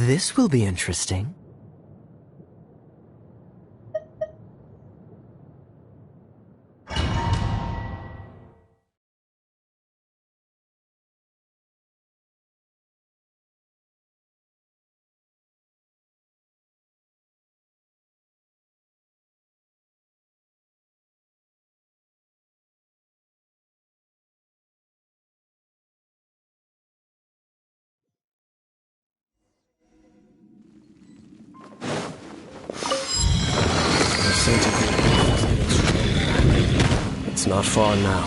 This will be interesting. It's not far now.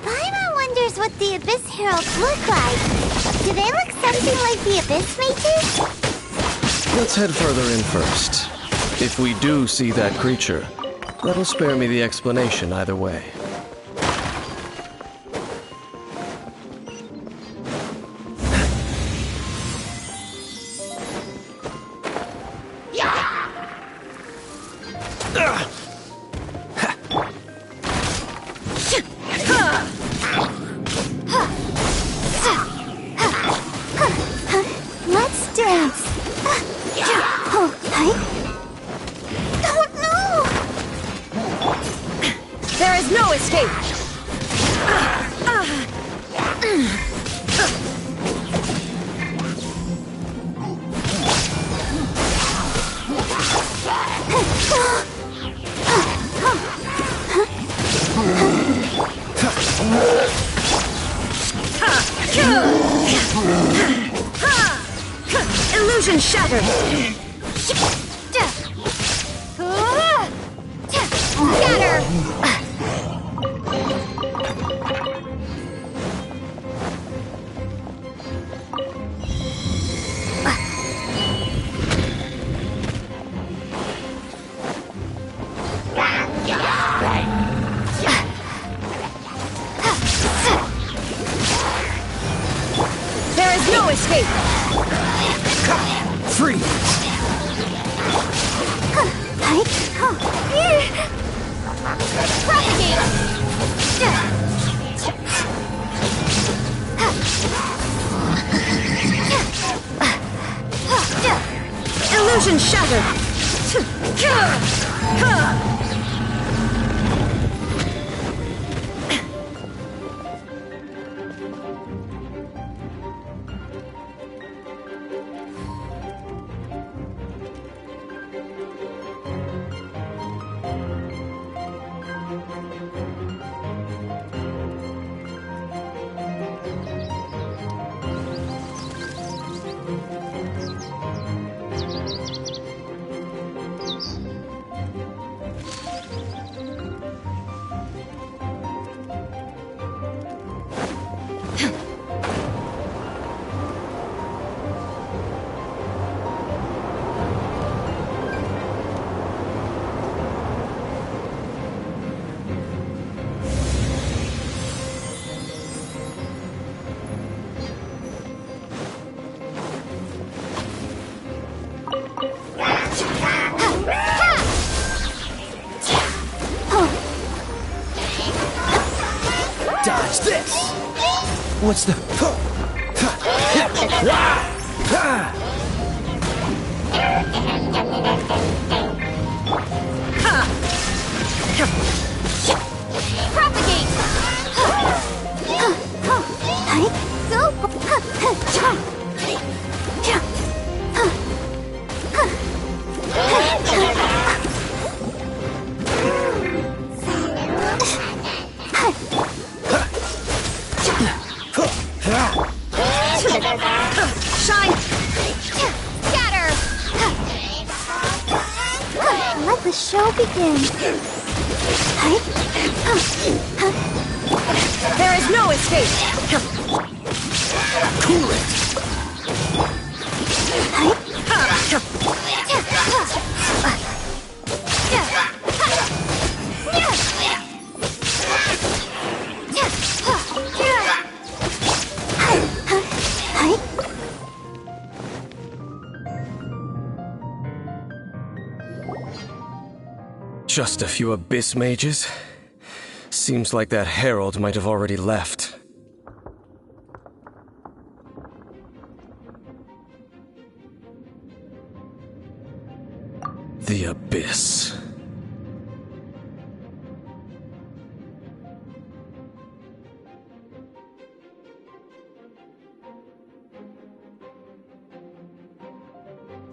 Paimon wonders what the Abyss Heralds look like. Do they look something like the Abyss Mages? Let's head further in first. If we do see that creature, that'll spare me the explanation either way. Let's dance. Oh, no! There is no escape! Illusion shattered! Scatter! There is no escape! Free! Illusion shattered! Dodge this! What's the... Propagate! Shine! Scatter! Let the show begin. There is no escape! Cool it! Just a few Abyss Mages? Seems like that Herald might have already left. The Abyss.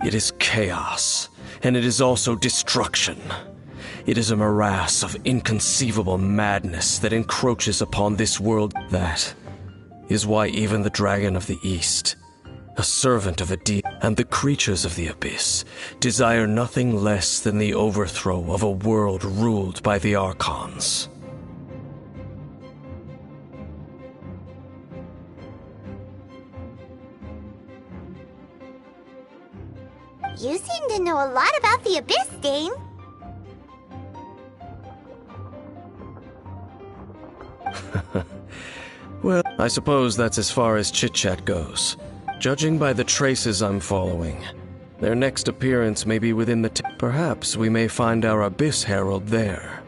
It is chaos, and it is also destruction. It is a morass of inconceivable madness that encroaches upon this world. That is why even the Dragon of the East, a servant of a deity, and the creatures of the Abyss desire nothing less than the overthrow of a world ruled by the Archons. You seem to know a lot about the Abyss, Dane. Well, I suppose that's as far as chit-chat goes. Judging by the traces I'm following, their next appearance may be within the perhaps we may find our Abyss Herald there.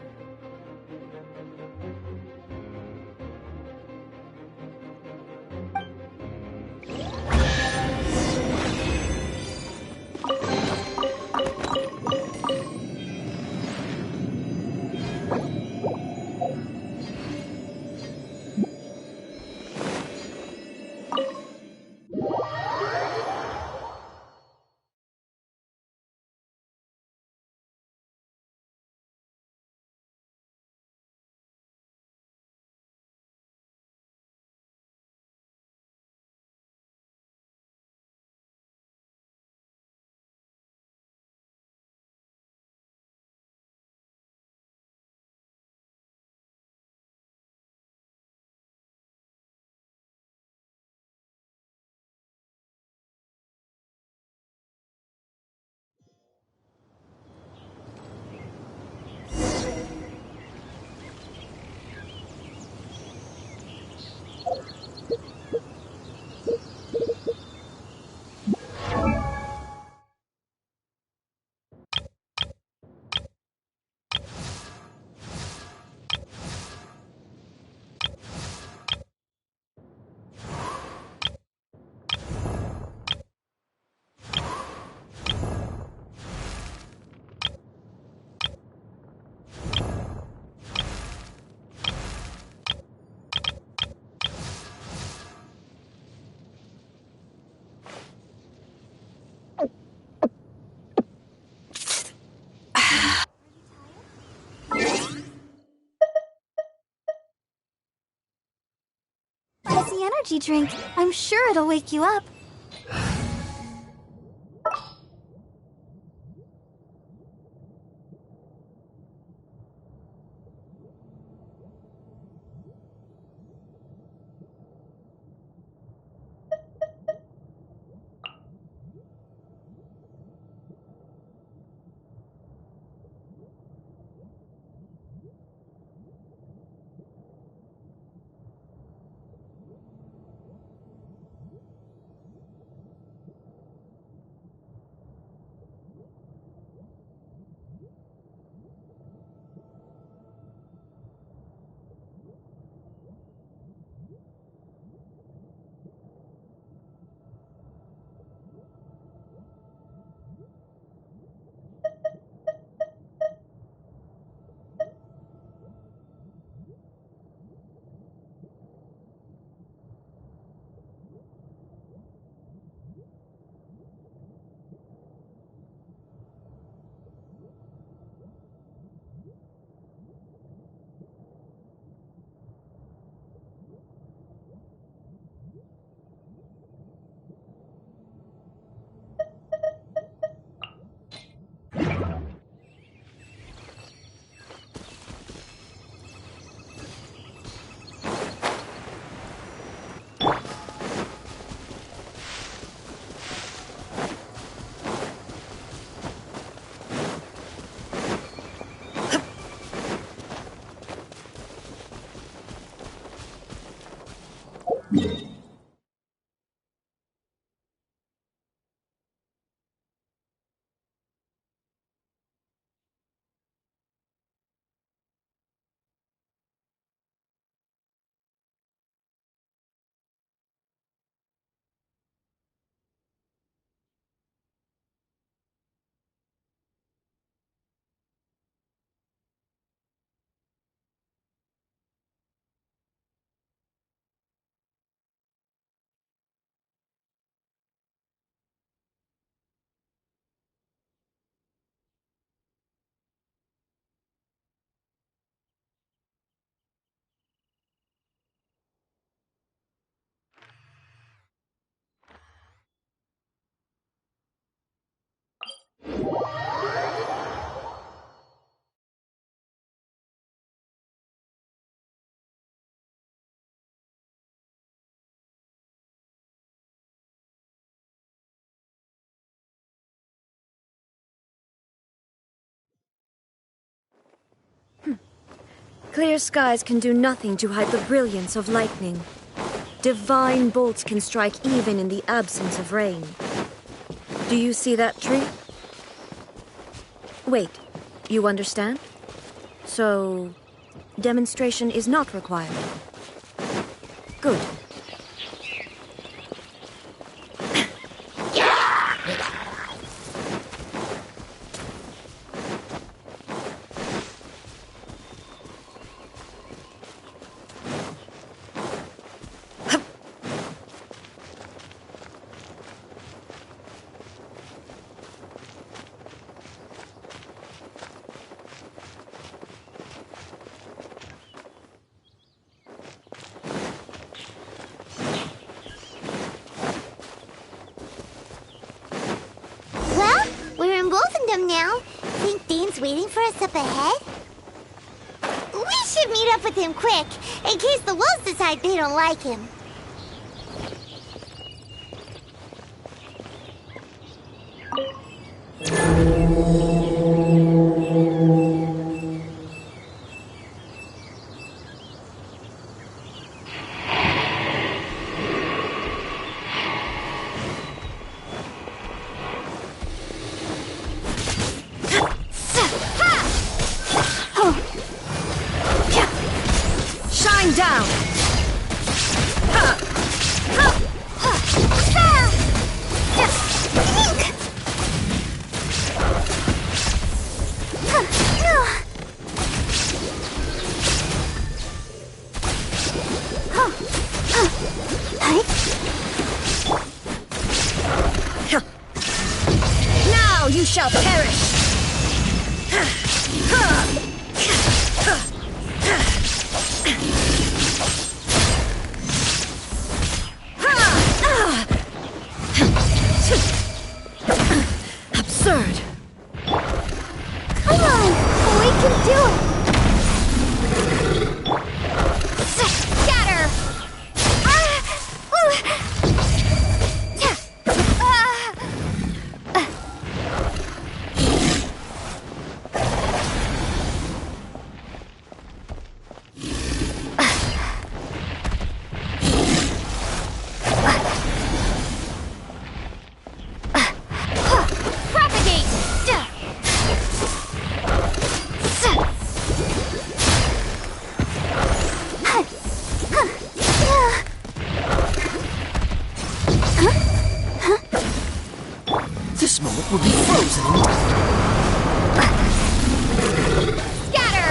Spicy energy drink. I'm sure it'll wake you up. Clear skies can do nothing to hide the brilliance of lightning. Divine bolts can strike even in the absence of rain. Do you see that tree? Wait, you understand? So, demonstration is not required. Good. Now, think Dane's waiting for us up ahead? We should meet up with him quick, in case the wolves decide they don't like him. Down! Now you shall perish! Absurd! Come on! We can do it! Scatter! This moment will be frozen in time. Scatter!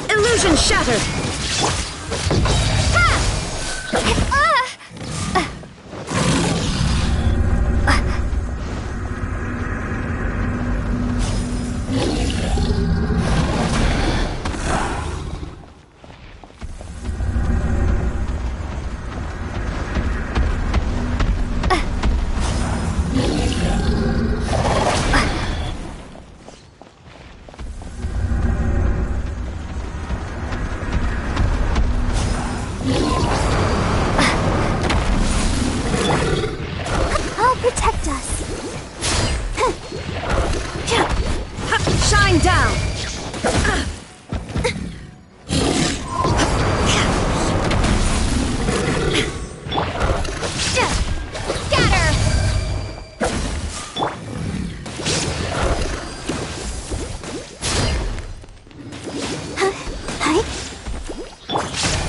Illusion shattered! Protect us. Shine down! Scatter!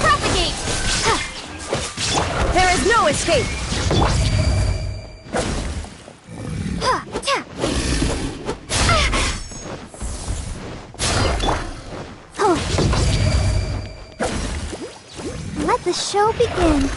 Propagate! There is no escape! Let the show begin.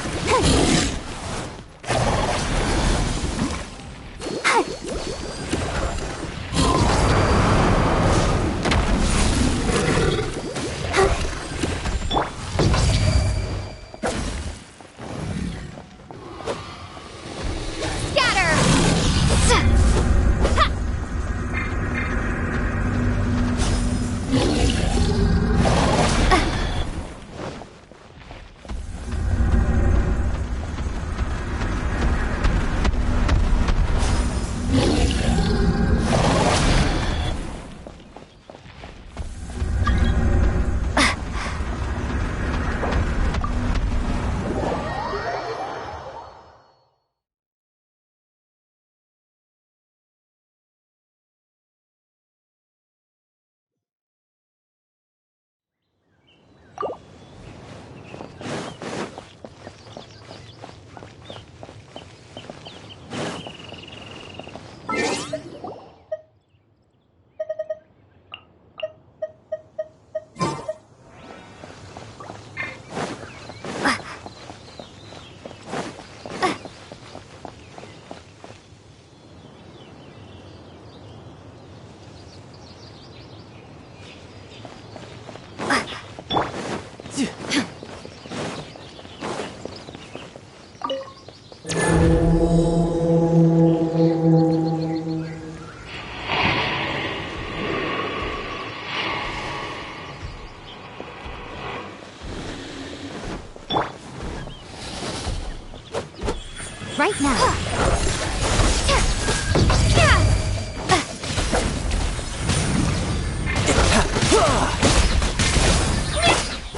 right now.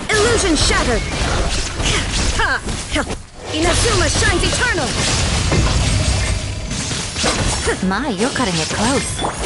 Illusion shattered! Inazuma shines eternal! My, you're cutting it close.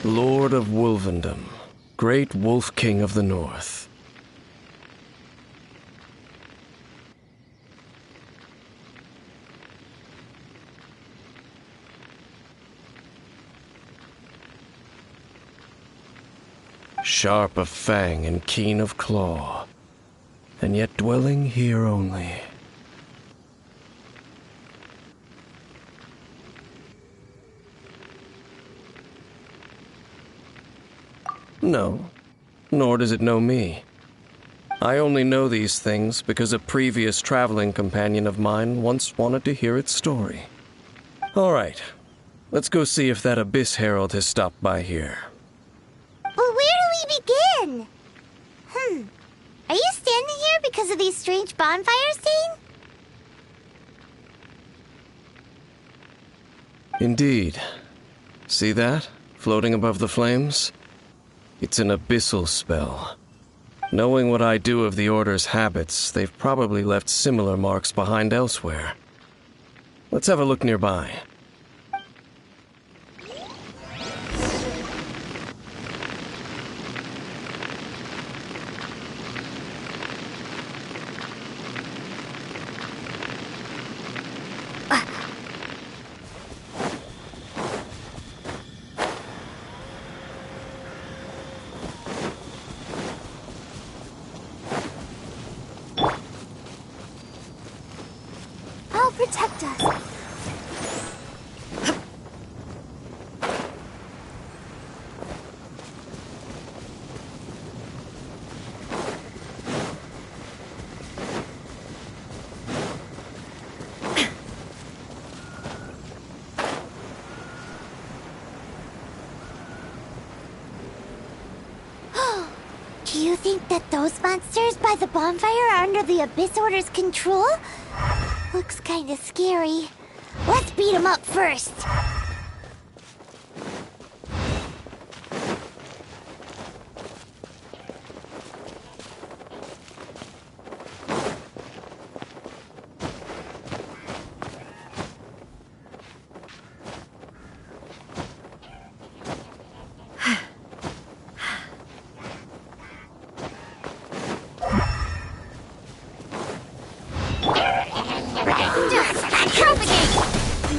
Lord of Wolvendom, Great Wolf King of the North. Sharp of fang and keen of claw, and yet dwelling here only. No, nor does it know me. I only know these things because a previous traveling companion of mine once wanted to hear its story. All right, let's go see if that Abyss Herald has stopped by here. But where do we begin? Are you standing here because of these strange bonfires, Dane? Indeed. See that, floating above the flames? It's an abyssal spell. Knowing what I do of the Order's habits, they've probably left similar marks behind elsewhere. Let's have a look nearby. protect us. Do you think that those monsters by the bonfire are under the Abyss Order's control? Looks kinda scary. Let's beat them up first.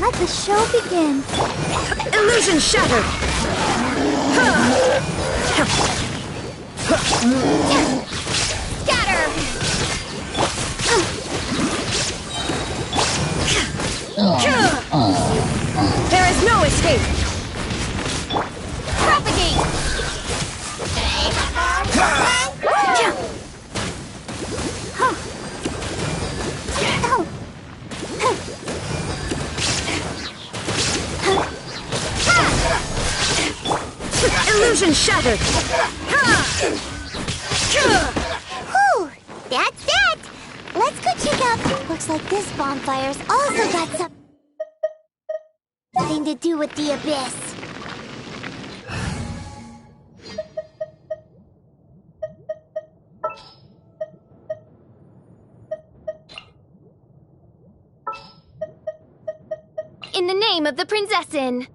Let the show begin. Illusion shattered! Scatter! There is no escape! Propagate! Illusion shattered! Whew! That's that! Let's go check out... Looks like this bonfire's also got something to do with the Abyss. In the name of the Prinzessin!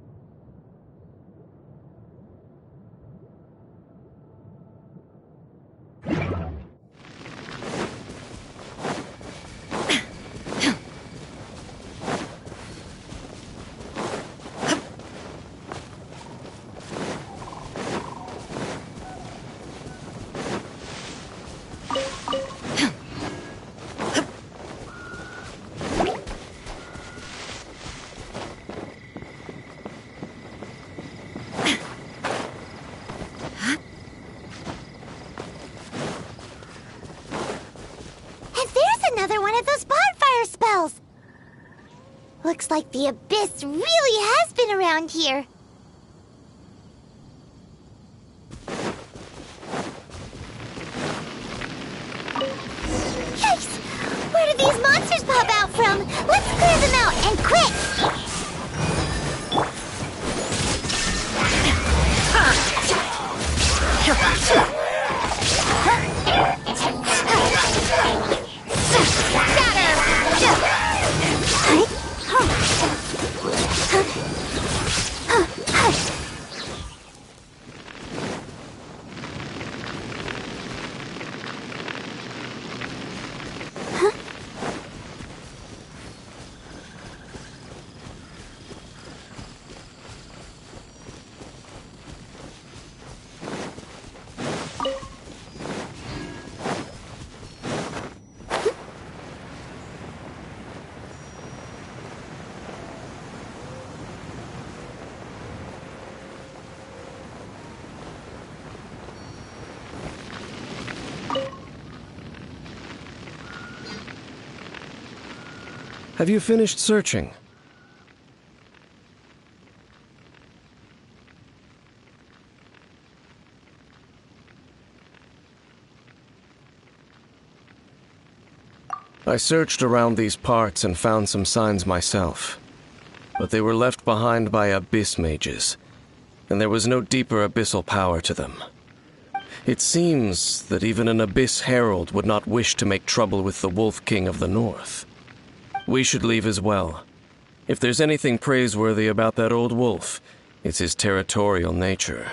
Another one of those bonfire spells! Looks like the Abyss really has been around here. Yikes! Where did these monsters pop out from? Let's clear them out, and quick! Have you finished searching? I searched around these parts and found some signs myself, but they were left behind by abyss mages, and there was no deeper abyssal power to them. It seems that even an abyss herald would not wish to make trouble with the Wolf King of the North. We should leave as well. If there's anything praiseworthy about that old wolf, it's his territorial nature.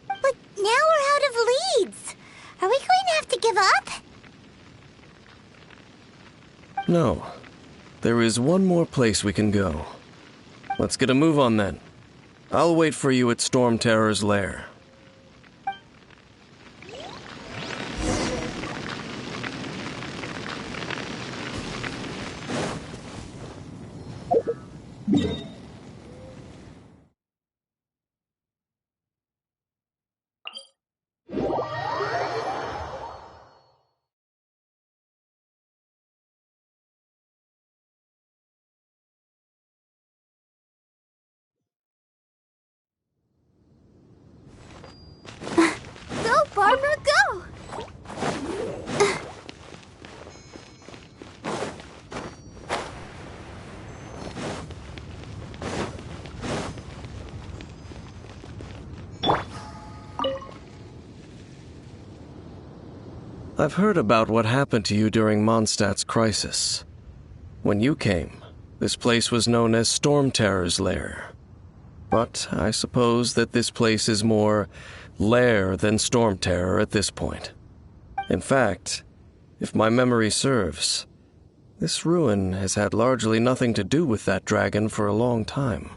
But now we're out of leads. Are we going to have to give up? No. There is one more place we can go. Let's get a move on then. I'll wait for you at Storm Terror's lair. I've heard about what happened to you during Mondstadt's crisis. When you came, this place was known as Storm Terror's Lair. But I suppose that this place is more lair than Storm Terror at this point. In fact, if my memory serves, this ruin has had largely nothing to do with that dragon for a long time.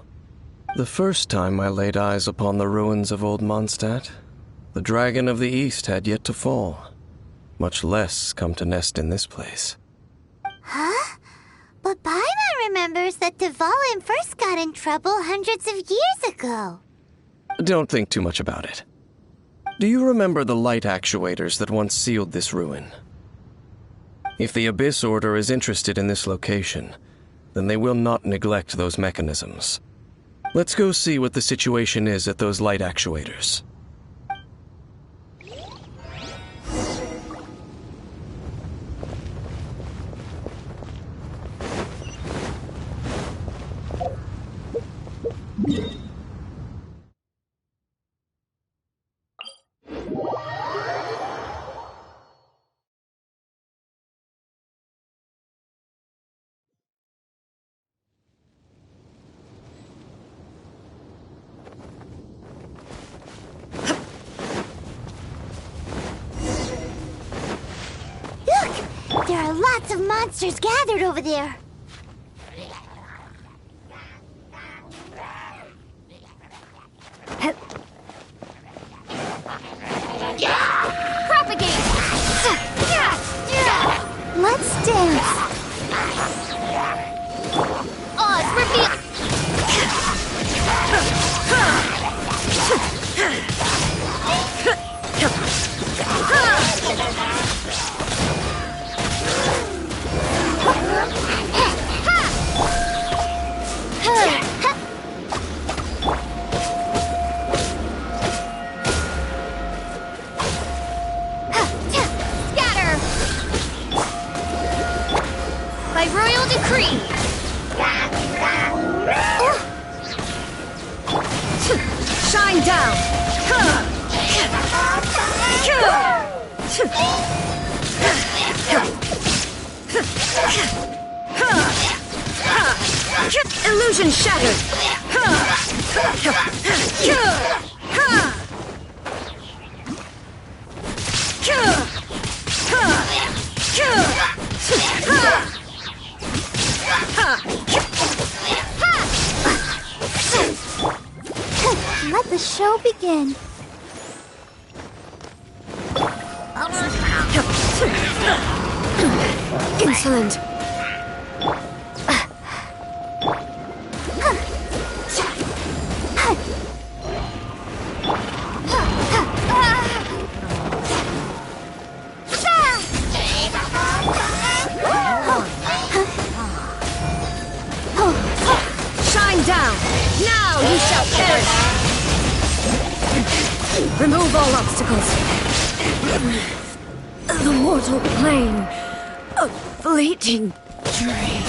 The first time I laid eyes upon the ruins of Old Mondstadt, the dragon of the East had yet to fall, much less come to nest in this place. Huh? But Paimon remembers that Dvalin first got in trouble hundreds of years ago. Don't think too much about it. Do you remember the light actuators that once sealed this ruin? If the Abyss Order is interested in this location, then they will not neglect those mechanisms. Let's go see what the situation is at those light actuators. There are lots of monsters gathered over there. Propagate! Let's dance. Oz, reveal! Scatter! By royal decree! Shine down! Illusion shattered! Let the show begin. Insolent! Shine down! Now you shall perish! Remove all obstacles. The mortal plane. A fleeting dream.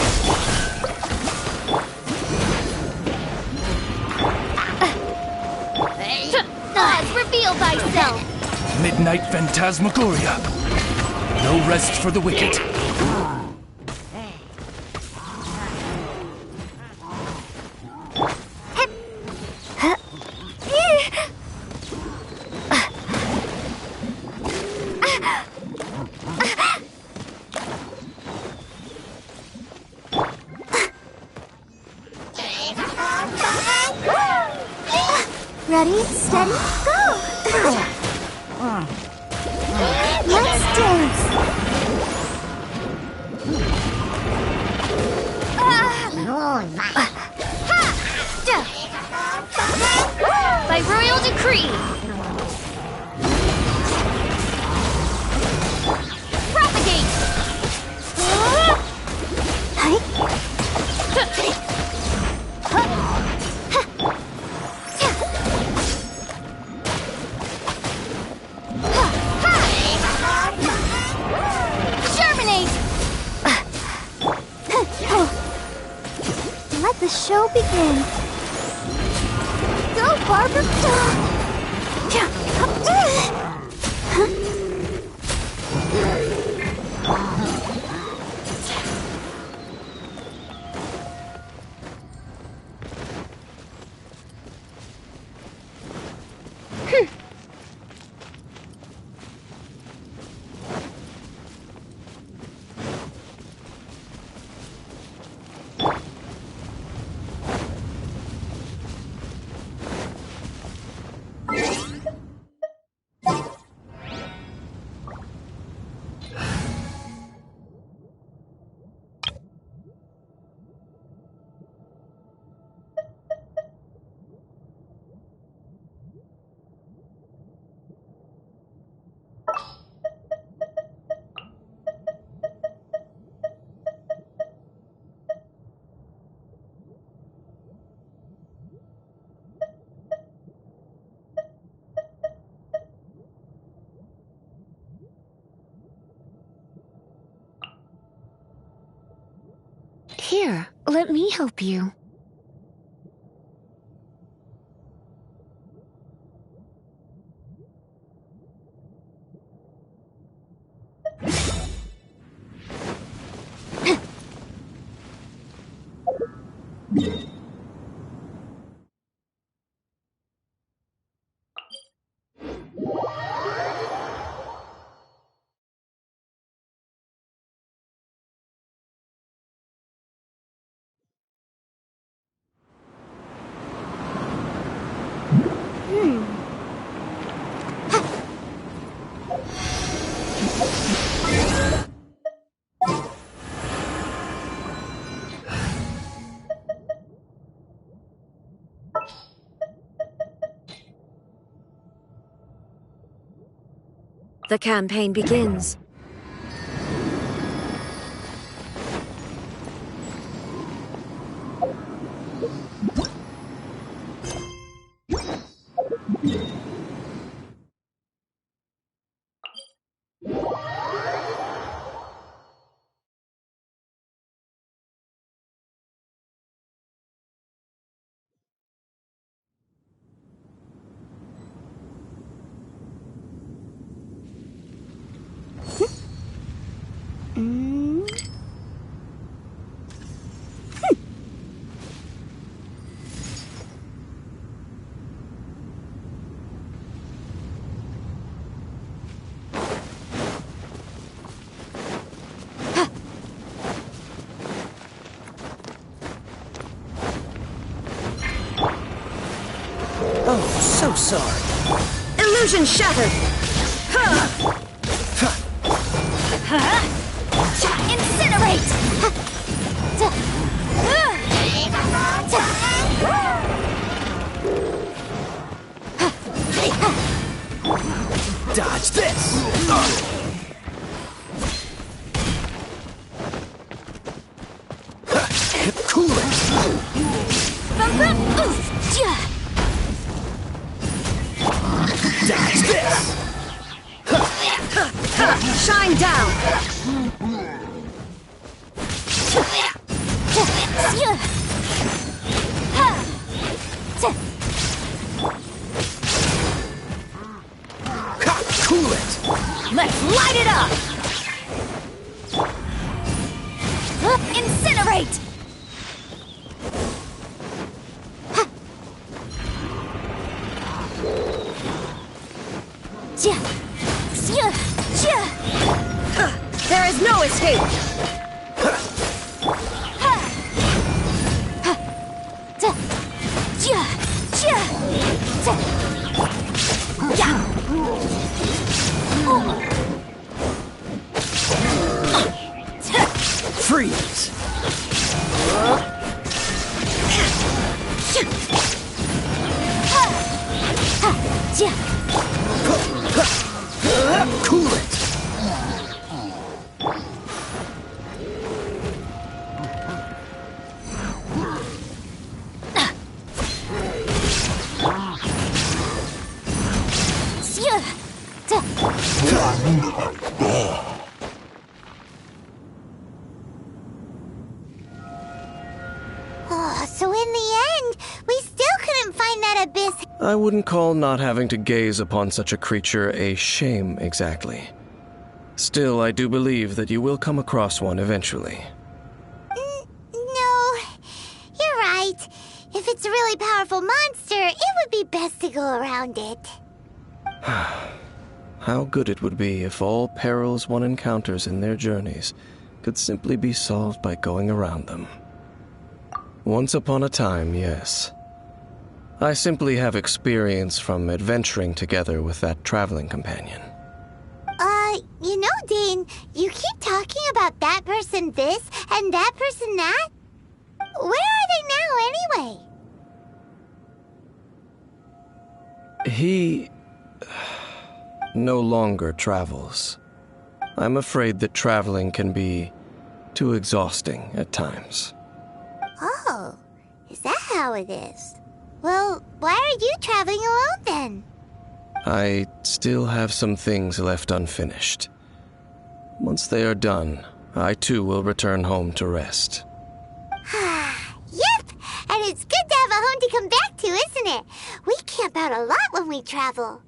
Oz, reveal thyself! Midnight Phantasmagoria. No rest for the wicked. Ready, steady, go! Let's dance! By royal decree! Propagate! Germinate! Let the show begin. Go, Barbara! Here, let me help you. The campaign begins. Oh, so sorry. Illusion shattered! Incinerate! Dodge this! Cool it! Dodge this! Shine down! Cool it! Let's light it up! Incinerate! There is no escape! Freeze! Cool it! Oh, so in the end, we still couldn't find that abyss. I wouldn't call not having to gaze upon such a creature a shame exactly. Still, I do believe that you will come across one eventually. No, you're right. If it's a really powerful monster, it would be best to go around it. How good it would be if all perils one encounters in their journeys could simply be solved by going around them. Once upon a time, yes. I simply have experience from adventuring together with that traveling companion. You know, Dane, you keep talking about that person this and that person that. Where are they now, anyway? He no longer travels. I'm afraid that traveling can be too exhausting at times. Oh, is that how it is? Well, why are you traveling alone then? I still have some things left unfinished. Once they are done, I too will return home to rest. Yep, and it's good to have a home to come back to, isn't it? We camp out a lot when we travel.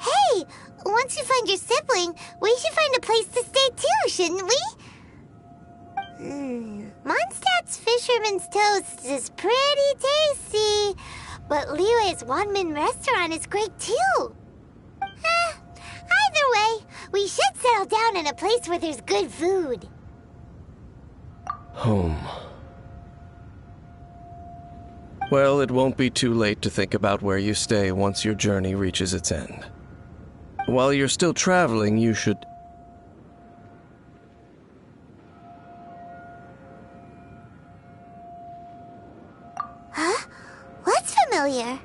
Hey, once you find your sibling, we should find a place to stay too, shouldn't we? Mondstadt's Fisherman's Toast is pretty tasty, but Liyue's Wanmin restaurant is great too. Either way, we should settle down in a place where there's good food. Home. Well, it won't be too late to think about where you stay once your journey reaches its end. While you're still traveling, you should... Huh? What's familiar?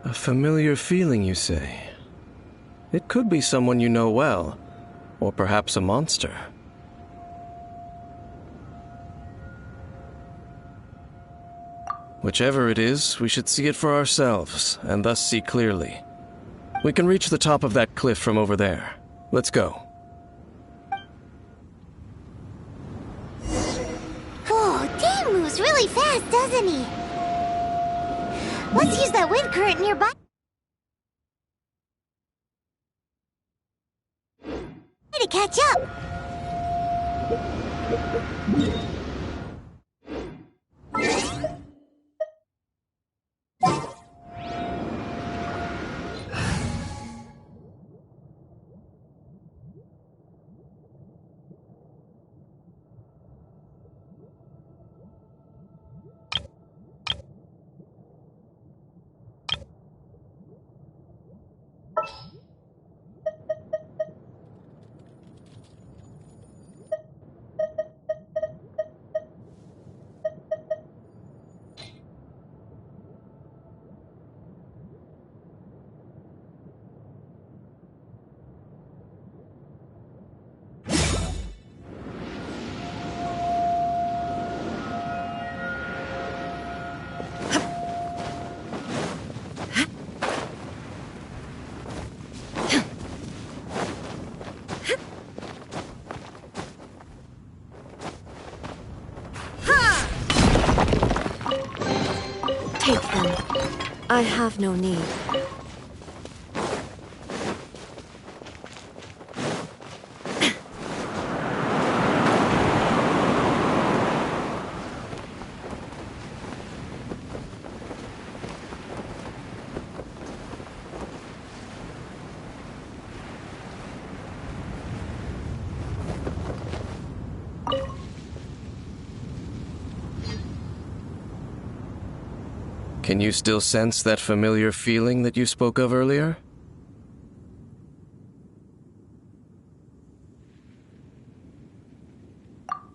A familiar feeling, you say? It could be someone you know well, or perhaps a monster. Whichever it is, we should see it for ourselves, and thus see clearly. We can reach the top of that cliff from over there. Let's go. Oh, Dane moves really fast, doesn't he? Let's use that wind current nearby to catch up. Take them. I have no need. Can you still sense that familiar feeling that you spoke of earlier?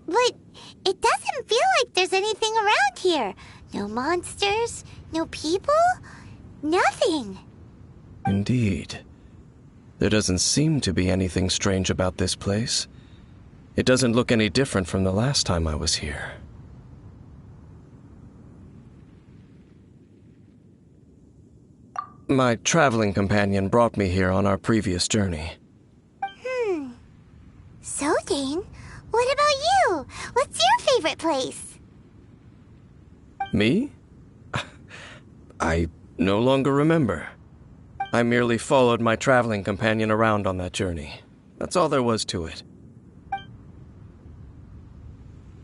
But it doesn't feel like there's anything around here. No monsters, no people, nothing. Indeed. There doesn't seem to be anything strange about this place. It doesn't look any different from the last time I was here. My traveling companion brought me here on our previous journey. So, Dane, what about you? What's your favorite place? Me? I no longer remember. I merely followed my traveling companion around on that journey. That's all there was to it.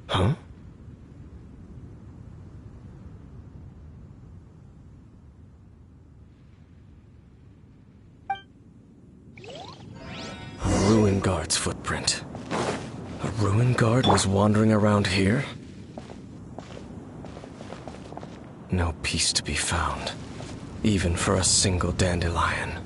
Huh? guard's footprint. A ruin guard was wandering around here? No peace to be found, even for a single dandelion.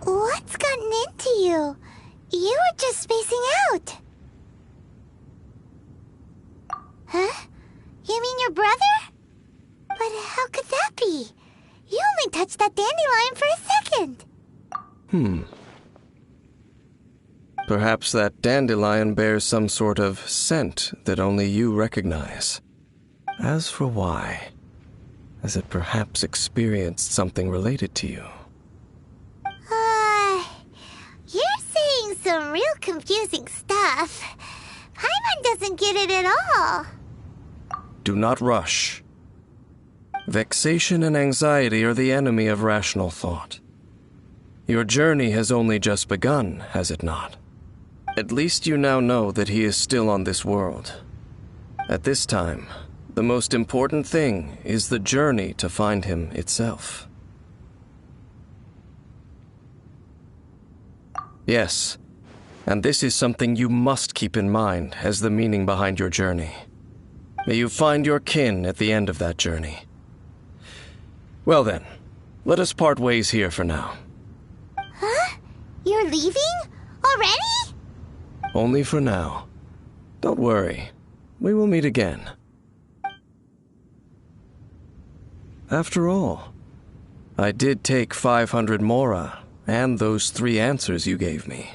What's gotten into you? You were just spacing out. Huh? You mean your brother? But how could that be? You only touched that dandelion for a second. Perhaps that dandelion bears some sort of scent that only you recognize. As for why, has it perhaps experienced something related to you? You're saying some real confusing stuff. Paimon doesn't get it at all. Do not rush. Vexation and anxiety are the enemy of rational thought. Your journey has only just begun, has it not? At least you now know that he is still on this world. At this time, the most important thing is the journey to find him itself. Yes, and this is something you must keep in mind as the meaning behind your journey. May you find your kin at the end of that journey. Well then, let us part ways here for now. Huh? You're leaving? Already? Only for now. Don't worry, we will meet again. After all, I did take 500 mora and those 3 answers you gave me.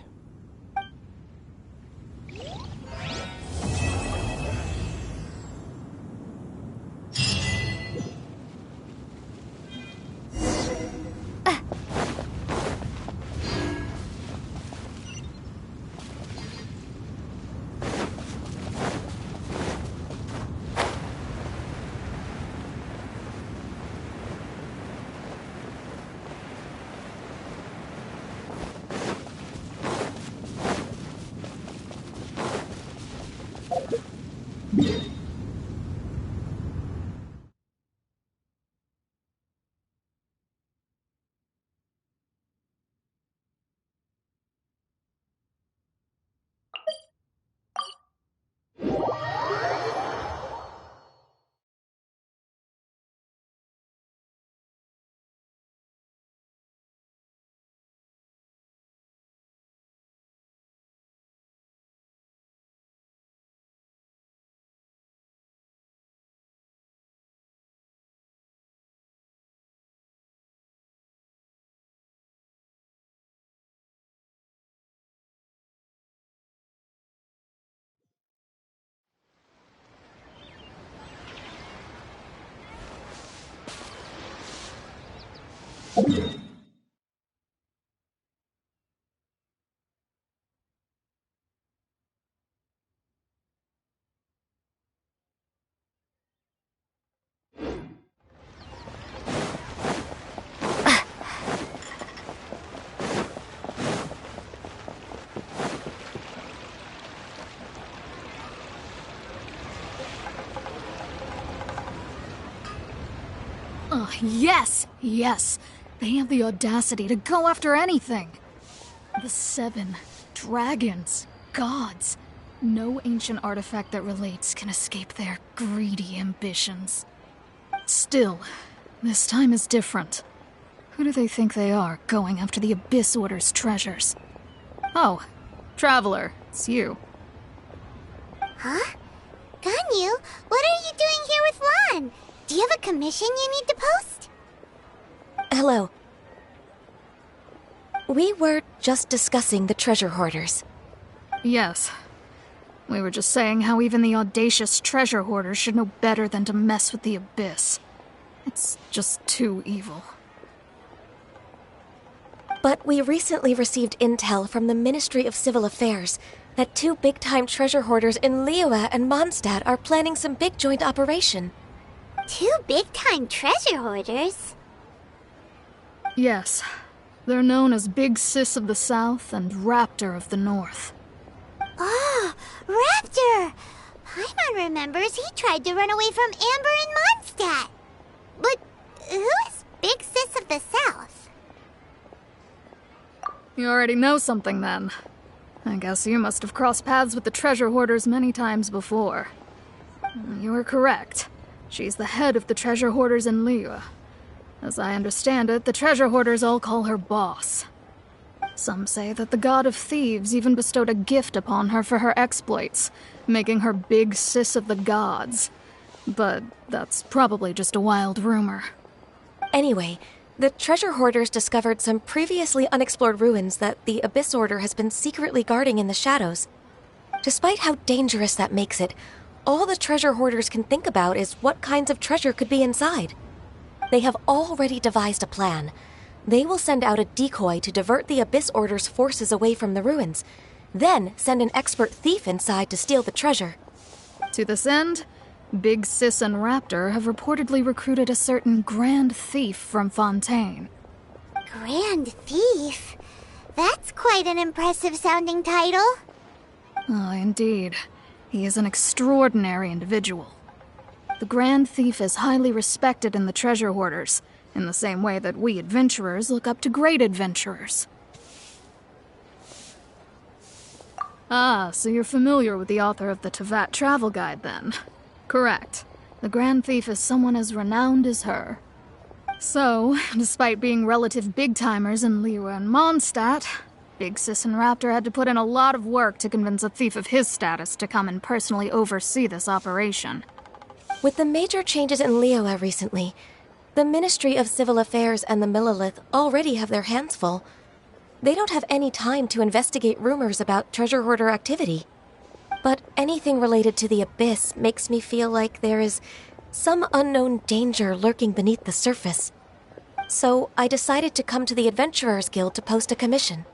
Oh, yes! Yes! They have the audacity to go after anything! The 7 dragons, gods. No ancient artifact that relates can escape their greedy ambitions. Still, this time is different. Who do they think they are, going after the Abyss Order's treasures? Oh, Traveler, it's you. Huh? Ganyu, what are you doing here with Lan? Do you have a commission you need to post? Hello. We were just discussing the treasure hoarders. Yes. We were just saying how even the audacious treasure hoarders should know better than to mess with the Abyss. It's just too evil. But we recently received intel from the Ministry of Civil Affairs that 2 big-time treasure hoarders in Liyue and Mondstadt are planning some big joint operation. 2 big-time treasure hoarders? Yes. They're known as Big Sis of the South and Raptor of the North. Oh, Raptor! Paimon remembers he tried to run away from Amber in Mondstadt. But who is Big Sis of the South? You already know something then. I guess you must have crossed paths with the treasure hoarders many times before. You are correct. She's the head of the treasure hoarders in Liyue. As I understand it, the treasure hoarders all call her boss. Some say that the god of thieves even bestowed a gift upon her for her exploits, making her Big Sis of the gods. But that's probably just a wild rumor. Anyway, the treasure hoarders discovered some previously unexplored ruins that the Abyss Order has been secretly guarding in the shadows. Despite how dangerous that makes it, all the treasure hoarders can think about is what kinds of treasure could be inside. They have already devised a plan. They will send out a decoy to divert the Abyss Order's forces away from the ruins, then send an expert thief inside to steal the treasure. To this end, Big Sis and Raptor have reportedly recruited a certain Grand Thief from Fontaine. Grand Thief? That's quite an impressive sounding title. Ah, indeed. He is an extraordinary individual. The Grand Thief is highly respected in the treasure hoarders, in the same way that we adventurers look up to great adventurers. Ah, so you're familiar with the author of the Tevat Travel Guide, then? Correct. The Grand Thief is someone as renowned as her. So, despite being relative big-timers in Liyue and Mondstadt, Big Sis and Raptor had to put in a lot of work to convince a thief of his status to come and personally oversee this operation. With the major changes in Liyue recently, the Ministry of Civil Affairs and the Millelith already have their hands full. They don't have any time to investigate rumors about treasure hoarder activity. But anything related to the Abyss makes me feel like there is some unknown danger lurking beneath the surface. So I decided to come to the Adventurers Guild to post a commission.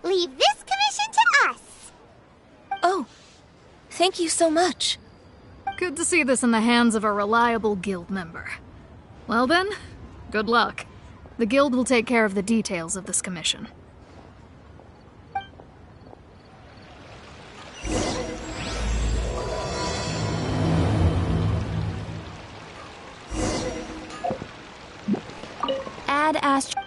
Leave this commission to us. Oh, thank you so much. Good to see this in the hands of a reliable guild member. Well then, good luck. The guild will take care of the details of this commission. Add Astro.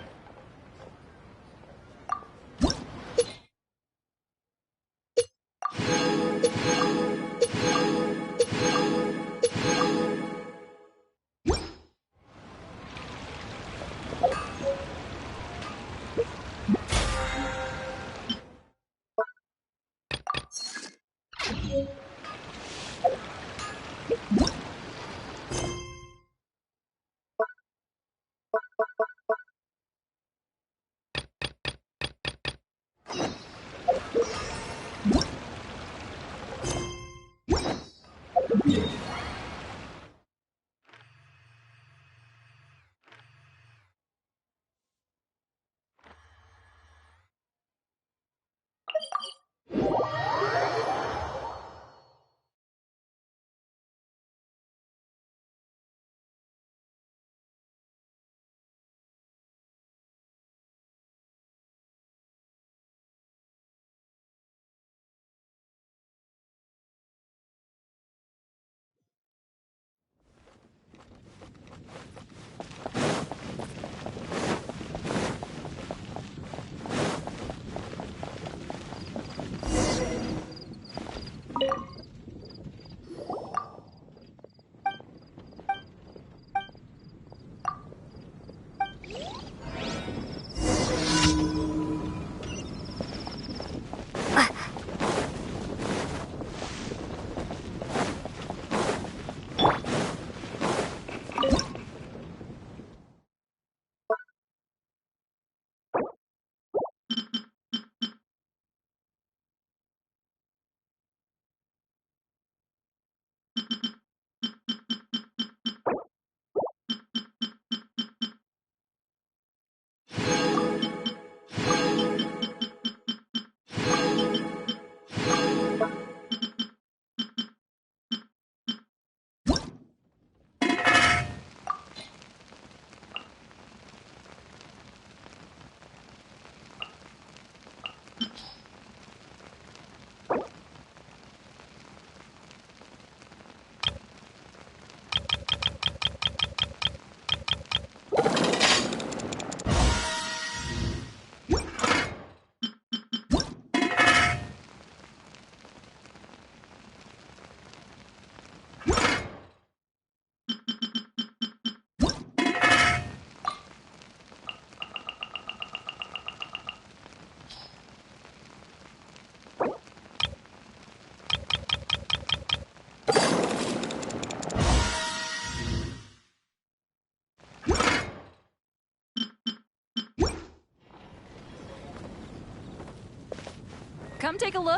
Come take a look.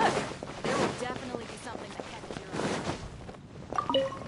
There will definitely be something that catches your eye.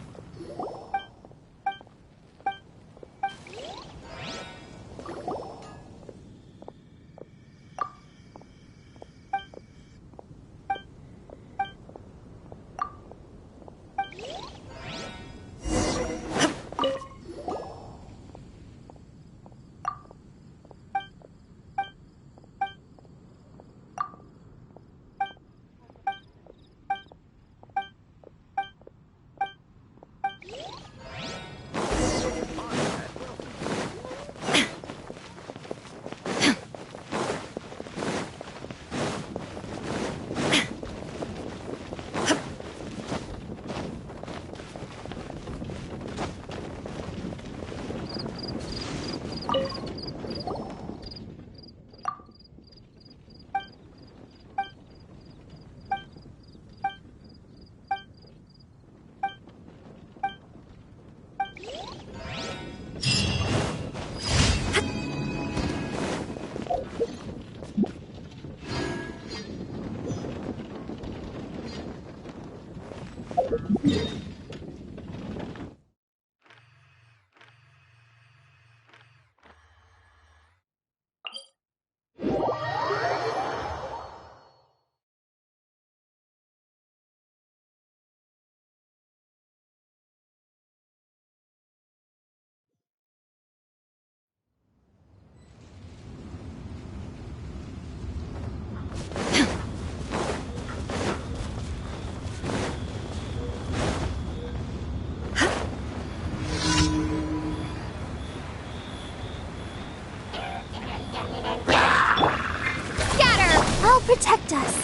Protect us.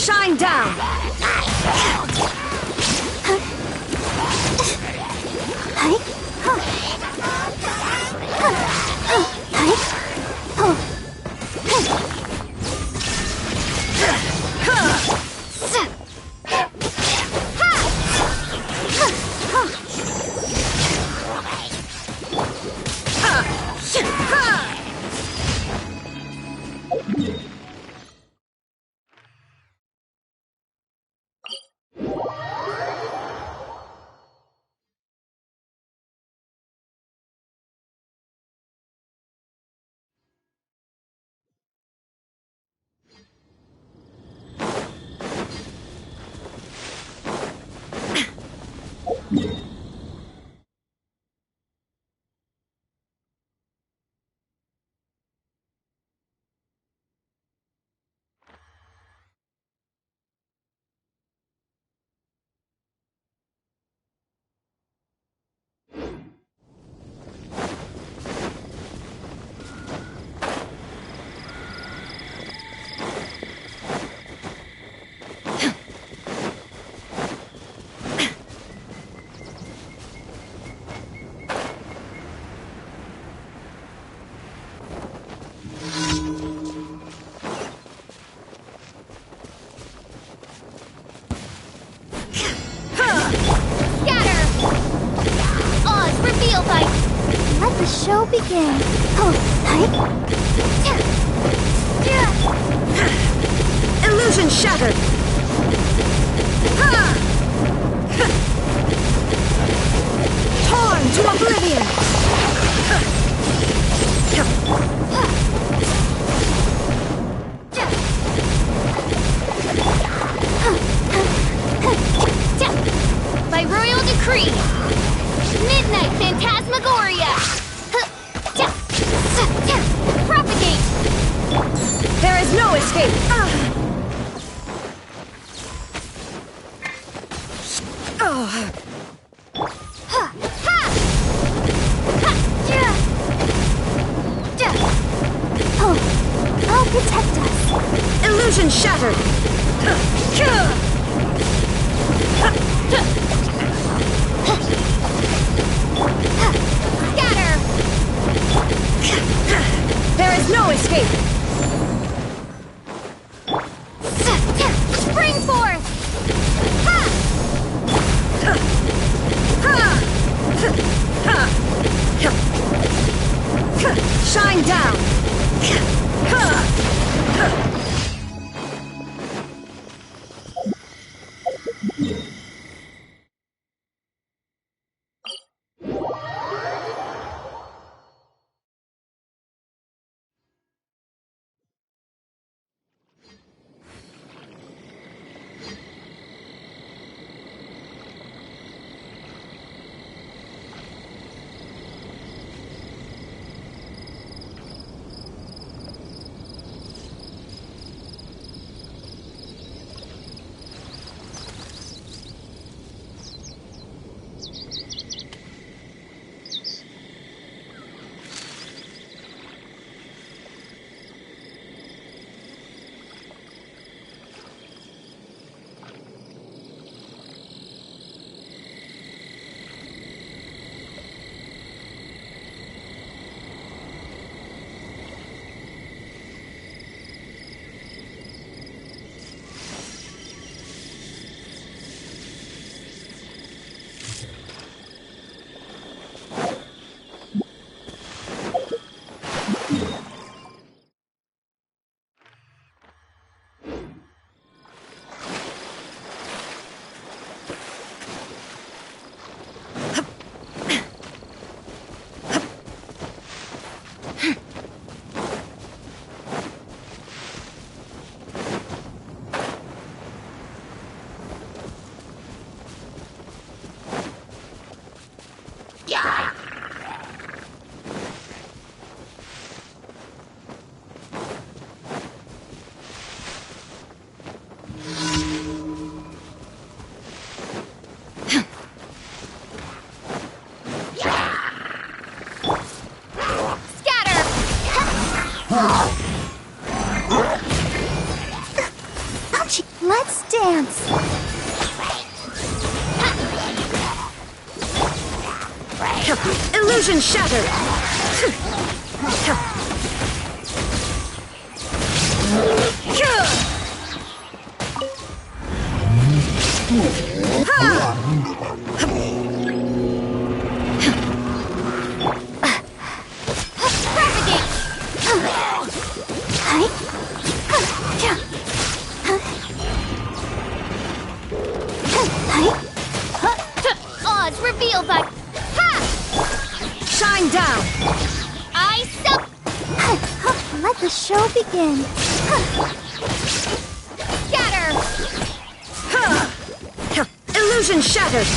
Shine down! Show begin. Illusion shattered! Torn to oblivion! By royal decree, Midnight Phantasmagoria! Propagate! There is no escape! I'll protect us. Illusion shattered! Scatter! There is no escape! Spring forth! Shine down! Ouchie. Let's dance. Illusion shattered! Odds revealed by... Shine down! I suck! Let the show begin. Scatter! Illusion shattered!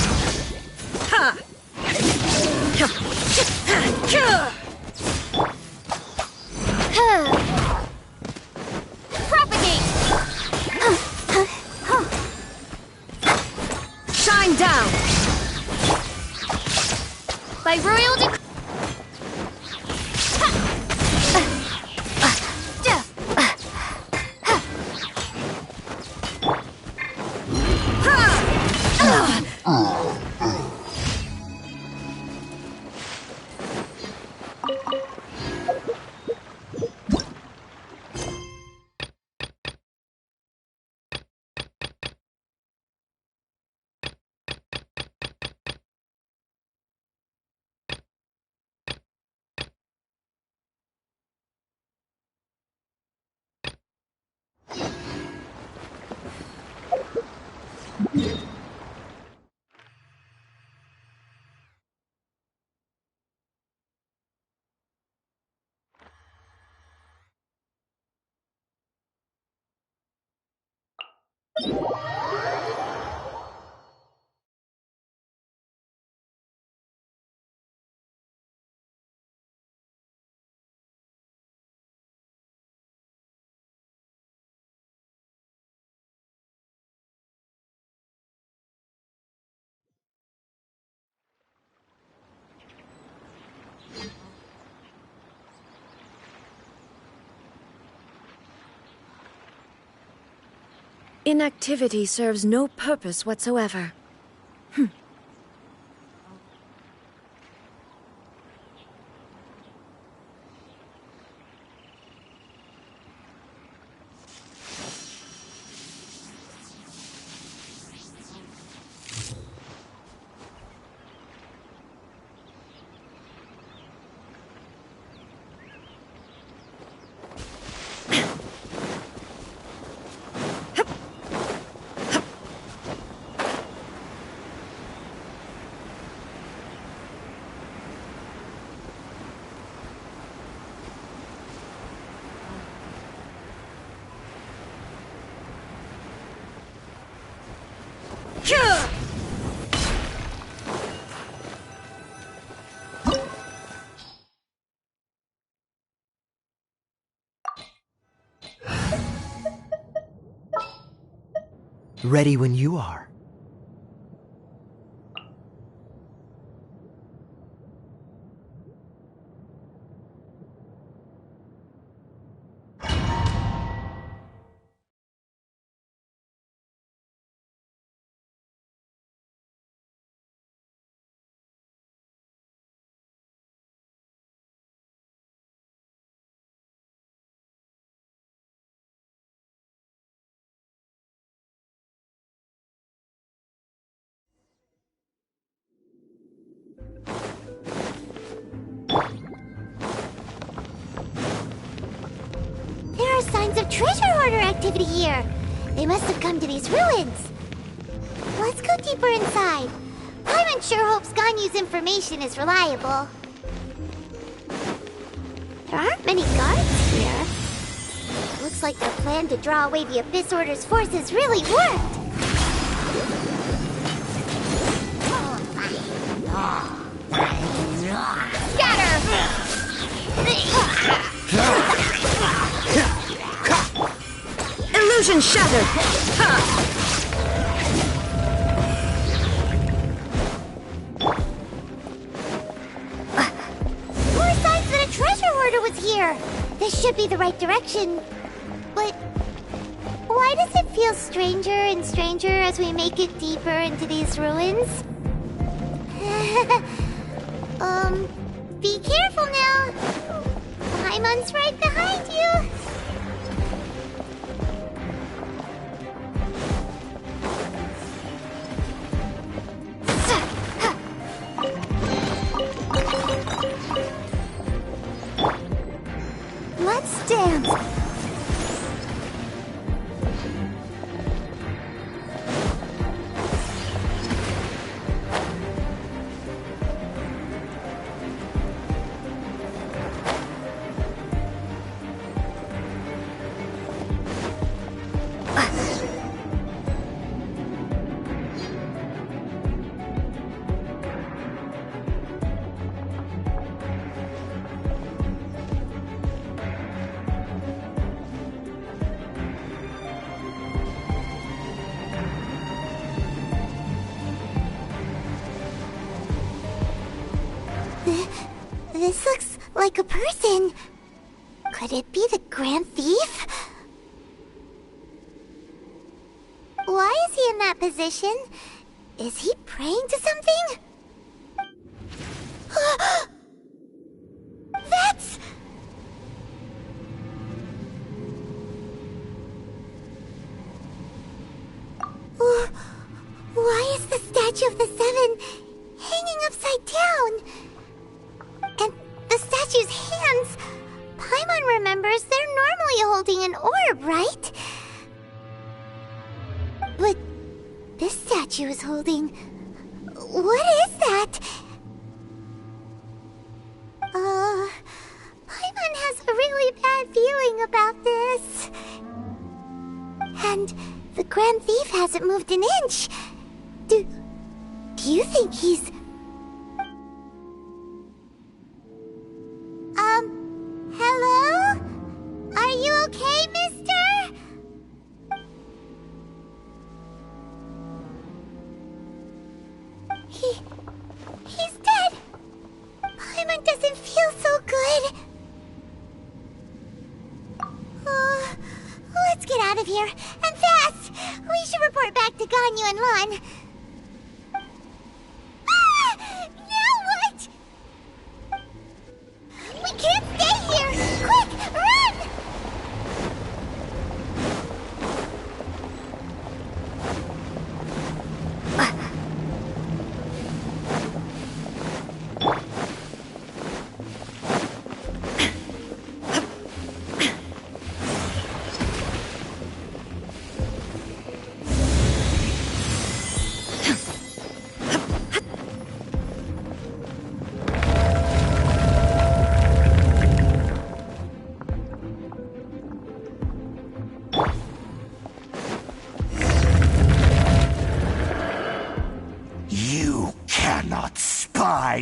Propagate! Shine down! By royal decree... Inactivity serves no purpose whatsoever. Ready when you are. There are signs of treasure hoarder activity here. They must have come to these ruins. Let's go deeper inside. Paimon sure hopes Ganyu's information is reliable. There aren't many guards here. Looks like their plan to draw away the Abyss Order's forces really worked. Scatter! Illusion shattered! More signs that a treasure hoarder was here. This should be the right direction. But why does it feel stranger and stranger as we make it deeper into these ruins? Be careful now. Paimon's right behind you. Let's dance. This looks like a person. Could it be the Grand Thief? Why is he in that position? Is he praying to something? That's... Why is the statue of the Seven hanging upside down? And the statue's hands... Paimon remembers they're normally holding an orb, right? But this statue is holding... What is that? Paimon has a really bad feeling about this. And the Grand Thief hasn't moved an inch. Do you think he's... Hello? Are you okay, mister? He's dead. Paimon doesn't feel so good. Let's get out of here, and fast! We should report back to Ganyu and Lan. Now what? We can't stay here! Quick, run!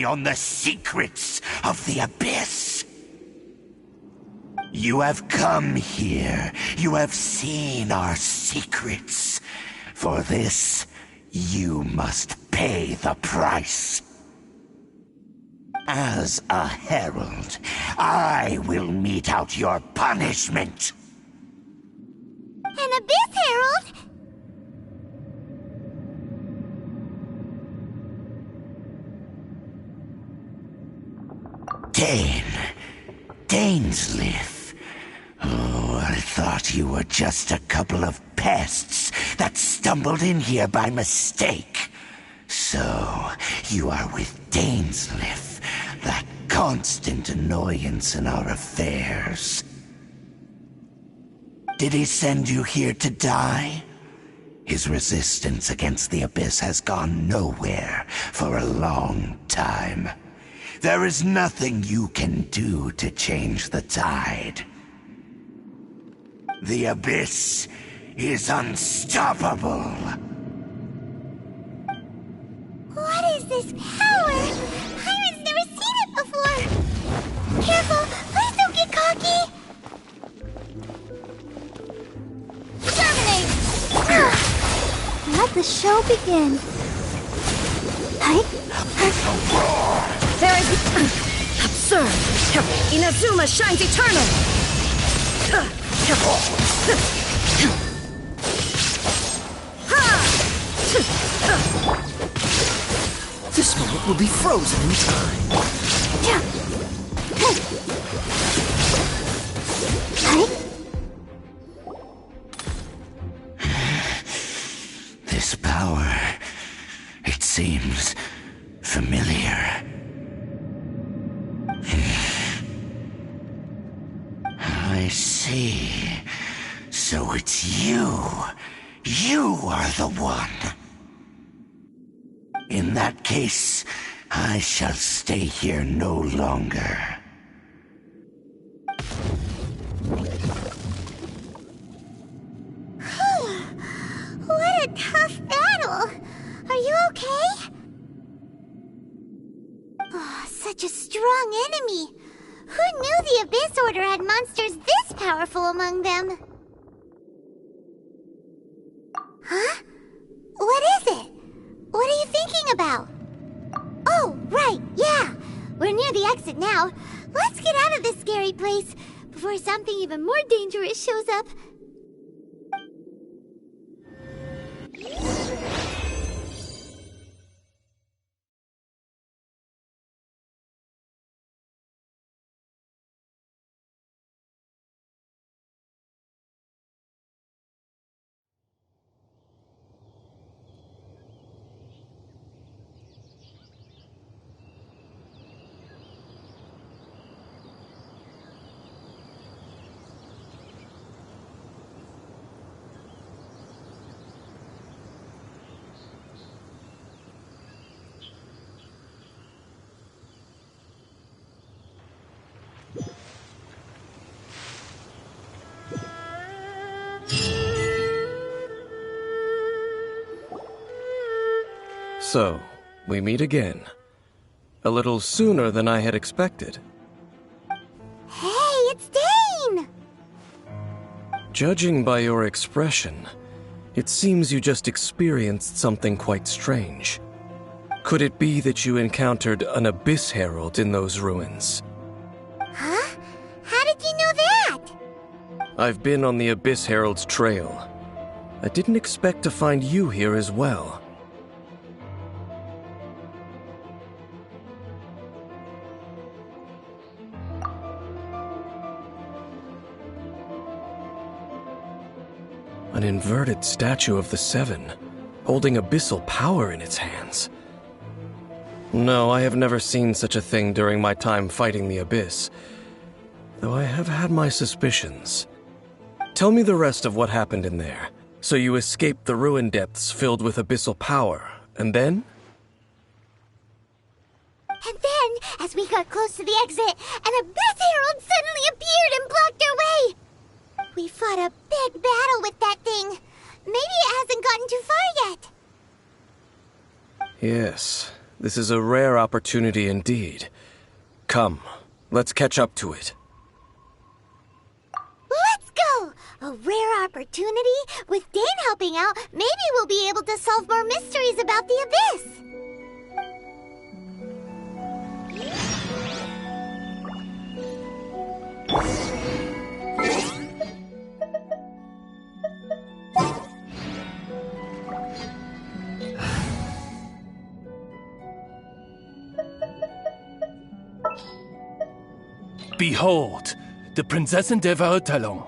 On the secrets of the Abyss. You have come here. You have seen our secrets. For this, you must pay the price. As a herald, I will mete out your punishment. An Abyss Herald? Dainsleif. Oh, I thought you were just a couple of pests that stumbled in here by mistake. So, you are with Dainsleif, that constant annoyance in our affairs. Did he send you here to die? His resistance against the Abyss has gone nowhere for a long time. There is nothing you can do to change the tide. The Abyss is unstoppable. What is this power? Pirate's never seen it before. Careful, please don't get cocky. Terminate! Let the show begin. There is... Sir, Inazuma shines eternal! This moment will be frozen in time. This power, it seems familiar. I see. So it's you. You are the one. In that case, I shall stay here no longer. What a tough battle! Are you okay? Oh, such a strong enemy! Who knew the Abyss Order had monsters this powerful among them? Huh? What is it? What are you thinking about? Oh, right, yeah! We're near the exit now. Let's get out of this scary place before something even more dangerous shows up. So, we meet again. A little sooner than I had expected. Hey, it's Dane! Judging by your expression, it seems you just experienced something quite strange. Could it be that you encountered an Abyss Herald in those ruins? Huh? How did you know that? I've been on the Abyss Herald's trail. I didn't expect to find you here as well. An inverted statue of the Seven, holding abyssal power in its hands. No, I have never seen such a thing during my time fighting the Abyss, though I have had my suspicions. Tell me the rest of what happened in there. So you escaped the ruin depths filled with abyssal power, and then? And then, as we got close to the exit, an Abyss Herald suddenly appeared and blocked our way! We fought a big battle with that thing. Maybe it hasn't gotten too far yet. Yes, this is a rare opportunity indeed. Come, let's catch up to it. Let's go! A rare opportunity? With Dane helping out, maybe we'll be able to solve more mysteries about the Abyss. Behold, the Prinzessin der Verurteilung.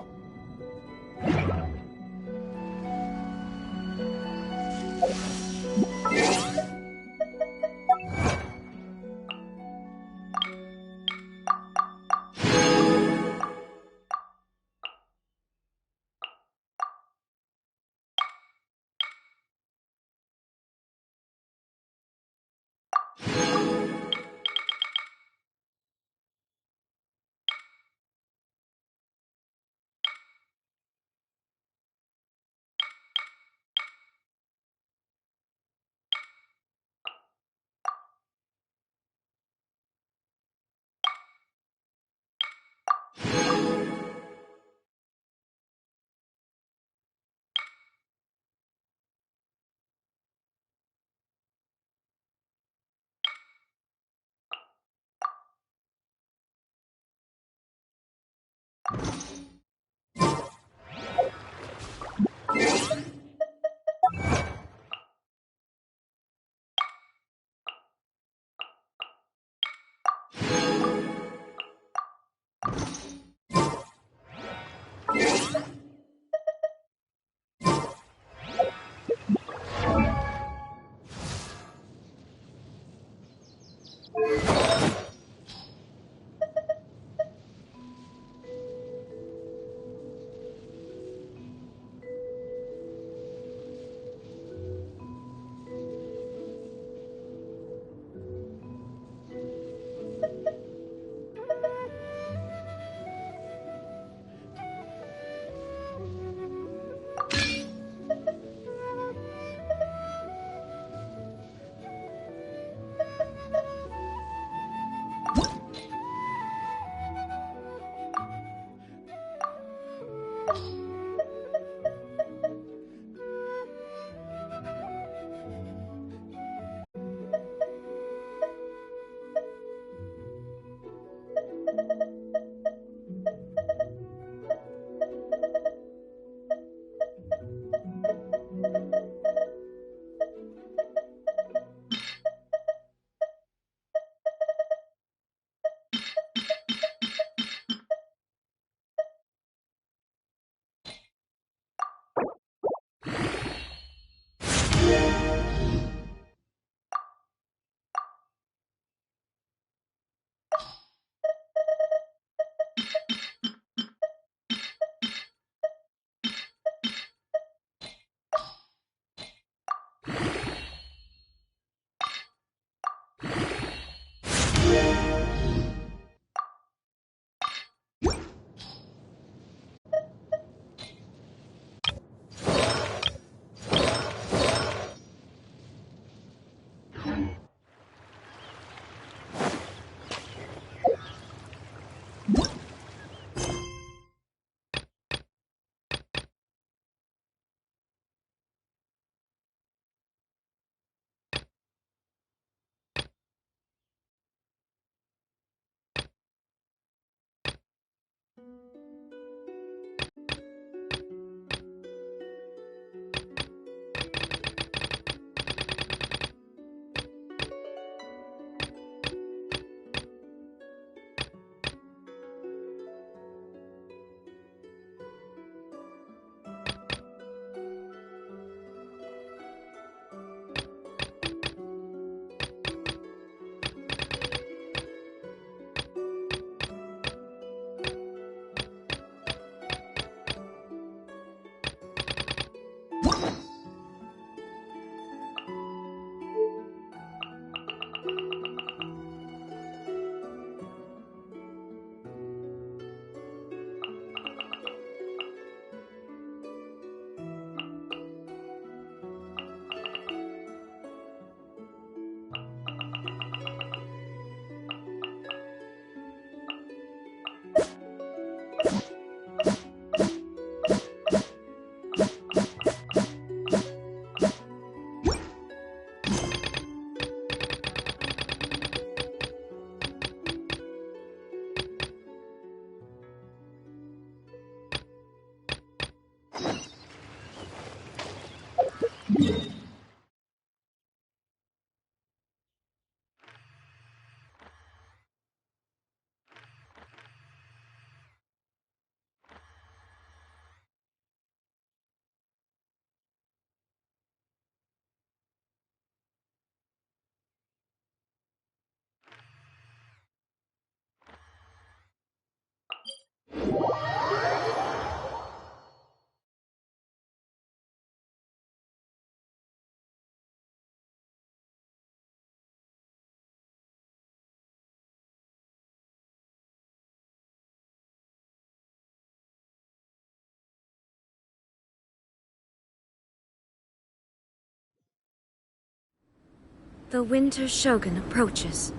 The Winter Shogun approaches.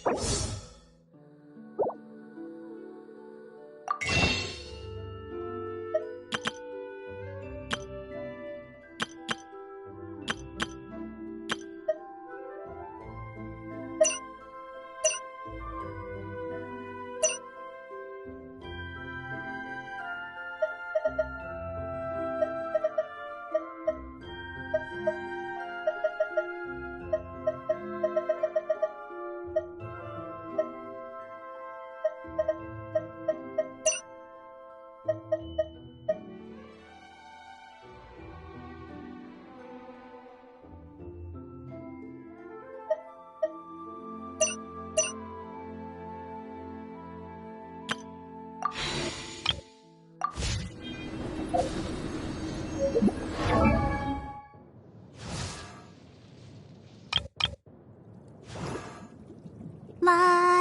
La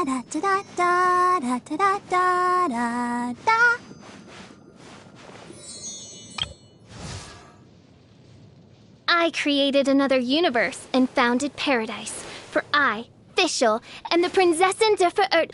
da da da da da da da da da. I created another universe and founded paradise. For I, Fischl, am the Prinzessin der Verirrt.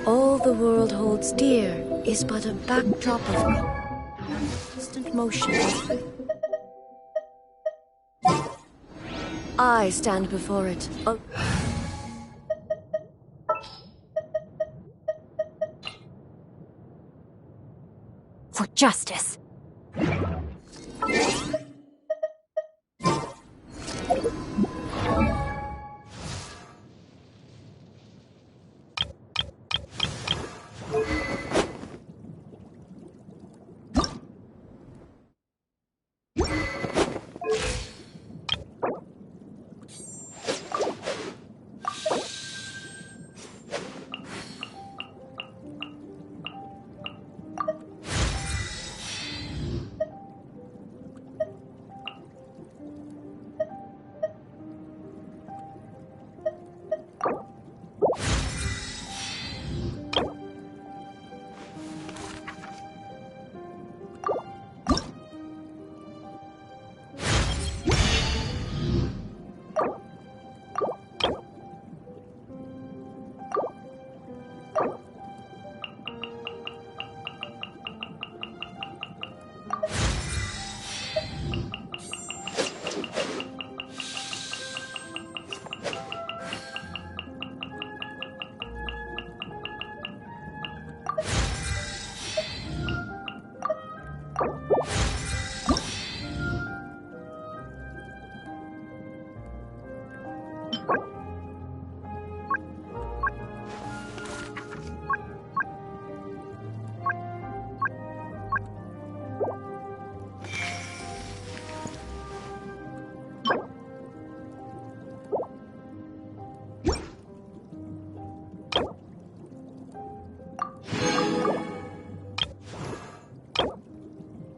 All the world holds dear is but a backdrop of constant motion. I stand before it. For justice.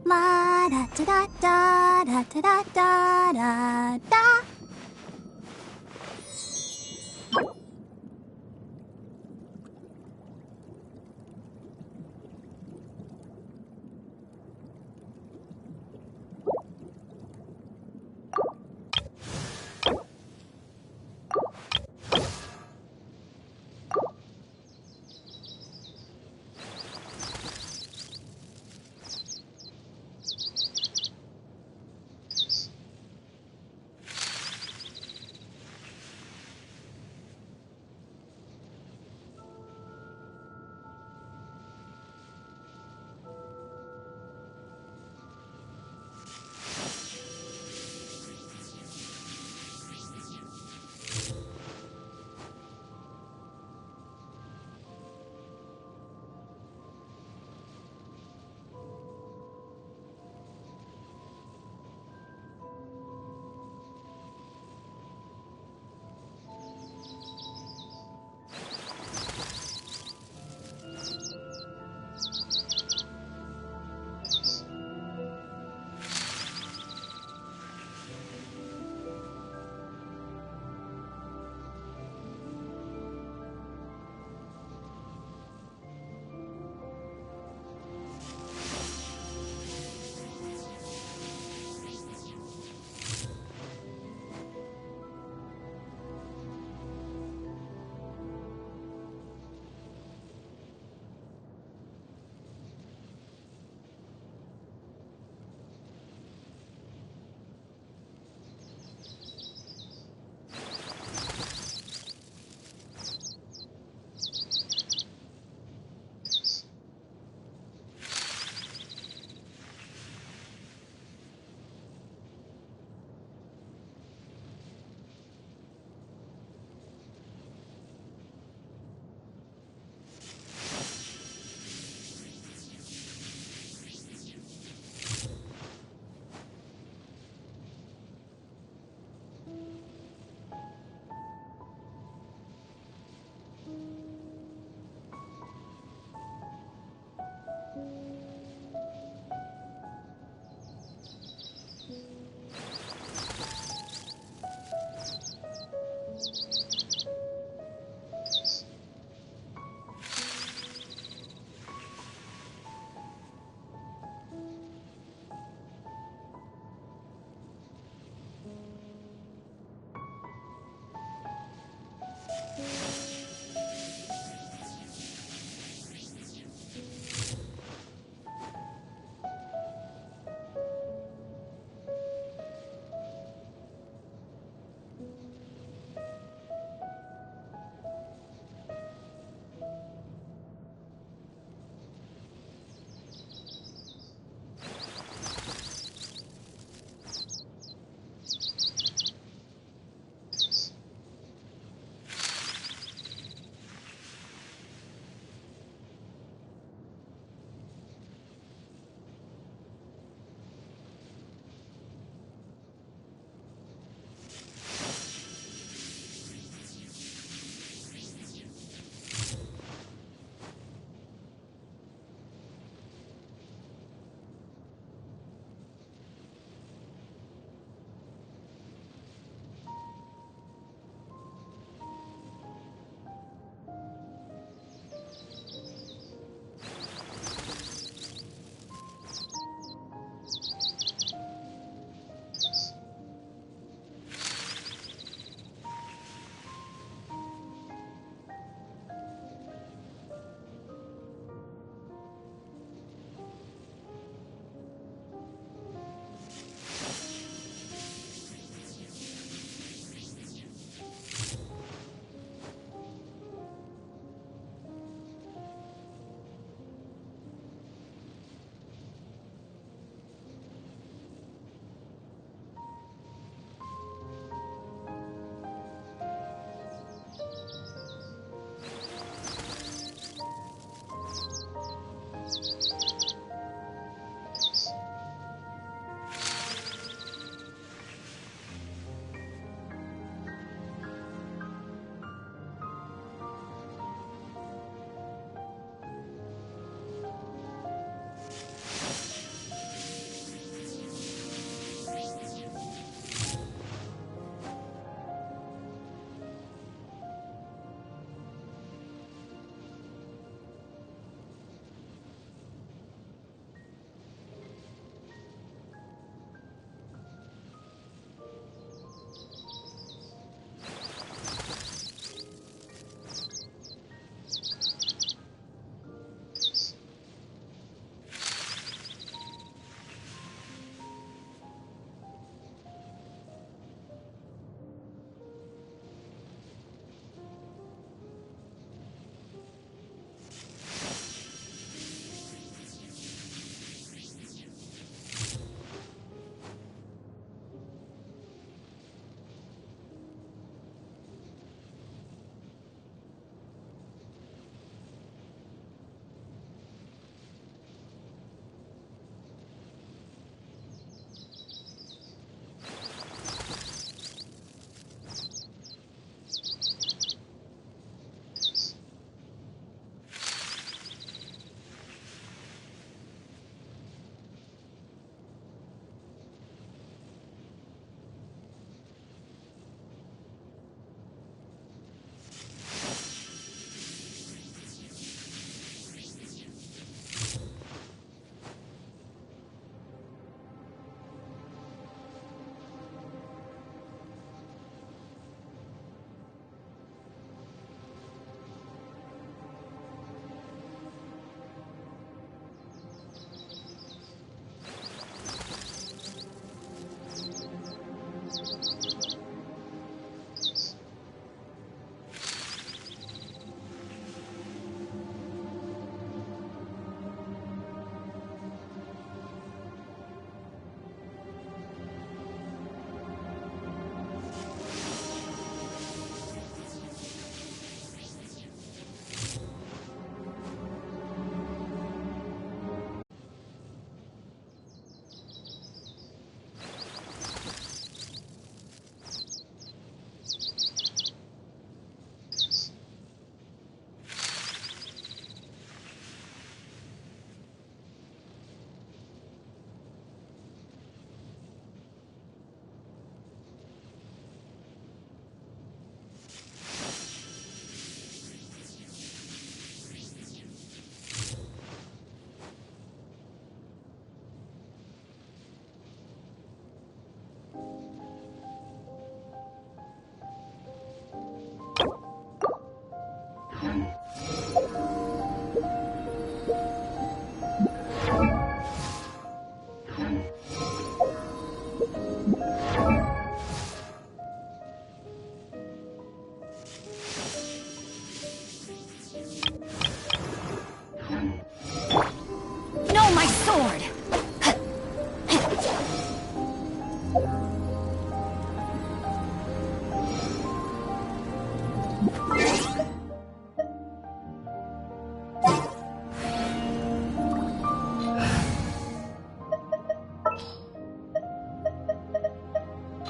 La da da da da da da da da da.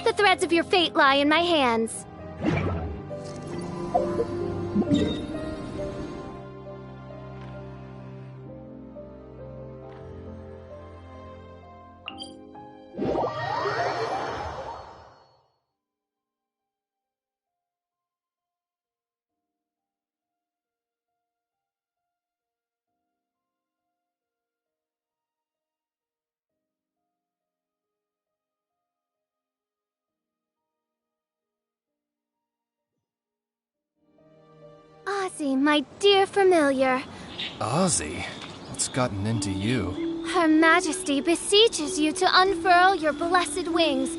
The threads of your fate lie in my hands. Ozzy, my dear familiar. Ozzy? What's gotten into you? Her Majesty beseeches you to unfurl your blessed wings,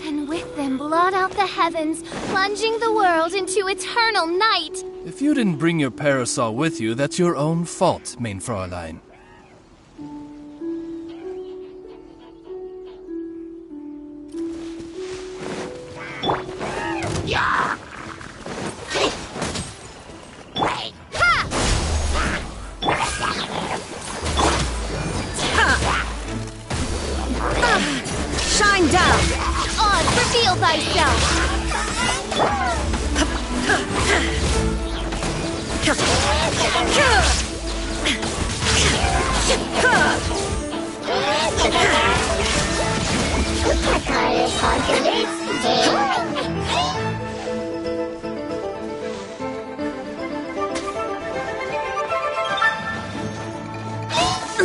and with them blot out the heavens, plunging the world into eternal night. If you didn't bring your parasol with you, that's your own fault, mein Fräulein. Shine down! On, reveal thyself!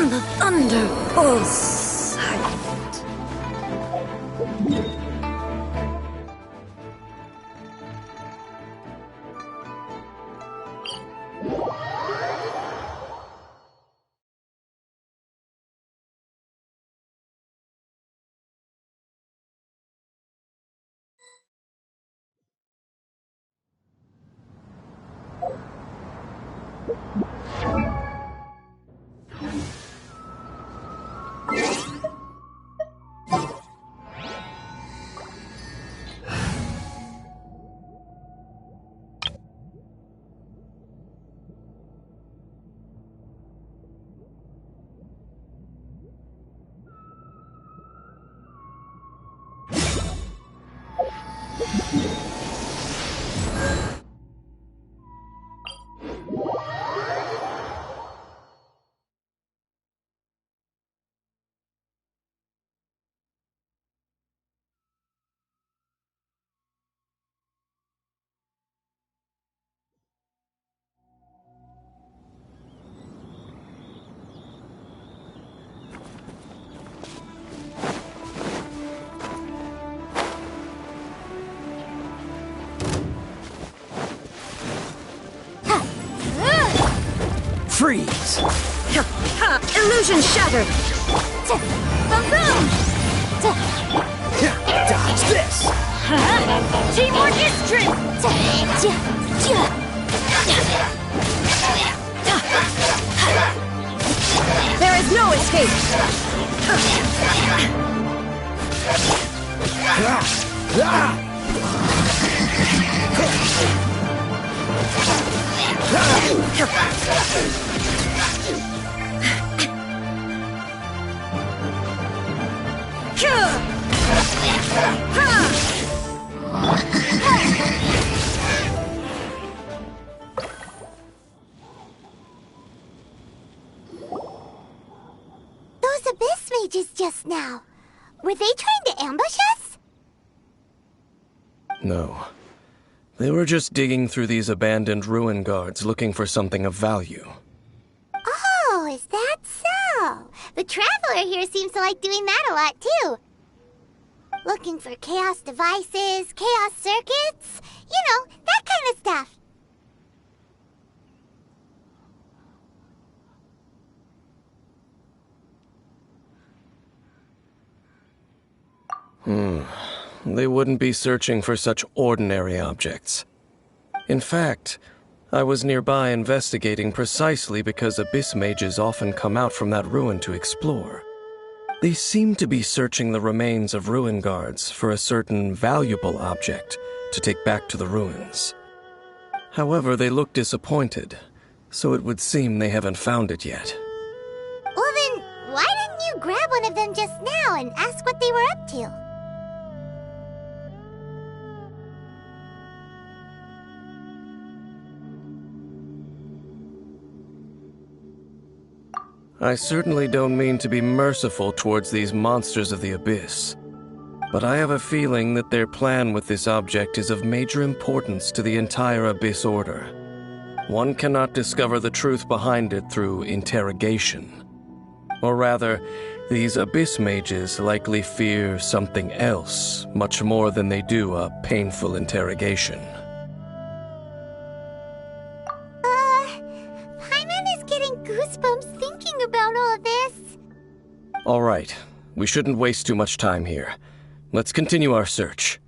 The thunder falls silent. Freeze! Illusion shattered! Boom! Dodge this! Teamwork is strength! There is no escape! Those abyss mages just now. Were they trying to ambush us? No. They were just digging through these abandoned ruin guards looking for something of value. Oh, is that so? The Traveler here seems to like doing that a lot, too. Looking for chaos devices, chaos circuits, you know, that kind of stuff. They wouldn't be searching for such ordinary objects. In fact, I was nearby investigating precisely because abyss mages often come out from that ruin to explore. They seem to be searching the remains of ruin guards for a certain valuable object to take back to the ruins. However, they look disappointed, so it would seem they haven't found it yet. Well then, why didn't you grab one of them just now and ask what they were up to? I certainly don't mean to be merciful towards these monsters of the abyss, but I have a feeling that their plan with this object is of major importance to the entire Abyss Order. One cannot discover the truth behind it through interrogation. Or rather, these Abyss mages likely fear something else much more than they do a painful interrogation. Paimon is getting goosebumps thinking about all this. All right, we shouldn't waste too much time here. Let's continue our search.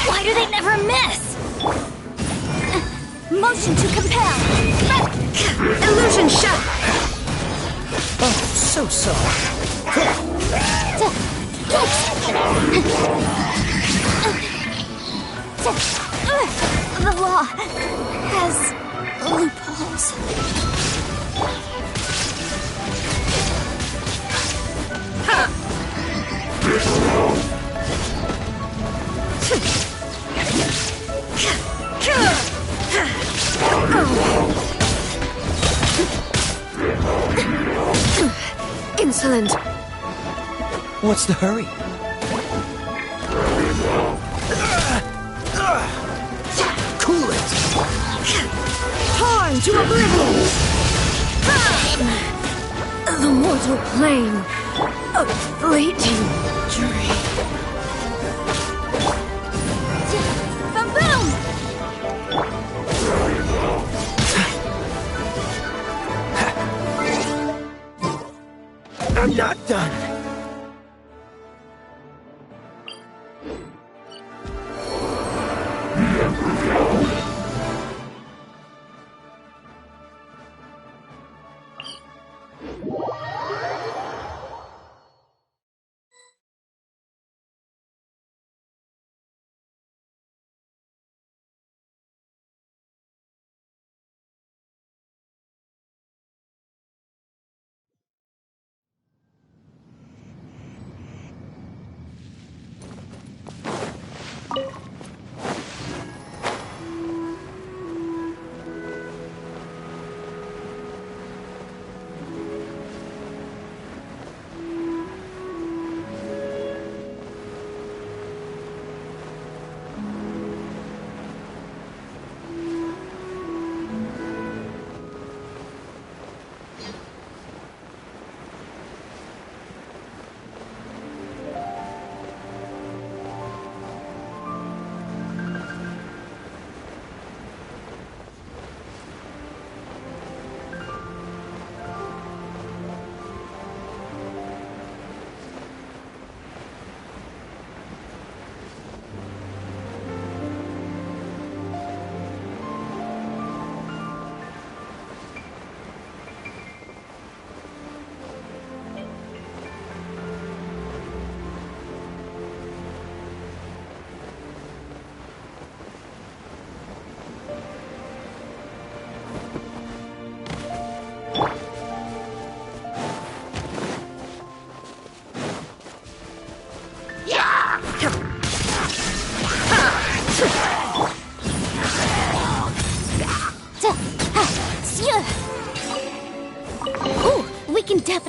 Why do they never miss? Motion to compel. Illusion shot. Oh, so sorry. The law has loopholes. Insolent. What's the hurry? Cool it! Torn to oblivion! The mortal plane of fleeting dream. I'm not done.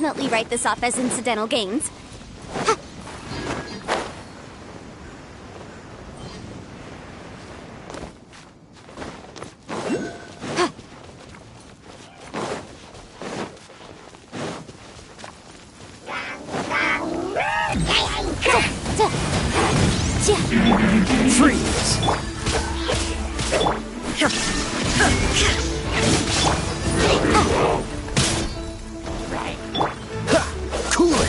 definitely write this off as incidental gains. Freeze! Cool it!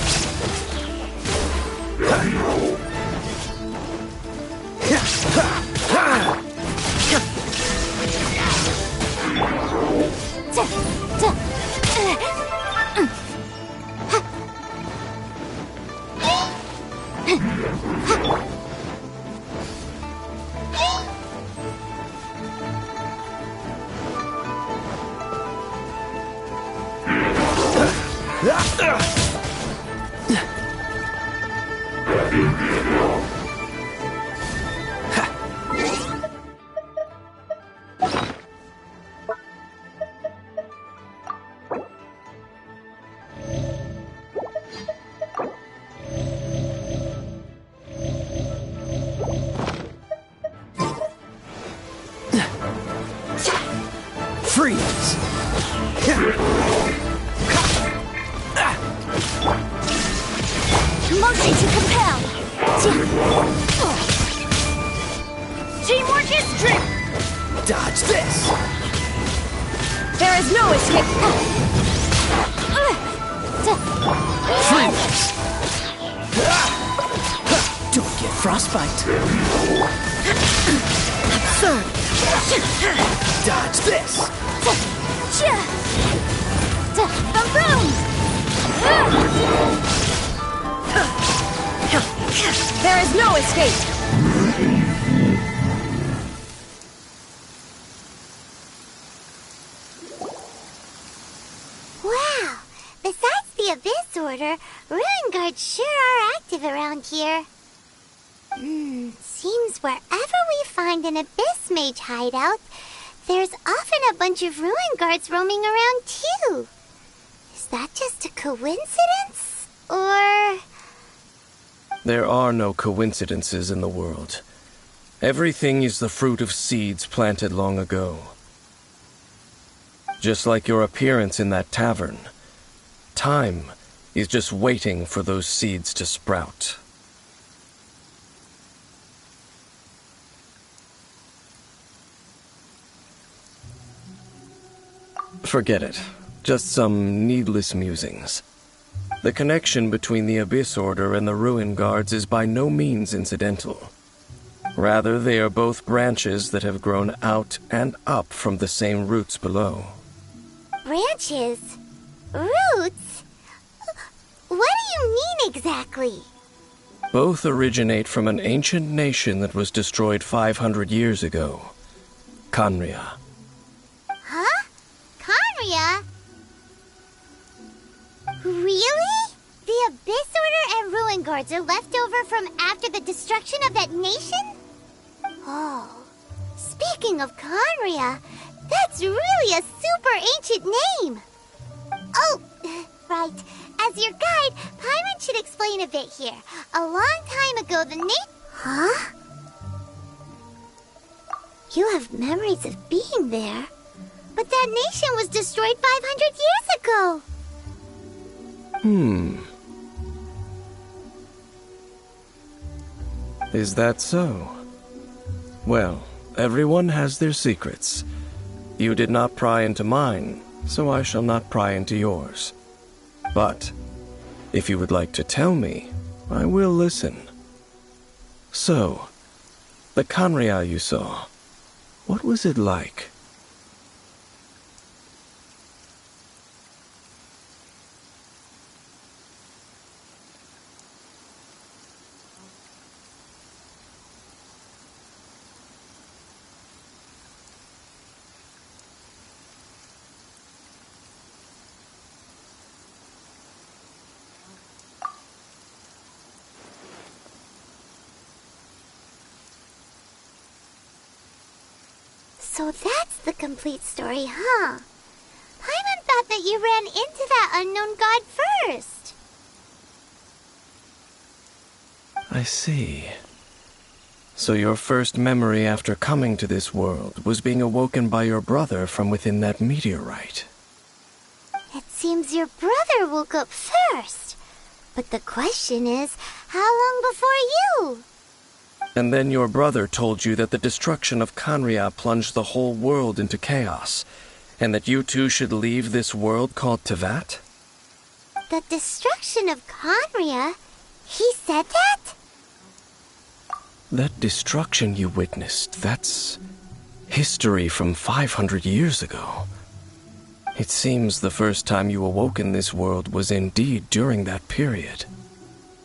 Freeze! Motion to compel! Teamwork is strength! Dodge this! There is no escape! Freeze! Don't get frostbite! Absurd! Dodge this! Boom! There is no escape! Wow! Besides the Abyss Order, Ruin Guards sure are active around here. Seems wherever we find an Abyss Mage hideout, there's often a bunch of Ruin Guards roaming around too. Is that just a coincidence? Or... There are no coincidences in the world. Everything is the fruit of seeds planted long ago. Just like your appearance in that tavern, time is just waiting for those seeds to sprout. Forget it. Just some needless musings. The connection between the Abyss Order and the Ruin Guards is by no means incidental. Rather, they are both branches that have grown out and up from the same roots below. branches? Roots? What do you mean exactly? Both originate from an ancient nation that was destroyed 500 years ago. Khaenri'ah. Huh? Khaenri'ah? Really? The Abyss Order and Ruin Guards are left over from after the destruction of that nation? Oh. Speaking of Khaenri'ah, that's really a super ancient name. Oh, right. As your guide, Paimon should explain a bit here. A long time ago, the nation... Huh? You have memories of being there. But that nation was destroyed 500 years ago. Is that so? Well, everyone has their secrets. You did not pry into mine, so I shall not pry into yours. But, if you would like to tell me, I will listen. So, the Khaenri'ah you saw, what was it like? So that's the complete story, huh? Paimon thought that you ran into that unknown god first. I see. So your first memory after coming to this world was being awoken by your brother from within that meteorite. It seems your brother woke up first. But the question is, how long before you? And then your brother told you that the destruction of Kanria plunged the whole world into chaos, and that you two should leave this world called Tevat? The destruction of Kanria? He said that? That destruction you witnessed, that's history from 500 years ago. It seems the first time you awoke in this world was indeed during that period.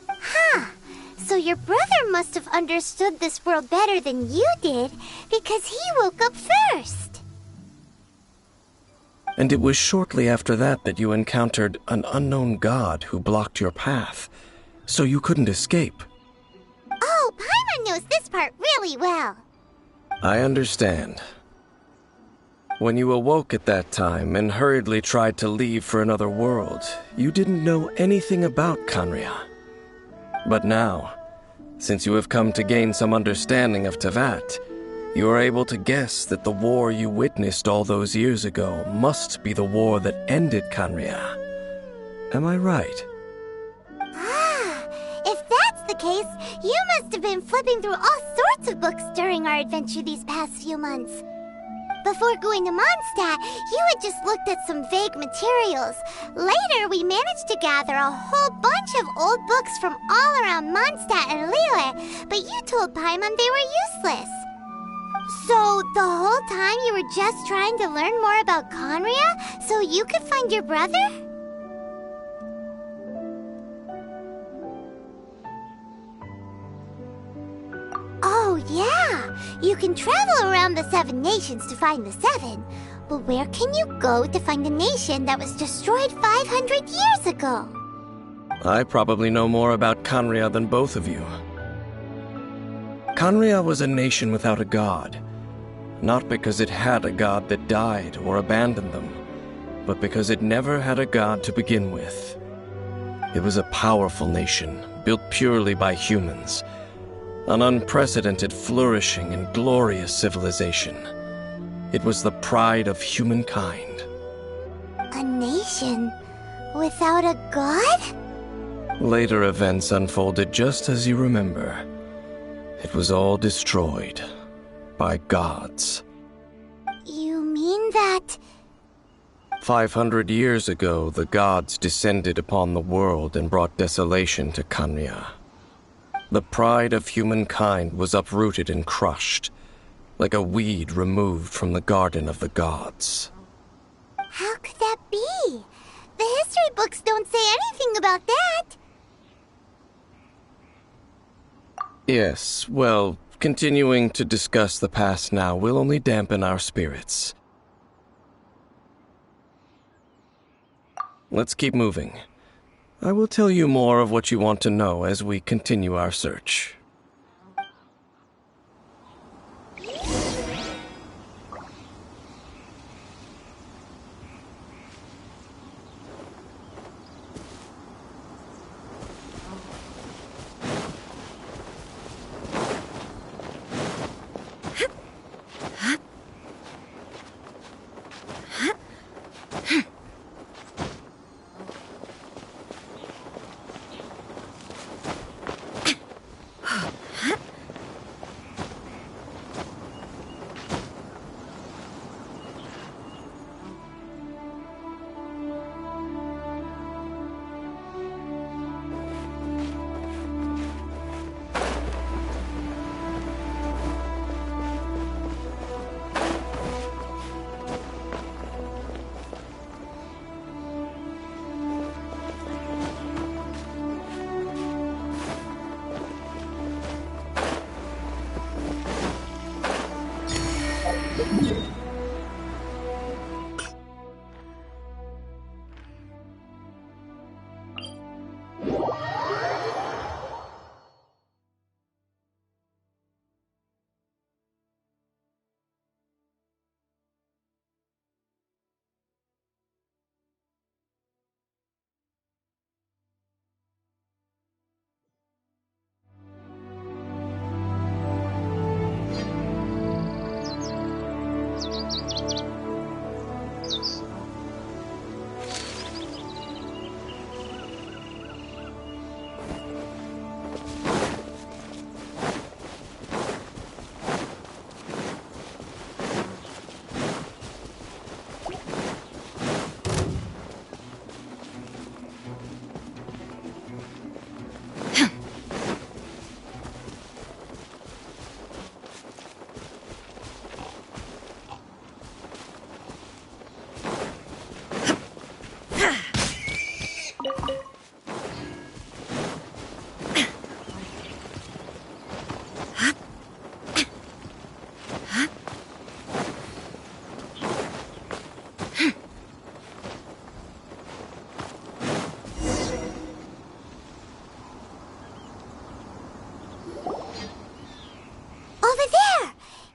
Huh. So your brother must have understood this world better than you did, because he woke up first. And it was shortly after that that you encountered an unknown god who blocked your path, so you couldn't escape. Oh, Paimon knows this part really well. I understand. When you awoke at that time and hurriedly tried to leave for another world, you didn't know anything about Kanria. But now, since you have come to gain some understanding of Tevat, you are able to guess that the war you witnessed all those years ago must be the war that ended Kanria. Am I right? If that's the case, you must have been flipping through all sorts of books during our adventure these past few months. Before going to Mondstadt, you had just looked at some vague materials. Later, we managed to gather a whole bunch of old books from all around Mondstadt and Liyue, but you told Paimon they were useless. So, the whole time you were just trying to learn more about Kanria so you could find your brother? Oh, yeah! You can travel around the 7 nations to find the 7. But where can you go to find a nation that was destroyed 500 years ago? I probably know more about Kanria than both of you. Kanria was a nation without a god. Not because it had a god that died or abandoned them, but because it never had a god to begin with. It was a powerful nation, built purely by humans. An unprecedented, flourishing, and glorious civilization. It was the pride of humankind. A nation without a god? Later events unfolded just as you remember. It was all destroyed by gods. You mean that... 500 years ago, the gods descended upon the world and brought desolation to Kanria. The pride of humankind was uprooted and crushed, like a weed removed from the garden of the gods. How could that be? The history books don't say anything about that. Yes, well, continuing to discuss the past now will only dampen our spirits. Let's keep moving. I will tell you more of what you want to know as we continue our search.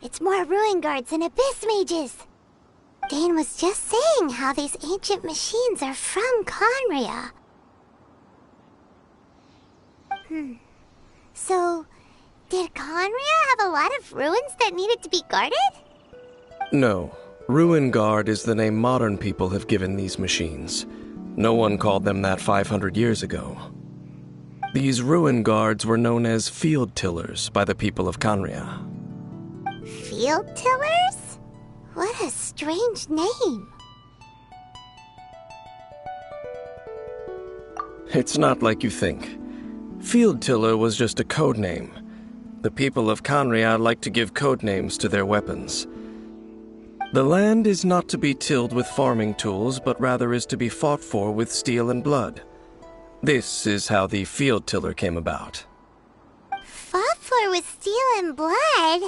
It's more ruin guards and abyss mages. Dane was just saying how these ancient machines are from Conria. So, did Conria have a lot of ruins that needed to be guarded? No. Ruin Guard is the name modern people have given these machines. No one called them that 500 years ago. These Ruin Guards were known as Field Tillers by the people of Conria. Field Tillers? What a strange name. It's not like you think. Field Tiller was just a code name. The people of Conria like to give code names to their weapons. The land is not to be tilled with farming tools, but rather is to be fought for with steel and blood. This is how the Field Tiller came about. Fought for with steel and blood?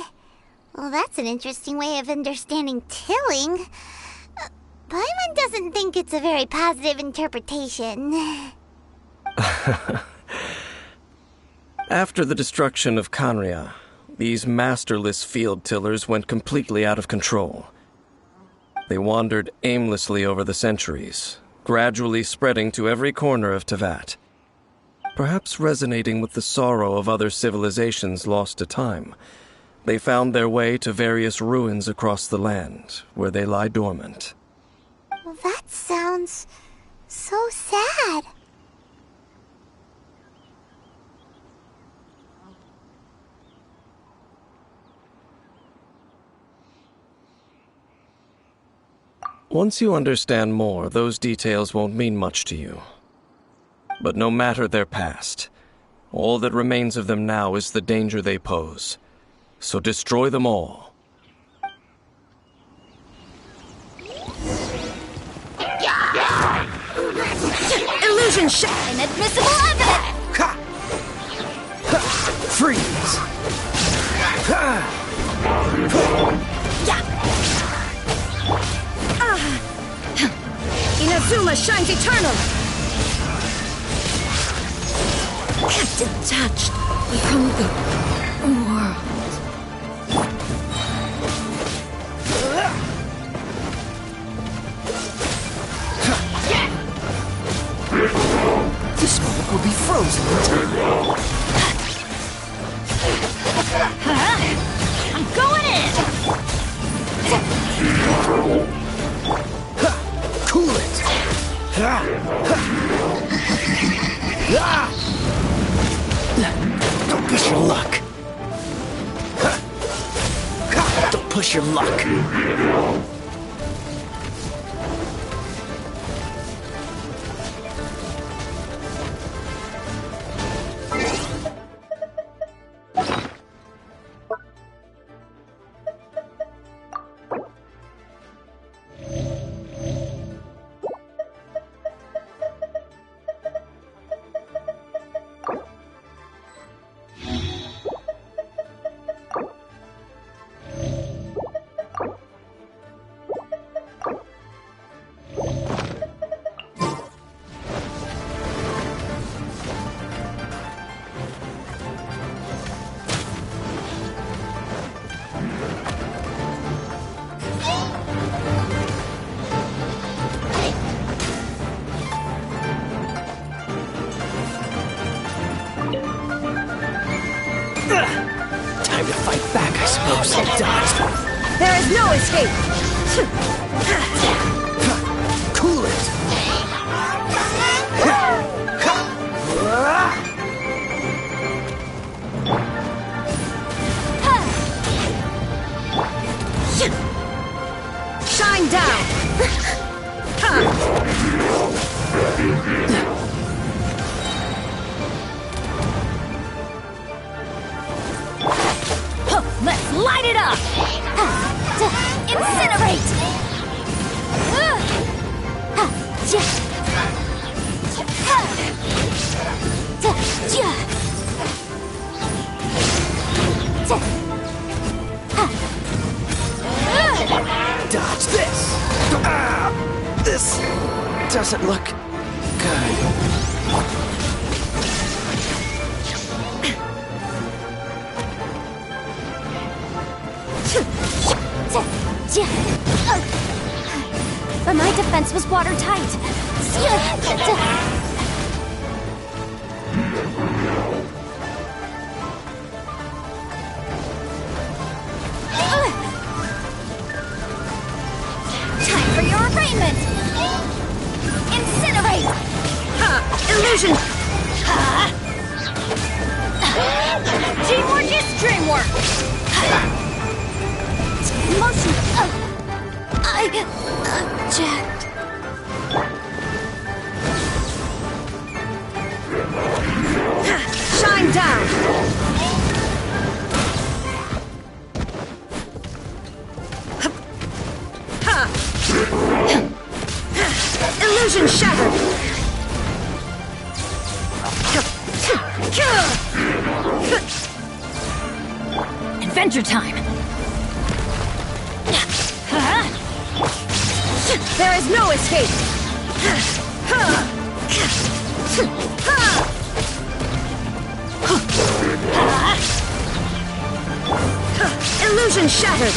Well, that's an interesting way of understanding tilling. Paimon doesn't think it's a very positive interpretation. After the destruction of Conria, these masterless field tillers went completely out of control. They wandered aimlessly over the centuries, gradually spreading to every corner of Teyvat. Perhaps resonating with the sorrow of other civilizations lost to time, they found their way to various ruins across the land, where they lie dormant. Well, that sounds so sad. Once you understand more, those details won't mean much to you. But no matter their past, all that remains of them now is the danger they pose. So destroy them all. Illusion shot! Inadmissible evidence! Ha! Ha! Freeze! Ha! Inazuma shines eternal! Detached from the world. This moment will be frozen in time. I'm going in! Cool it! Don't push your luck. Don't push your luck. Time to fight back, I suppose. Dodged. There is no escape! Cool it! Shine down! Let's light it up! Incinerate! Dodge this! This doesn't look good. But my defense was watertight. Time for your arraignment! Incinerate! Illusion! Teamwork is dreamwork! Motion! I object. Shine down! Illusion shattered! Adventure time! There is no escape! Illusion shattered!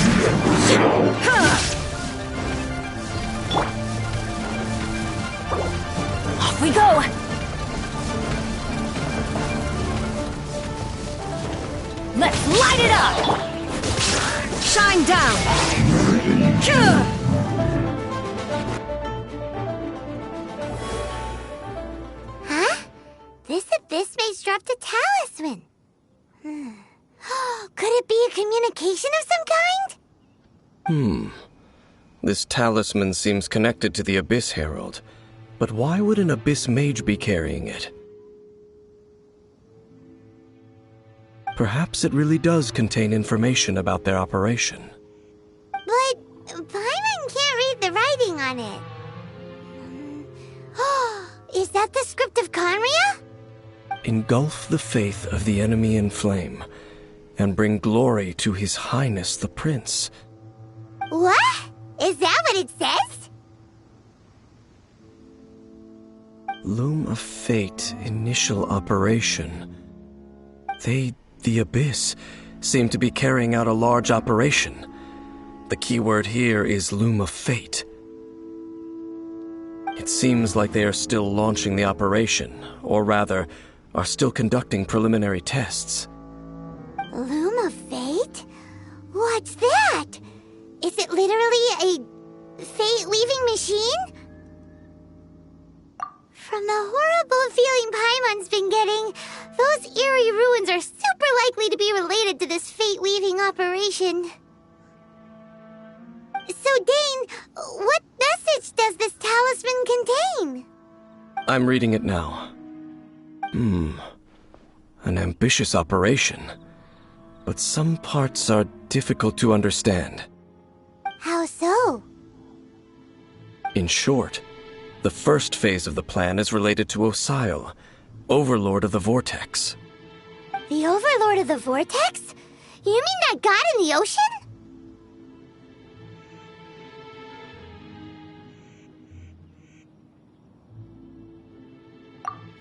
Off we go! Let's light it up! Shine down! Huh? This abyss maze dropped a talisman. Could it be a communication of some kind? This talisman seems connected to the Abyss Herald. But why would an Abyss Mage be carrying it? Perhaps it really does contain information about their operation. But Paimon can't read the writing on it. Is that the script of Conria? Engulf the faith of the enemy in flame, and bring glory to His Highness the Prince. What? Is that what it says? Loom of Fate, initial operation. The Abyss, seem to be carrying out a large operation. The keyword here is Loom of Fate. It seems like they are still launching the operation, or rather, are still conducting preliminary tests. Loom of Fate? What's that? Is it literally a fate-weaving machine? From the horrible feeling Paimon's been getting, those eerie ruins are super likely to be related to this fate-weaving operation. So, Dane, what message does this talisman contain? I'm reading it now. An ambitious operation. But some parts are difficult to understand. How so? In short, the first phase of the plan is related to Osile, Overlord of the Vortex. The Overlord of the Vortex? You mean that god in the ocean?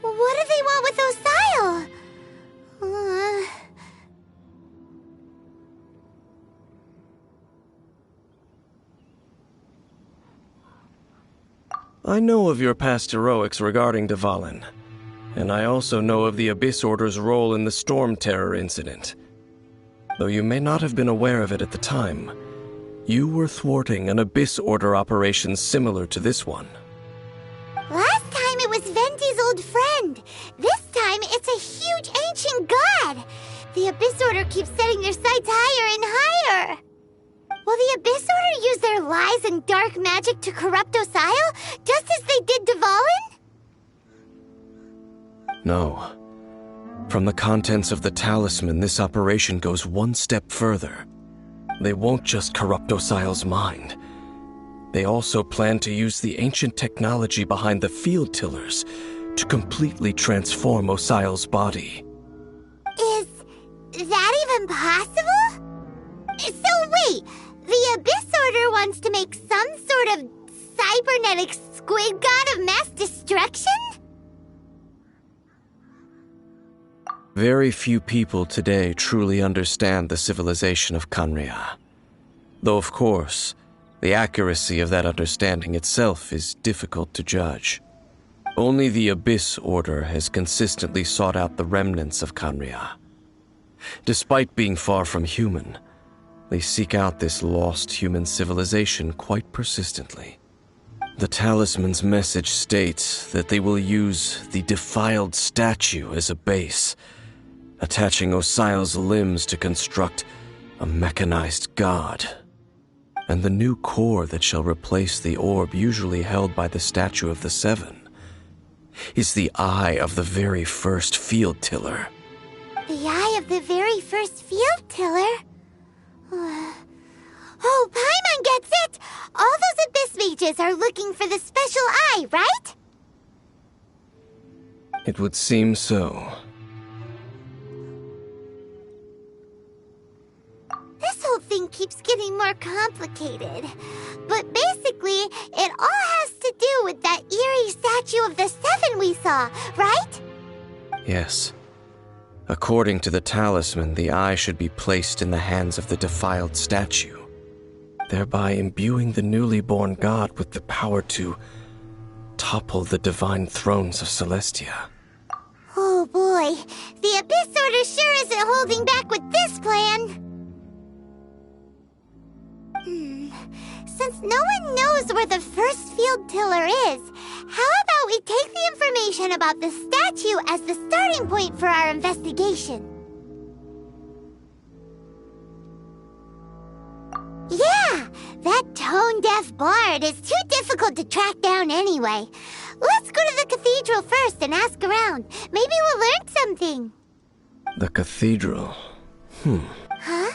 What do they want with Osile? I know of your past heroics regarding Dvalin, and I also know of the Abyss Order's role in the Storm Terror incident. Though you may not have been aware of it at the time, you were thwarting an Abyss Order operation similar to this one. Last time it was Venti's old friend. This time it's a huge ancient god. The Abyss Order keeps setting their sights higher and higher. Will the Abyss Order use their lies and dark magic to corrupt Osile, just as they did Dvalin? No. From the contents of the talisman, this operation goes one step further. They won't just corrupt Osile's mind. They also plan to use the ancient technology behind the field tillers to completely transform Osile's body. Is that even possible? So wait, the Abyss Order wants to make some sort of cybernetic squid god of mass destruction? Very few people today truly understand the civilization of Conria. Though of course, The accuracy of that understanding itself is difficult to judge. Only the Abyss Order has consistently sought out the remnants of Khaenri'ah. Despite being far from human, they seek out this lost human civilization quite persistently. The talisman's message states that they will use the defiled statue as a base, attaching Osial's limbs to construct a mechanized god. And the new core that shall replace the orb usually held by the statue of the Seven is the eye of the very first field tiller. The eye of the very first field tiller? Oh, Paimon gets it! All those Abyss mages are looking for the special eye, right? It would seem so. This whole thing keeps getting more complicated. But basically, it all has to do with that eerie statue of the Seven we saw, right? Yes. According to the talisman, the eye should be placed in the hands of the defiled statue, thereby imbuing the newly born god with the power to topple the divine thrones of Celestia. Oh boy, the Abyss Order sure isn't holding back with this plan. Since no one knows where the first field tiller is, how about we take the information about the statue as the starting point for our investigation? Yeah, that tone-deaf bard is too difficult to track down anyway. Let's go to the cathedral first and ask around. Maybe we'll learn something. The cathedral? Huh?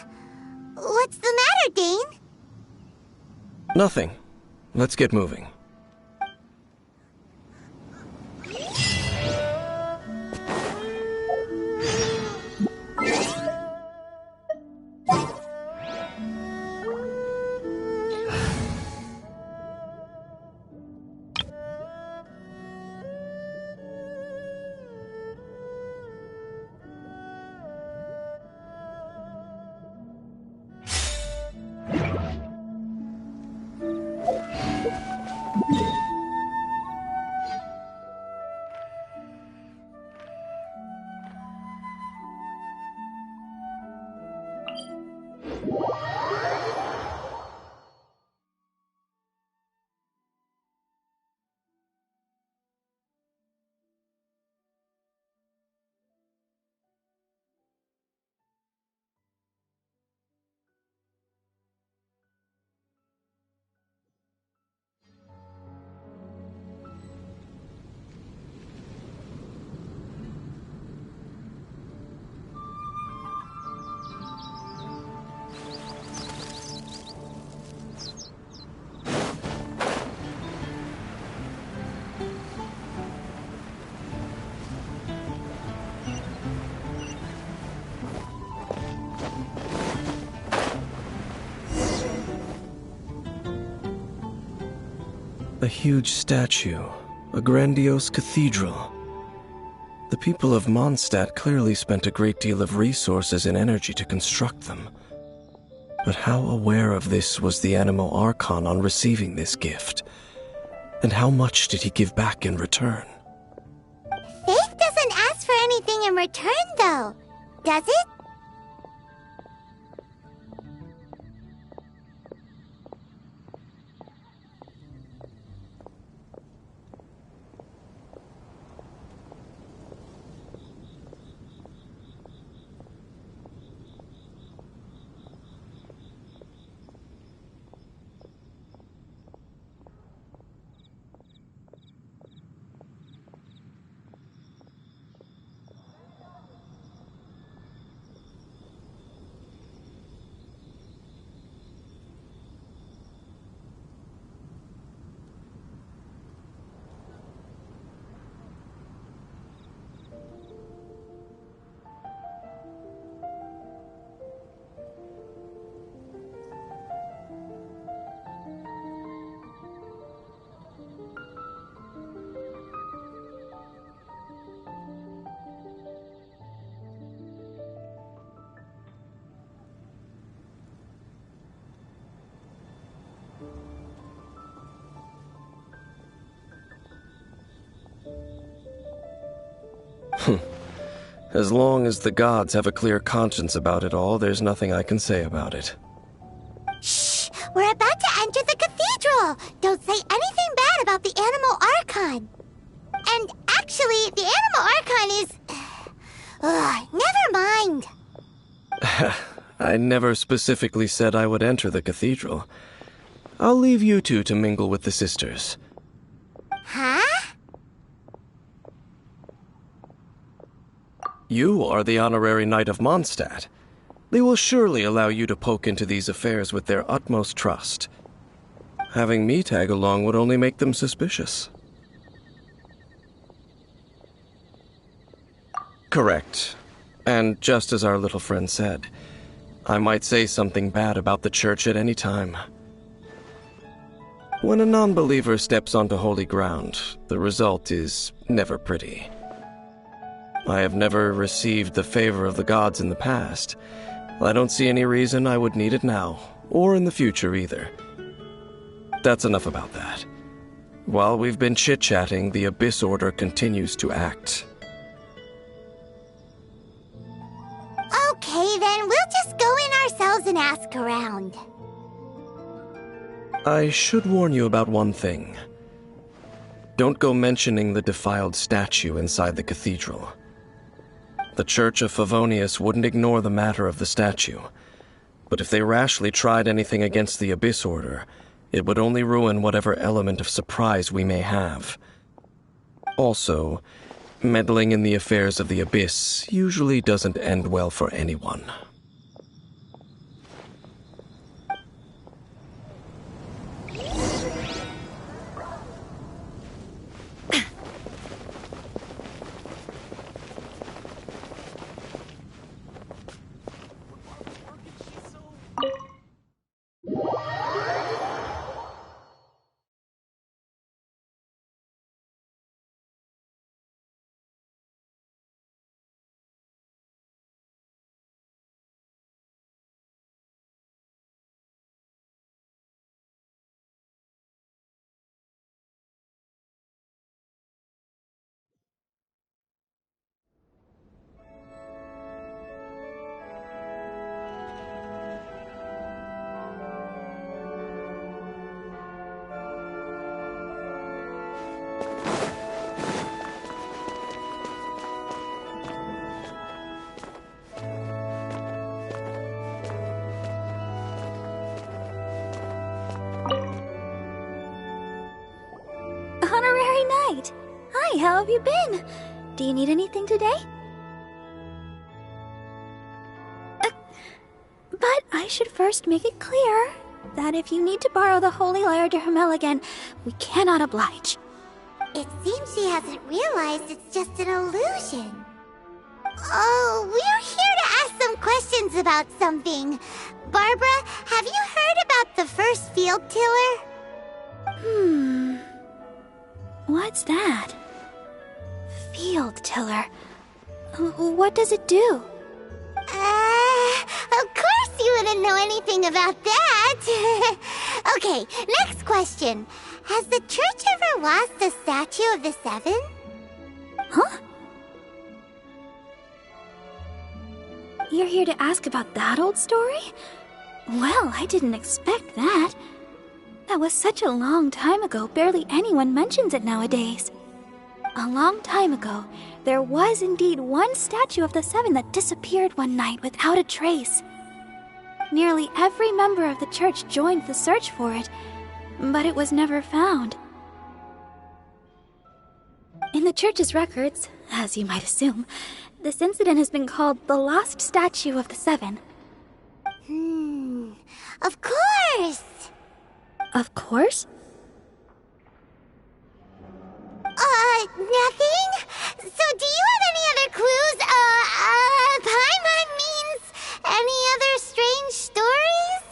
What's the matter, Dane? Nothing. Let's get moving. A huge statue, a grandiose cathedral. The people of Mondstadt clearly spent a great deal of resources and energy to construct them. But how aware of this was the Animo Archon on receiving this gift? And how much did he give back in return? Faith doesn't ask for anything in return, though, does it? As long as the gods have a clear conscience about it all, there's nothing I can say about it. Shh! We're about to enter the cathedral! Don't say anything bad about the Animal Archon! And actually, the Animal Archon is... never mind! I never specifically said I would enter the cathedral. I'll leave you two to mingle with the sisters. Huh? You are the honorary knight of Mondstadt. They will surely allow you to poke into these affairs with their utmost trust. Having me tag along would only make them suspicious. Correct. And just as our little friend said, I might say something bad about the church at any time. When a non-believer steps onto holy ground, the result is never pretty. I have never received the favor of the gods in the past. I don't see any reason I would need it now, or in the future either. That's enough about that. While we've been chit-chatting, the Abyss Order continues to act. Okay, then we'll just go in ourselves and ask around. I should warn you about one thing. Don't go mentioning the defiled statue inside the cathedral. The Church of Favonius wouldn't ignore the matter of the statue, but if they rashly tried anything against the Abyss Order, it would only ruin whatever element of surprise we may have. Also, meddling in the affairs of the Abyss usually doesn't end well for anyone. Honorary Knight! Hi, how have you been? Do you need anything today? But I should first make it clear that if you need to borrow the Holy Lyre to Hermel again, we cannot oblige. It seems she hasn't realized it's just an illusion. Oh, we're here to ask some questions about something. Barbara, have you heard about the first field tiller? What's that? Field tiller. What does it do? Of course you wouldn't know anything about that. Okay, next question. Has the church ever lost the statue of the Seven? Huh? You're here to ask about that old story? Well, I didn't expect that. That was such a long time ago, barely anyone mentions it nowadays. A long time ago, there was indeed one statue of the Seven that disappeared one night without a trace. Nearly every member of the church joined the search for it, but it was never found. In the church's records, as you might assume, this incident has been called the Lost Statue of the Seven. Of course! Of course? Nothing? So do you have any other clues? Paimon means any other strange stories?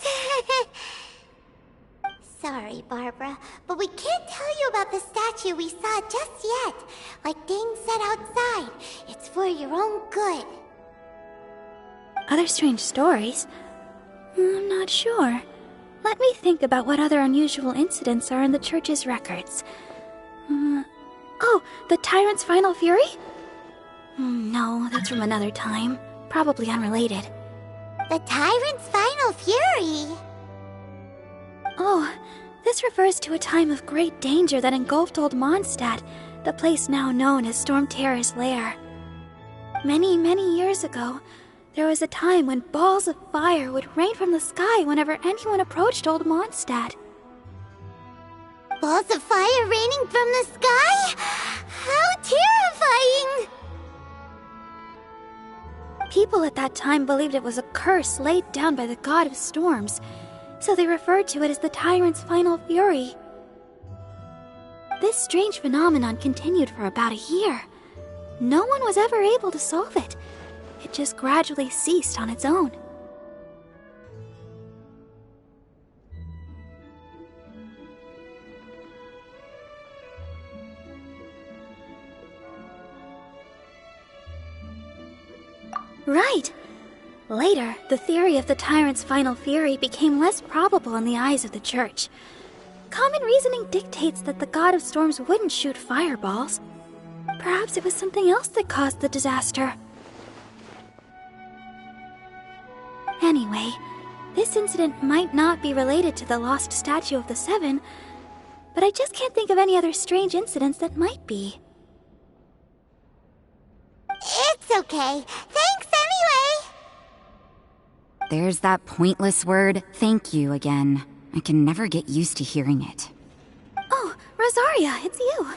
Sorry, Barbara, but we can't tell you about the statue we saw just yet. Like Dane said outside, it's for your own good. Other strange stories? I'm not sure. Let me think about what other unusual incidents are in the church's records. Oh, the tyrant's final fury? No, that's from another time. Probably unrelated. The Tyrant's Final Fury! Oh, this refers to a time of great danger that engulfed Old Mondstadt, the place now known as Storm Terror's lair. Many, many years ago, there was a time when balls of fire would rain from the sky whenever anyone approached Old Mondstadt. Balls of fire raining from the sky? How terrifying! People at that time believed it was a curse laid down by the god of storms, so they referred to it as the Tyrant's Final Fury. This strange phenomenon continued for about a year. No one was ever able to solve it. It just gradually ceased on its own. Right! Later, the theory of the Tyrant's Final Fury became less probable in the eyes of the Church. Common reasoning dictates that the god of storms wouldn't shoot fireballs. Perhaps it was something else that caused the disaster. Anyway, this incident might not be related to the lost statue of the Seven, but I just can't think of any other strange incidents that might be. It's okay. Thanks anyway! There's that pointless word, thank you, again. I can never get used to hearing it. Oh, Rosaria, it's you.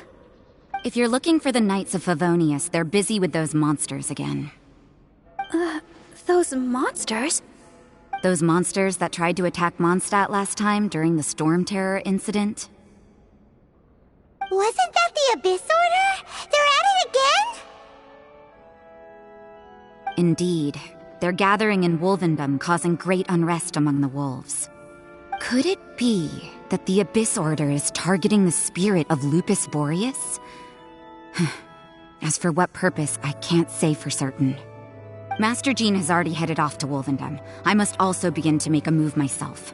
If you're looking for the Knights of Favonius, they're busy with those monsters again. Those monsters? Those monsters that tried to attack Mondstadt last time during the Storm Terror incident? Wasn't that the Abyss Order? They're at it again? Indeed. They're gathering in Wolvendom, causing great unrest among the wolves. Could it be that the Abyss Order is targeting the spirit of Lupus Boreas? As for what purpose, I can't say for certain. Master Jean has already headed off to Wolvendom. I must also begin to make a move myself.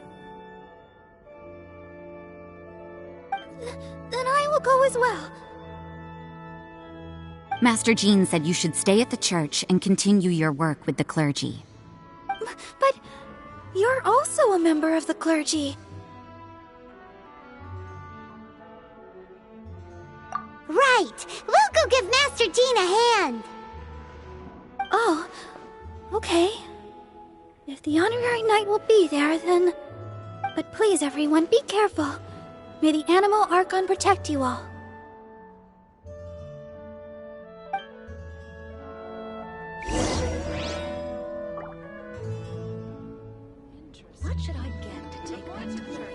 Then I will go as well. Master Jean said you should stay at the church and continue your work with the clergy. But you're also a member of the clergy. Right! We'll go give Master Jean a hand! Oh, okay. If the honorary knight will be there, then... But please, everyone, be careful. May the Animal Archon protect you all. What should I get to take back to church?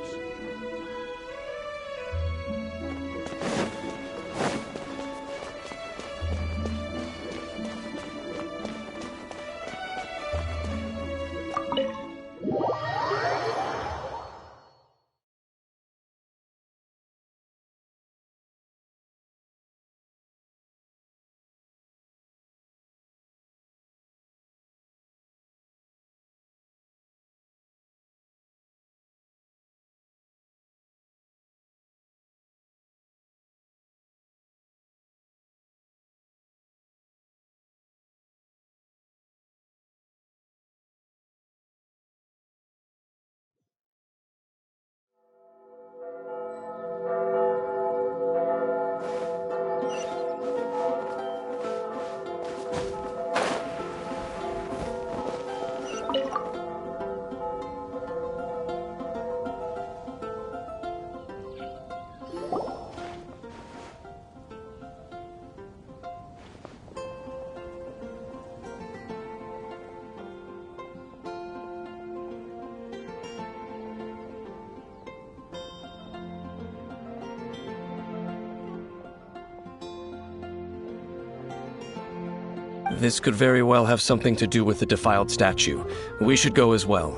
This could very well have something to do with the defiled statue. We should go as well.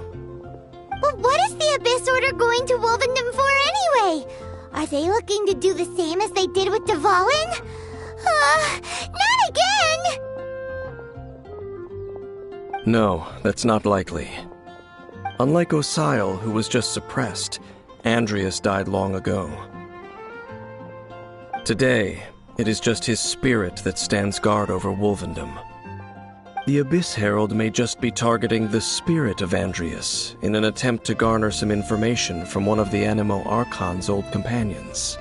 But what is the Abyss Order going to Wolvendom for anyway? Are they looking to do the same as they did with Dvalin? Not again! No, that's not likely. Unlike Osile, who was just suppressed, Andreas died long ago. Today, It is just his spirit that stands guard over Wolvendom. The Abyss Herald may just be targeting the spirit of Andreas in an attempt to garner some information from one of the Animo Archon's old companions.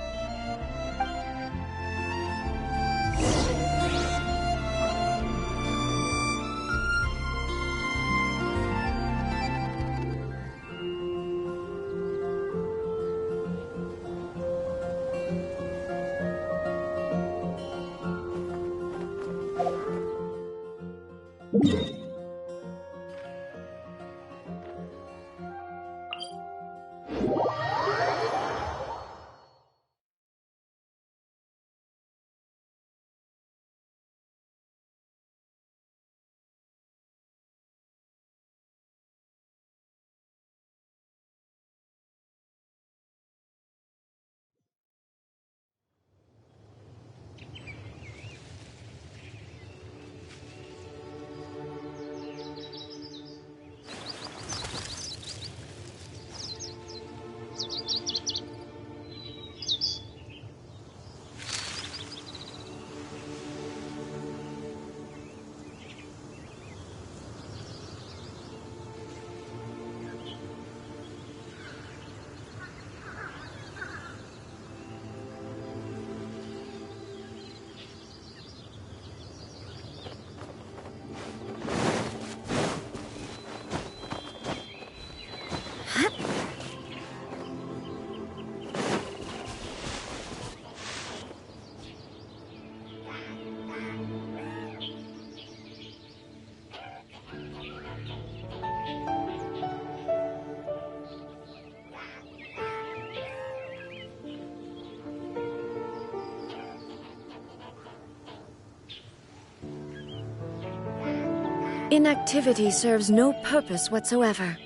Inactivity serves no purpose whatsoever.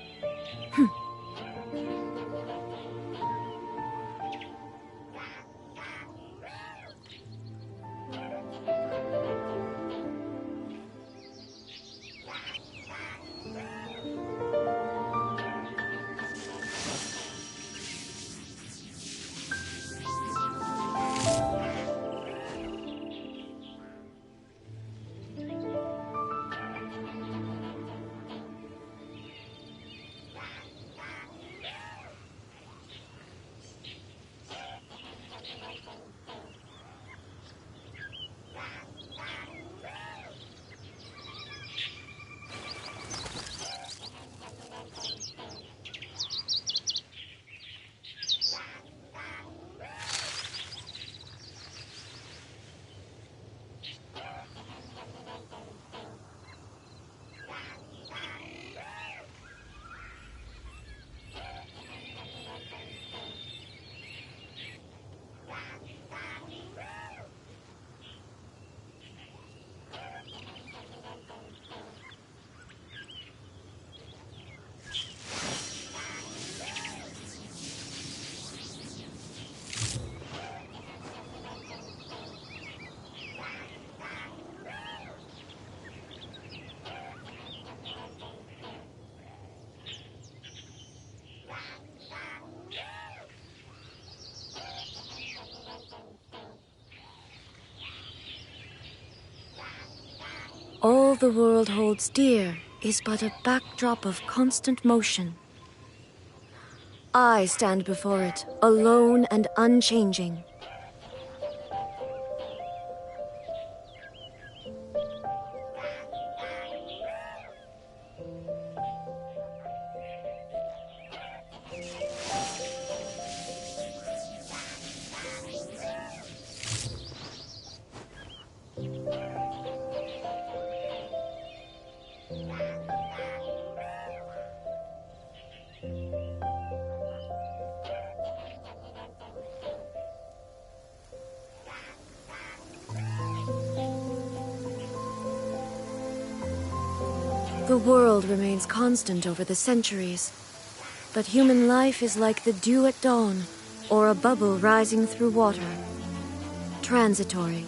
All the world holds dear is but a backdrop of constant motion. I stand before it, alone and unchanging. The world remains constant over the centuries, but human life is like the dew at dawn, or a bubble rising through water. Transitory.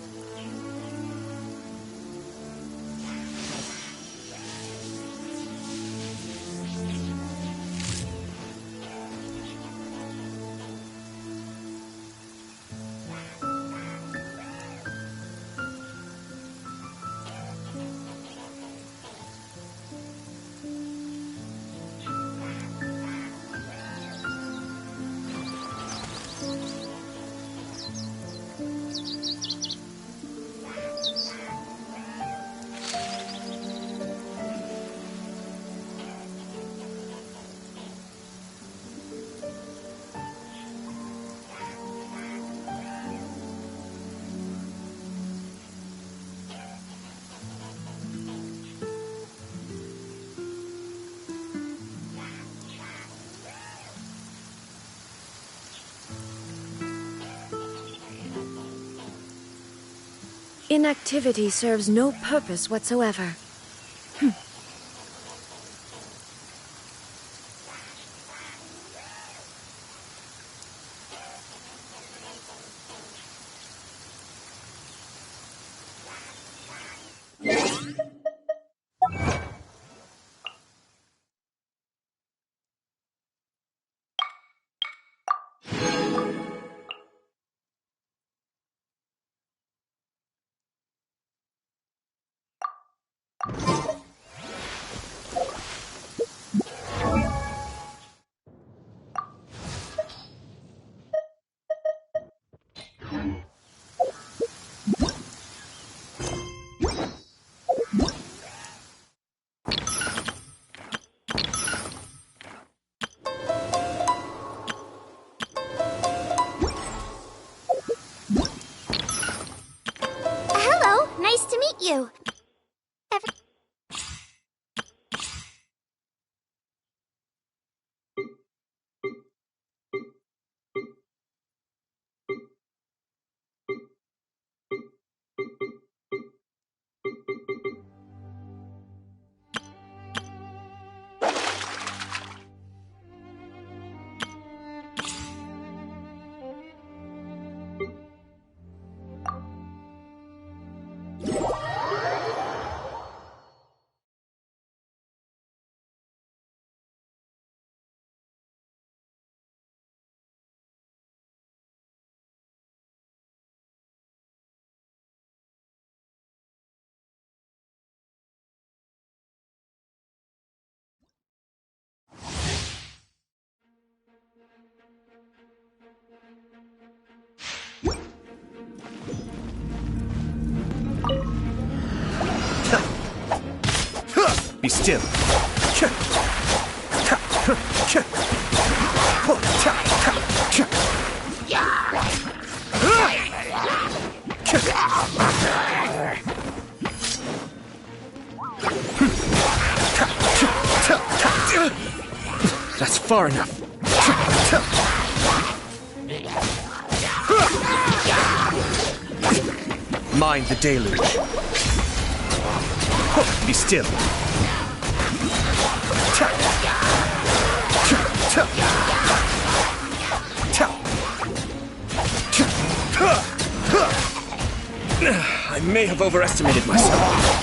Inactivity serves no purpose whatsoever. Hello, nice to meet you. Be still. That's far enough. Mind the deluge. Be still. I may have overestimated myself.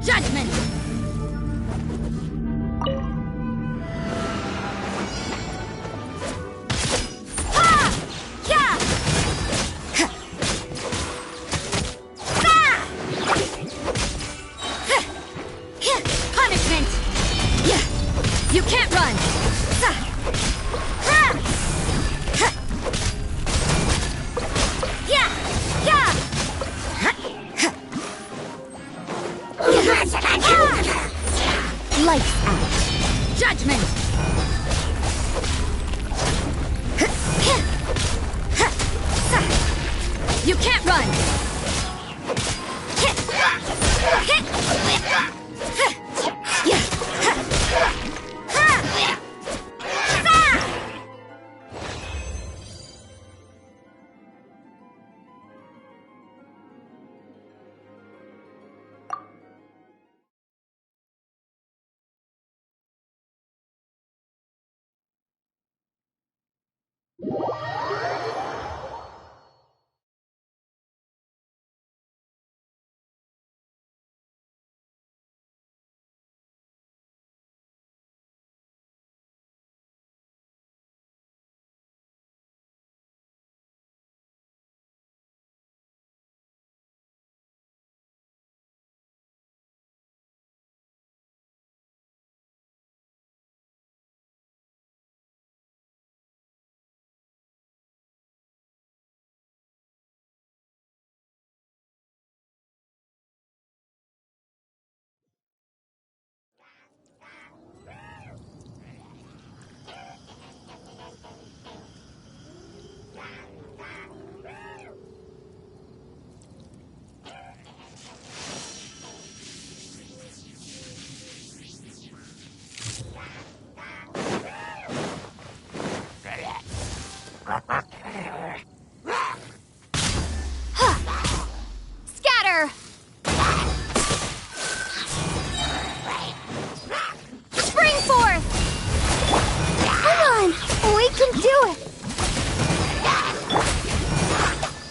Judgment! Punishment!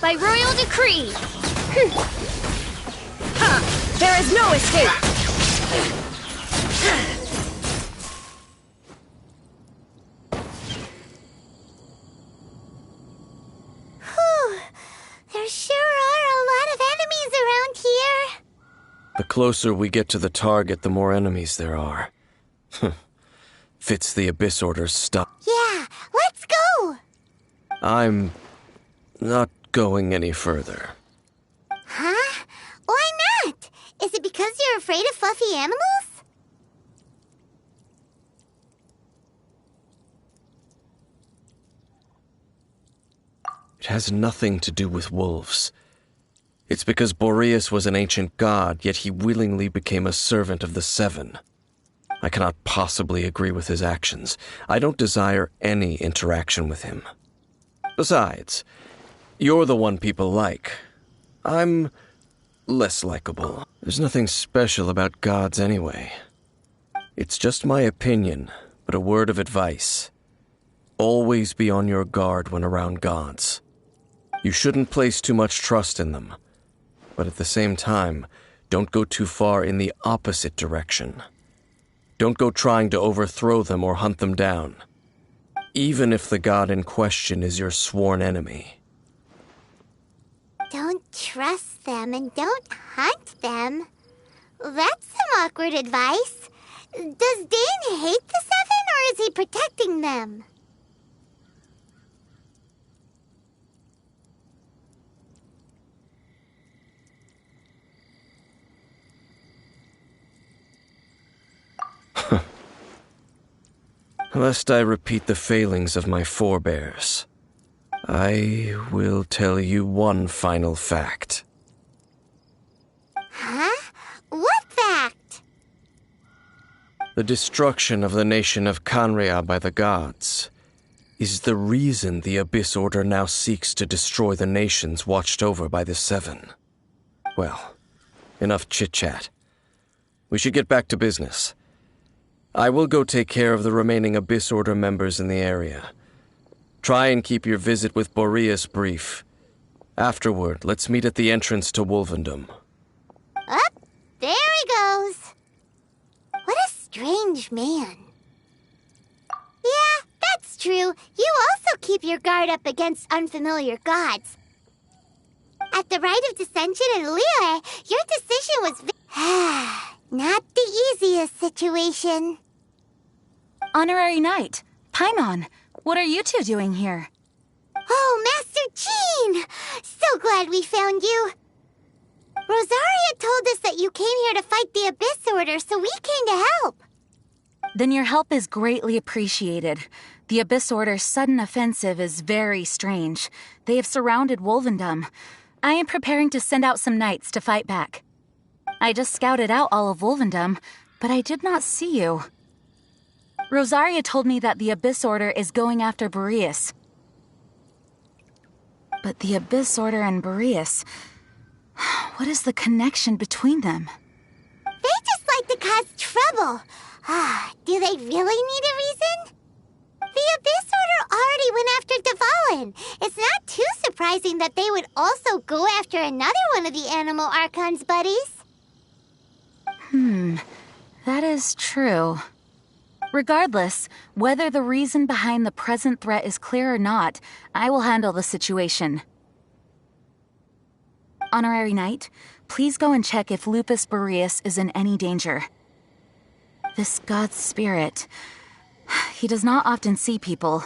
by royal decree. There is no escape! Whew. There sure are a lot of enemies around here. The closer we get to the target, the more enemies there are. Fits the Abyss Order's stuff. Yeah, let's go! I'm not going any further. Huh? Why not? Is it because you're afraid of fluffy animals? It has nothing to do with wolves. It's because Boreas was an ancient god, yet he willingly became a servant of the Seven. I cannot possibly agree with his actions. I don't desire any interaction with him. Besides, you're the one people like. I'm less likable. There's nothing special about gods anyway. It's just my opinion, but a word of advice. Always be on your guard when around gods. You shouldn't place too much trust in them, but at the same time, don't go too far in the opposite direction. Don't go trying to overthrow them or hunt them down, even if the god in question is your sworn enemy. Don't trust them and don't hunt them. That's some awkward advice. Does Dane hate the Seven, or is he protecting them? Lest I repeat the failings of my forebears, I will tell you one final fact. Huh? What fact? The destruction of the nation of Canria by the gods is the reason the Abyss Order now seeks to destroy the nations watched over by the Seven. Well, enough chit-chat. We should get back to business. I will go take care of the remaining Abyss Order members in the area. Try and keep your visit with Boreas brief. Afterward, let's meet at the entrance to Wolvendom. Up, there he goes. What a strange man. Yeah, that's true. You also keep your guard up against unfamiliar gods. At the rite of Dissension in Liyue, your decision was not the easiest situation. Honorary Knight, Paimon, what are you two doing here? Oh, Master Jean! So glad we found you. Rosaria told us that you came here to fight the Abyss Order, so we came to help. Then your help is greatly appreciated. The Abyss Order's sudden offensive is very strange. They have surrounded Wolvendom. I am preparing to send out some knights to fight back. I just scouted out all of Wolvendom, but I did not see you. Rosaria told me that the Abyss Order is going after Boreas. But the Abyss Order and Boreas... what is the connection between them? They just like to cause trouble. Do they really need a reason? The Abyss Order already went after Dvalin. It's not too surprising that they would also go after another one of the Animal Archon's buddies. That is true. Regardless, whether the reason behind the present threat is clear or not, I will handle the situation. Honorary Knight, please go and check if Lupus Boreas is in any danger. This god's spirit... he does not often see people,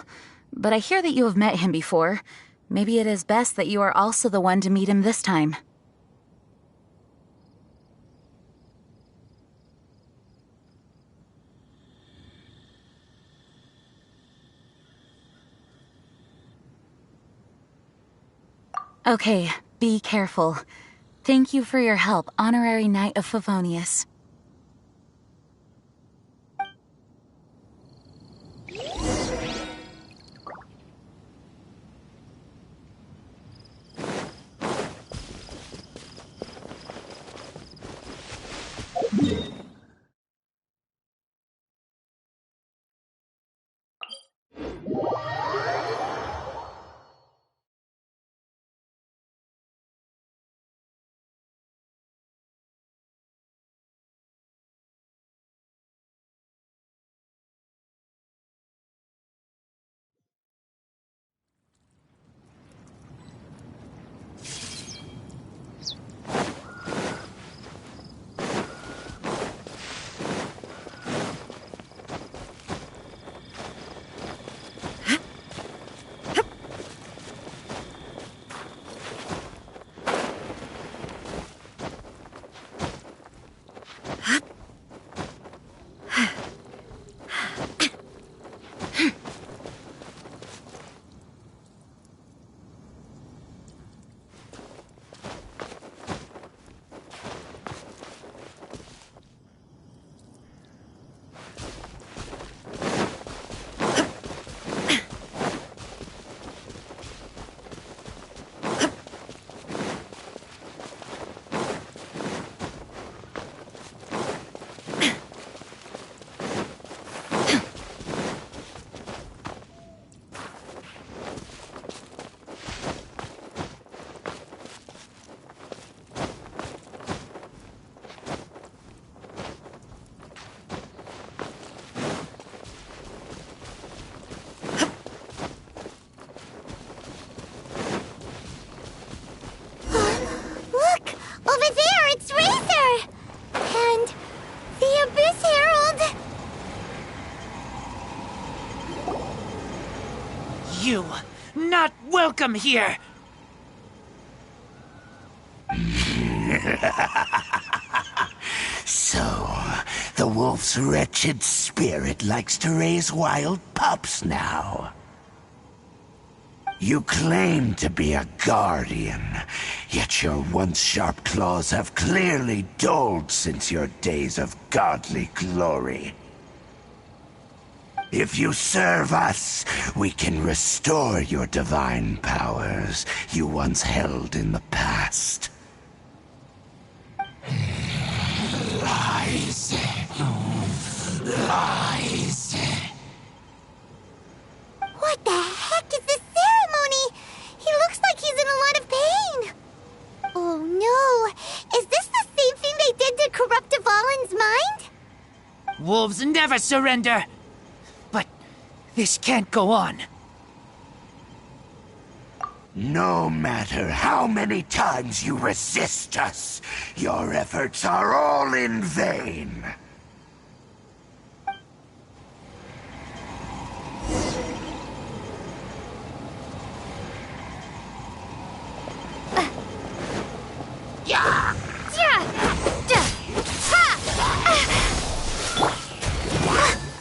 but I hear that you have met him before. Maybe it is best that you are also the one to meet him this time. Okay, be careful. Thank you for your help, Honorary Knight of Favonius. You, not welcome here! So, the wolf's wretched spirit likes to raise wild pups now. You claim to be a guardian, yet your once sharp claws have clearly dulled since your days of godly glory. If you serve us, we can restore your divine powers you once held in the past. Lies. Lies. What the heck is this ceremony? He looks like he's in a lot of pain. Oh no, is this the same thing they did to corrupt Dvalin's mind? Wolves never surrender! But this can't go on. No matter how many times you resist us, your efforts are all in vain.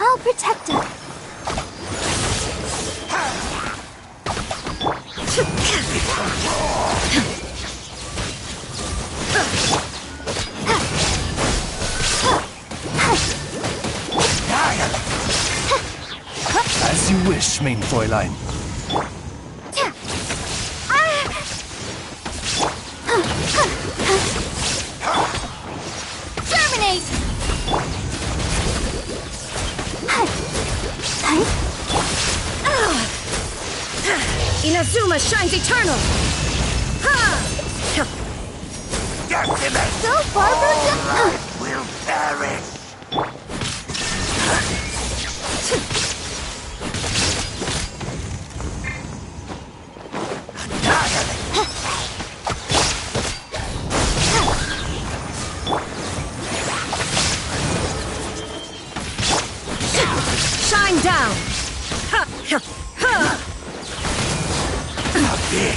I'll protect her. As you wish, main Fräulein. Terminate! Inazuma shines eternal! Decimate! Go, Barbara! Will perish! Shine down!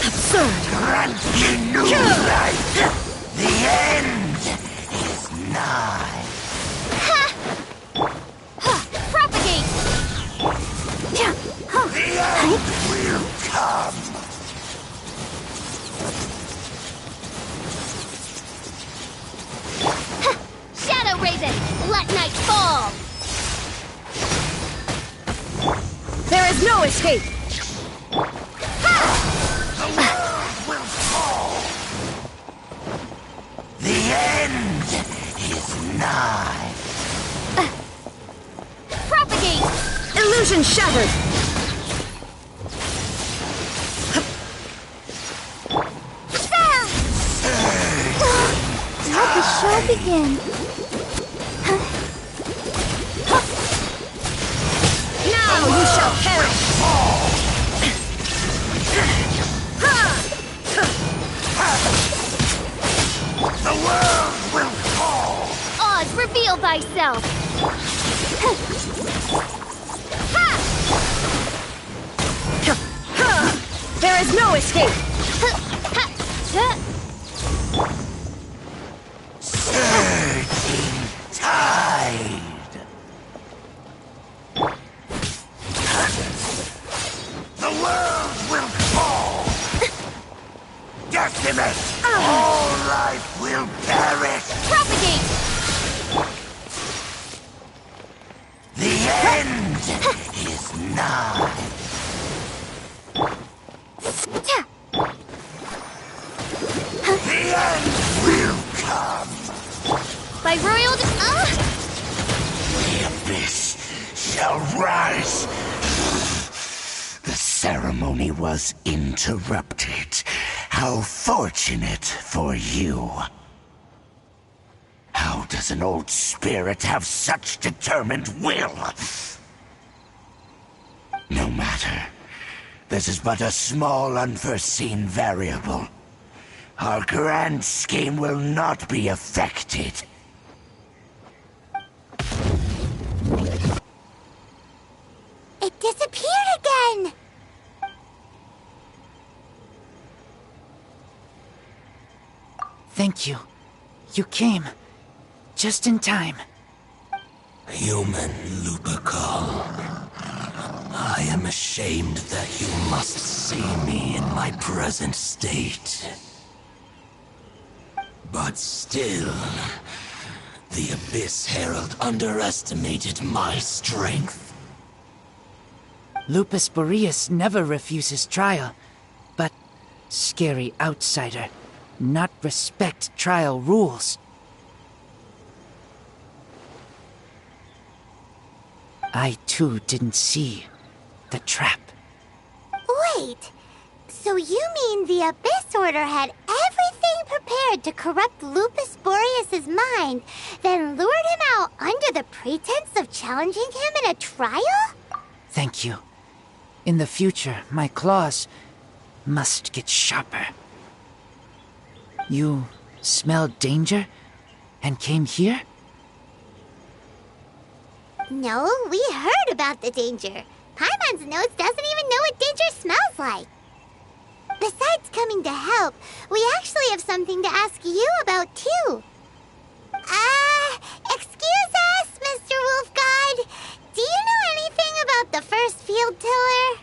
Absurd! Grant me new life! The end is nigh! Propagate! The end will come! Shadow Raven! Let night fall! There is no escape! The world will fall! The end is nigh! Propagate! Illusion shattered! Let the show begin. Now you shall perish! The world will fall! Oz, reveal thyself! There is no escape! Surging tide! The world will fall! Decimate! All life will perish! Propagate! The end is nigh! The end will come! By royal... The abyss shall rise! The ceremony was interrupted. How fortunate for you. How does an old spirit have such determined will? No matter. This is but a small unforeseen variable. Our grand scheme will not be affected. It disappeared again! Thank you. You came. Just in time. Human Lupercal. I am ashamed that you must see me in my present state. But still, the Abyss Herald underestimated my strength. Lupus Boreas never refuses trial, but scary outsider, not respect trial rules. I too didn't see the trap. Wait, so you mean the Abyss Order had everything prepared to corrupt Lupus Boreas' mind, then lured him out under the pretense of challenging him in a trial? Thank you. In the future, my claws must get sharper. You smelled danger and came here? No, we heard about the danger. Paimon's nose doesn't even know what danger smells like. Besides coming to help, we actually have something to ask you about, too. Excuse us, Mr. Wolf God. Do you know anything about the first field tiller?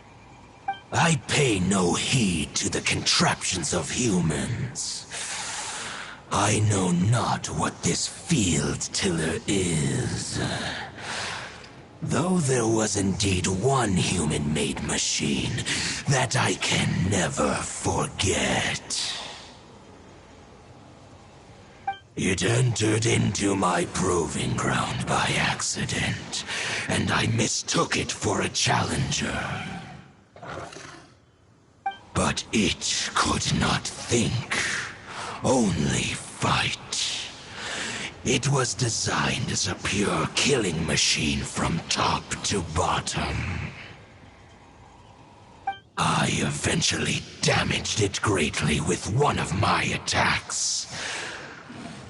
I pay no heed to the contraptions of humans. I know not what this field tiller is. Though there was indeed one human-made machine that I can never forget. It entered into my proving ground by accident, and I mistook it for a challenger. But it could not think, only fight. It was designed as a pure killing machine from top to bottom. I eventually damaged it greatly with one of my attacks.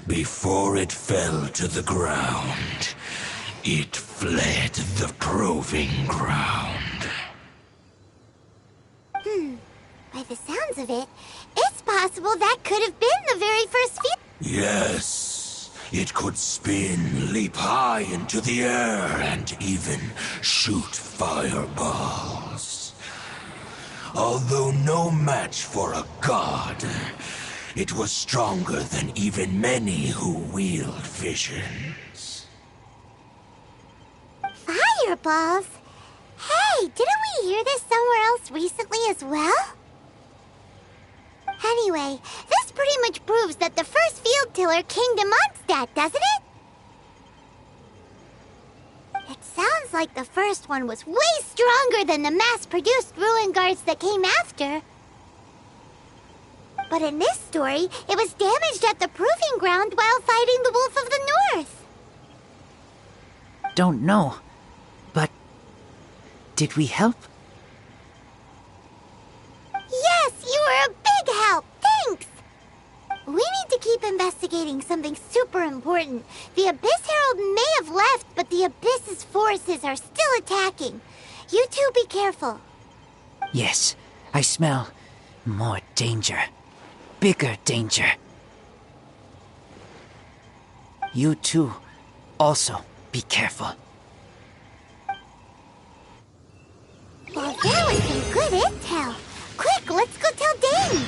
Before it fell to the ground, it fled the proving ground. By the sounds of it, it's possible that could have been the very first field. Yes. It could spin, leap high into the air, and even shoot fireballs. Although no match for a god, it was stronger than even many who wield visions. Fireballs? Hey, didn't we hear this somewhere else recently as well? Anyway, this pretty much proves that the first field tiller came to Mondstadt, doesn't it? It sounds like the first one was way stronger than the mass-produced ruin guards that came after. But in this story, it was damaged at the proving ground while fighting the Wolf of the North. Don't know, but did we help? Yes, you were a big help. Thanks. We need to keep investigating something super important. The Abyss Herald may have left, but the Abyss's forces are still attacking. You two be careful. Yes, I smell more danger. Bigger danger. You too, also be careful. Well, that was some good intel. Quick, let's go tell Dane.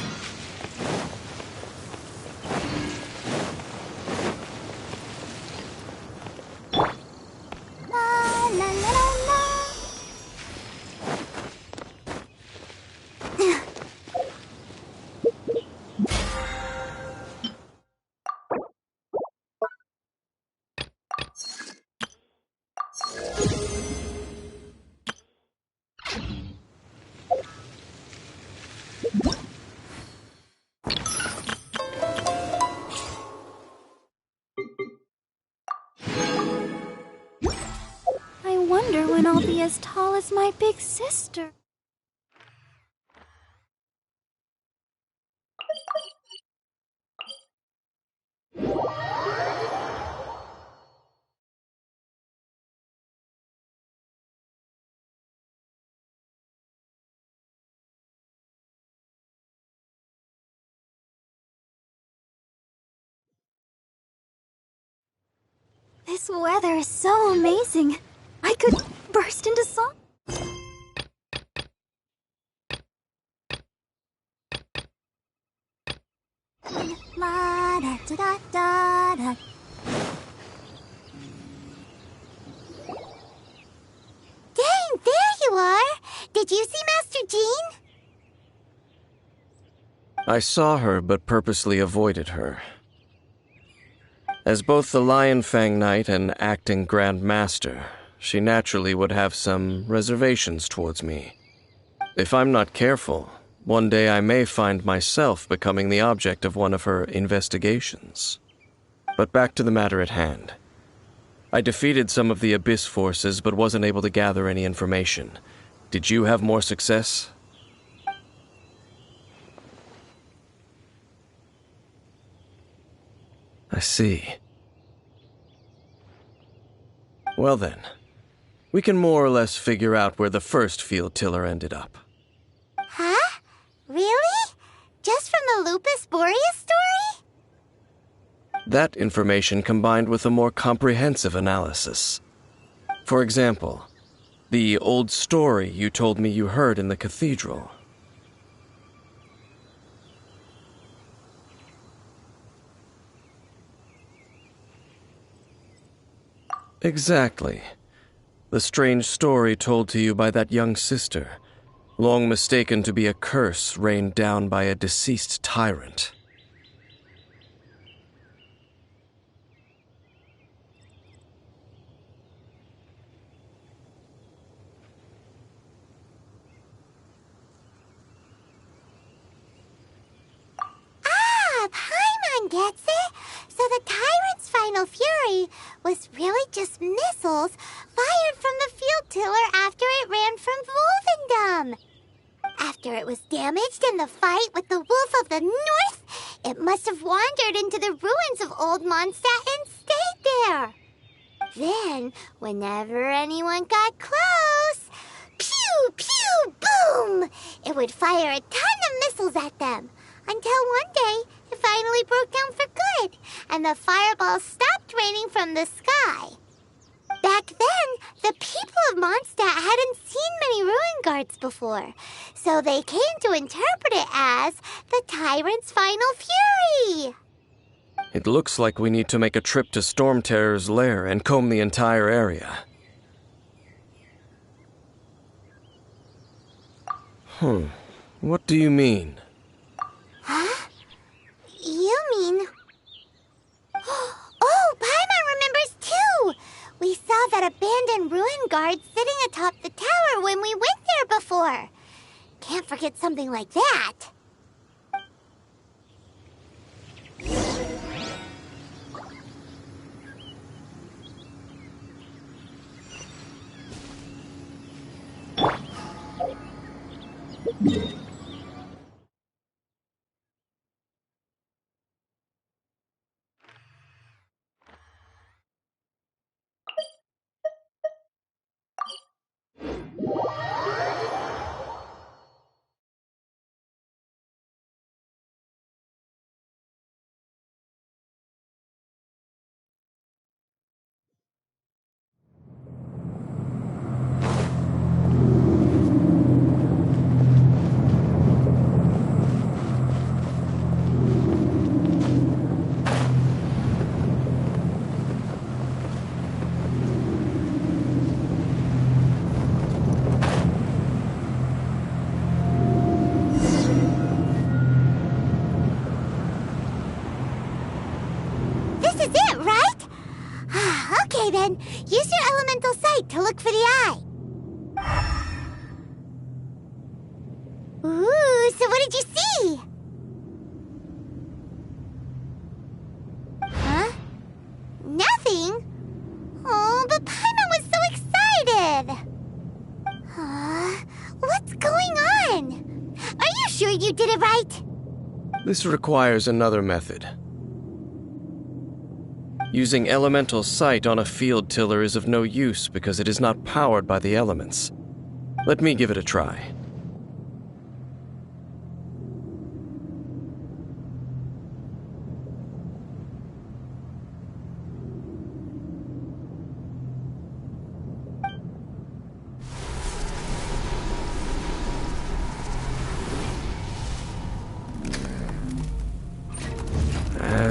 La la la la la. I wonder when I'll be as tall as my big sister. This weather is so amazing. I could burst into song. La da da da da da. Dang, there you are! Did you see Master Jean? I saw her, but purposely avoided her. As both the Lion Fang Knight and acting Grand Master, she naturally would have some reservations towards me. If I'm not careful, one day I may find myself becoming the object of one of her investigations. But back to the matter at hand. I defeated some of the Abyss forces, but wasn't able to gather any information. Did you have more success? I see. Well then, we can more or less figure out where the first field tiller ended up. Huh? Really? Just from the Lupus Boreas story? That information combined with a more comprehensive analysis. For example, the old story you told me you heard in the cathedral. Exactly. The strange story told to you by that young sister, long mistaken to be a curse rained down by a deceased tyrant. Ah, Paimon gets it! So the tyrant's final fury was really just missiles fired from the field tiller after it ran from Wolvendom. After it was damaged in the fight with the Wolf of the North, it must have wandered into the ruins of Old Mondstadt and stayed there. Then, whenever anyone got close, pew, pew, boom! It would fire a ton of missiles at them, until one day it finally broke down for good, and the fireballs stopped raining from the sky. Back then, the people of Mondstadt hadn't seen many ruin guards before, so they came to interpret it as the tyrant's final fury. It looks like we need to make a trip to Storm Terror's lair and comb the entire area. What do you mean? Huh? You mean... Oh, Paimon remembers too! We saw that abandoned ruin guard sitting atop the tower when we went there before. Can't forget something like that. Okay then, use your elemental sight to look for the eye. Ooh, so what did you see? Huh? Nothing? Oh, but Paimon was so excited. What's going on? Are you sure you did it right? This requires another method. Using elemental sight on a field tiller is of no use because it is not powered by the elements. Let me give it a try.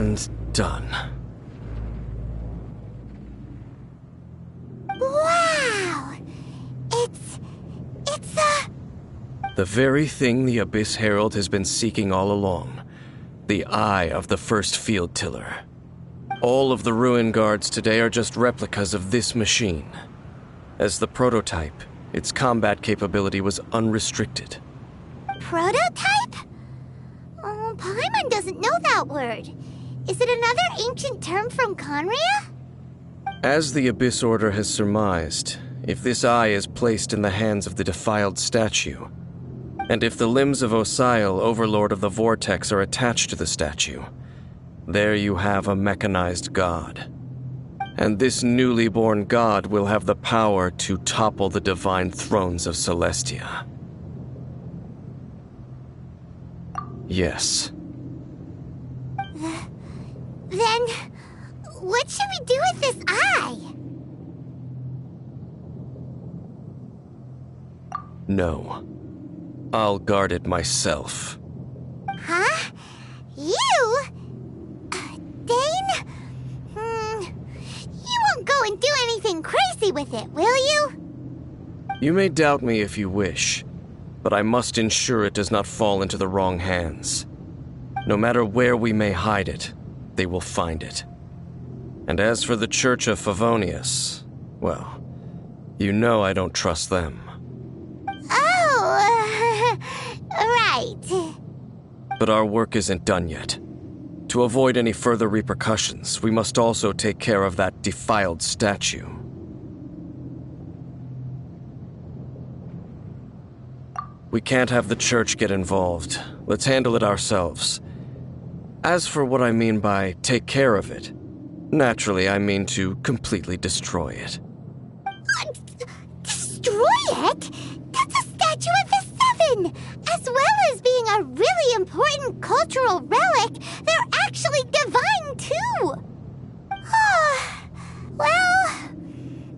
And done. Wow! It's a... The very thing the Abyss Herald has been seeking all along. The eye of the first field tiller. All of the ruin guards today are just replicas of this machine. As the prototype, its combat capability was unrestricted. Prototype? Oh, Paimon doesn't know that word. Is it another ancient term from Conria? As the Abyss Order has surmised, if this eye is placed in the hands of the defiled statue, and if the limbs of Osial, Overlord of the Vortex, are attached to the statue, there you have a mechanized god. And this newly born god will have the power to topple the divine thrones of Celestia. Yes. Then, what should we do with this eye? No. I'll guard it myself. Huh? You? Dane? You won't go and do anything crazy with it, will you? You may doubt me if you wish, but I must ensure it does not fall into the wrong hands. No matter where we may hide it, they will find it. And as for the Church of Favonius, well, you know I don't trust them. Oh, right. But our work isn't done yet. To avoid any further repercussions, we must also take care of that defiled statue. We can't have the church get involved. Let's handle it ourselves. As for what I mean by take care of it, naturally I mean to completely destroy it. Destroy it? That's a statue of the Seven! As well as being a really important cultural relic, they're actually divine too! Well,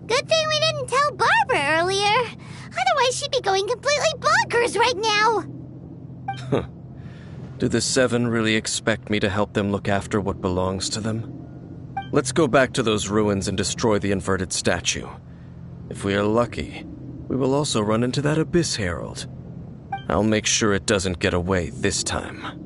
good thing we didn't tell Barbara earlier. Otherwise she'd be going completely bonkers right now! Do the Seven really expect me to help them look after what belongs to them? Let's go back to those ruins and destroy the inverted statue. If we are lucky, we will also run into that Abyss Herald. I'll make sure it doesn't get away this time.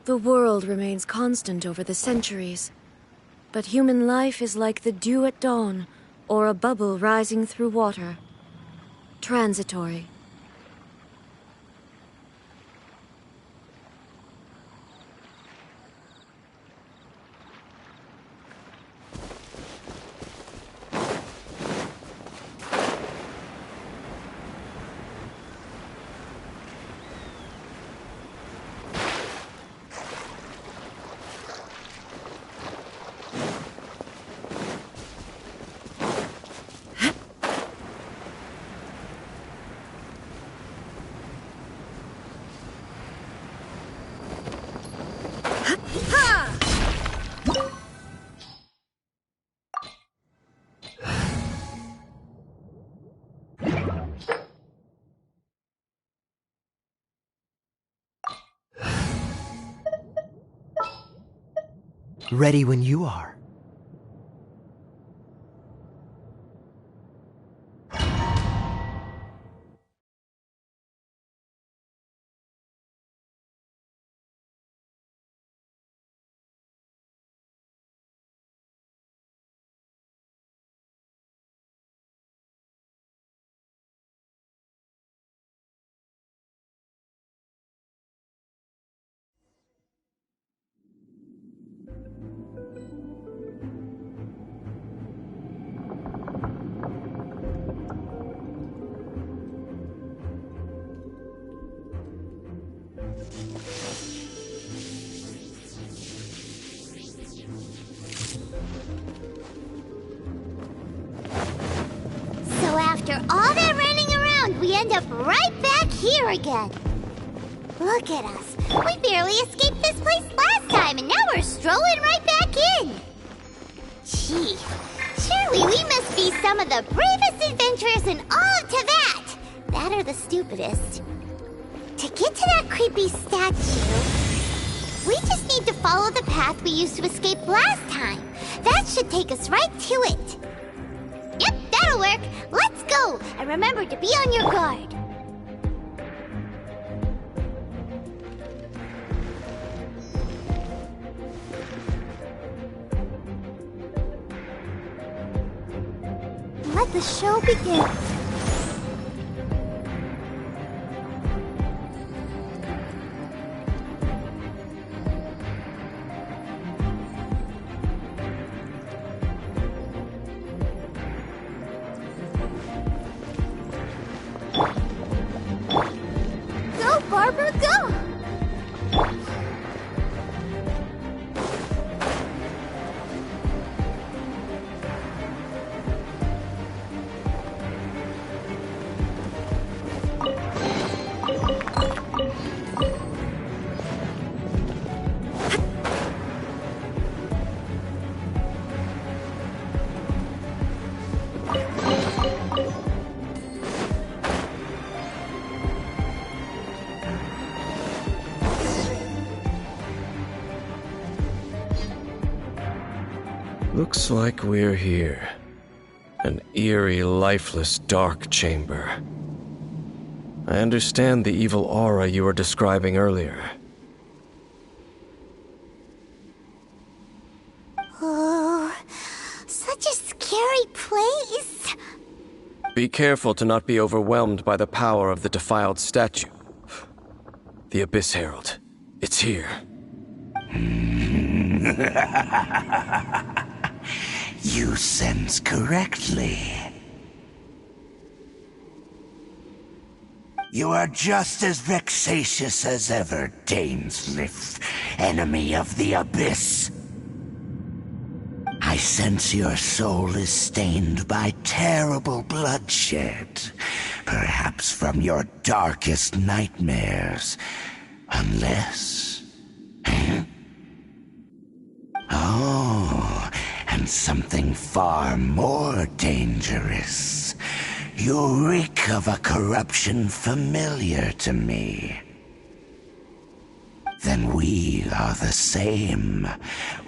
The world remains constant over the centuries, but human life is like the dew at dawn, or a bubble rising through water. Transitory. Ready when you are. up right back here again. Look at us. We barely escaped this place last time, and now we're strolling right back in. Gee, surely we must be some of the bravest adventurers in all of Teyvat. That are the stupidest. To get to that creepy statue, we just need to follow the path we used to escape last time. That should take us right to it. Yep, that'll work. Let's go, and remember to be on your guard. Let the show begin. Go, Barbara, go! Looks like we're here. An eerie, lifeless, dark chamber. I understand the evil aura you were describing earlier. Oh, such a scary place. Be careful to not be overwhelmed by the power of the defiled statue. The Abyss Herald. It's here. You sense correctly. You are just as vexatious as ever, Daneslif, enemy of the Abyss. I sense your soul is stained by terrible bloodshed, perhaps from your darkest nightmares, unless... Oh, and something far more dangerous. You reek of a corruption familiar to me. Then we are the same.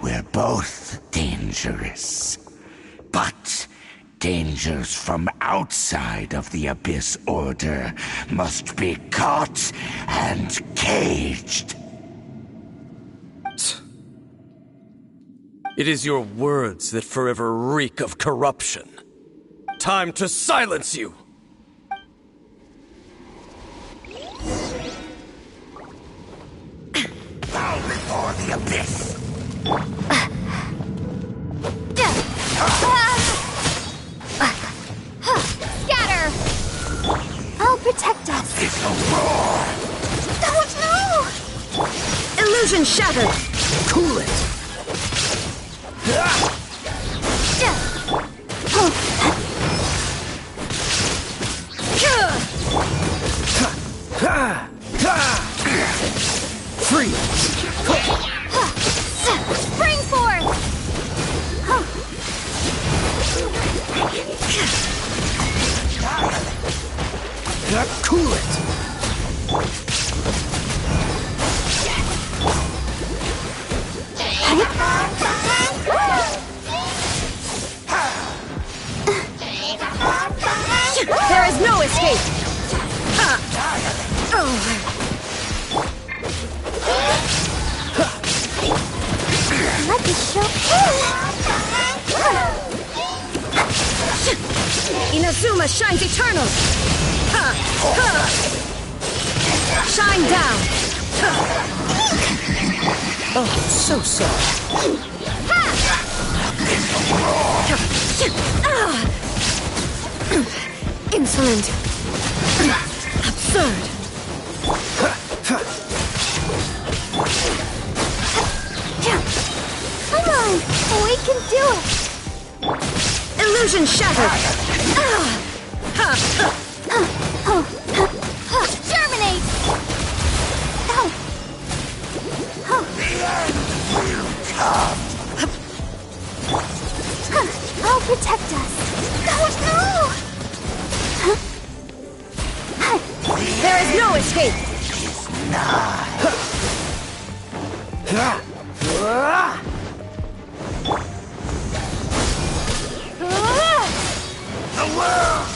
We're both dangerous. But dangers from outside of the Abyss Order must be caught and caged. It is your words that forever reek of corruption. Time to silence you! Bow before the Abyss! Scatter! I'll protect us. It's a roar! Don't know! Illusion shattered! Cool it! Free! Spring forth! Cool it! There is no escape! Let the show... Inazuma shines eternal! Shine down! Oh, so sorry. Insolent! Absurd! Come on! We can do it! Illusion shattered!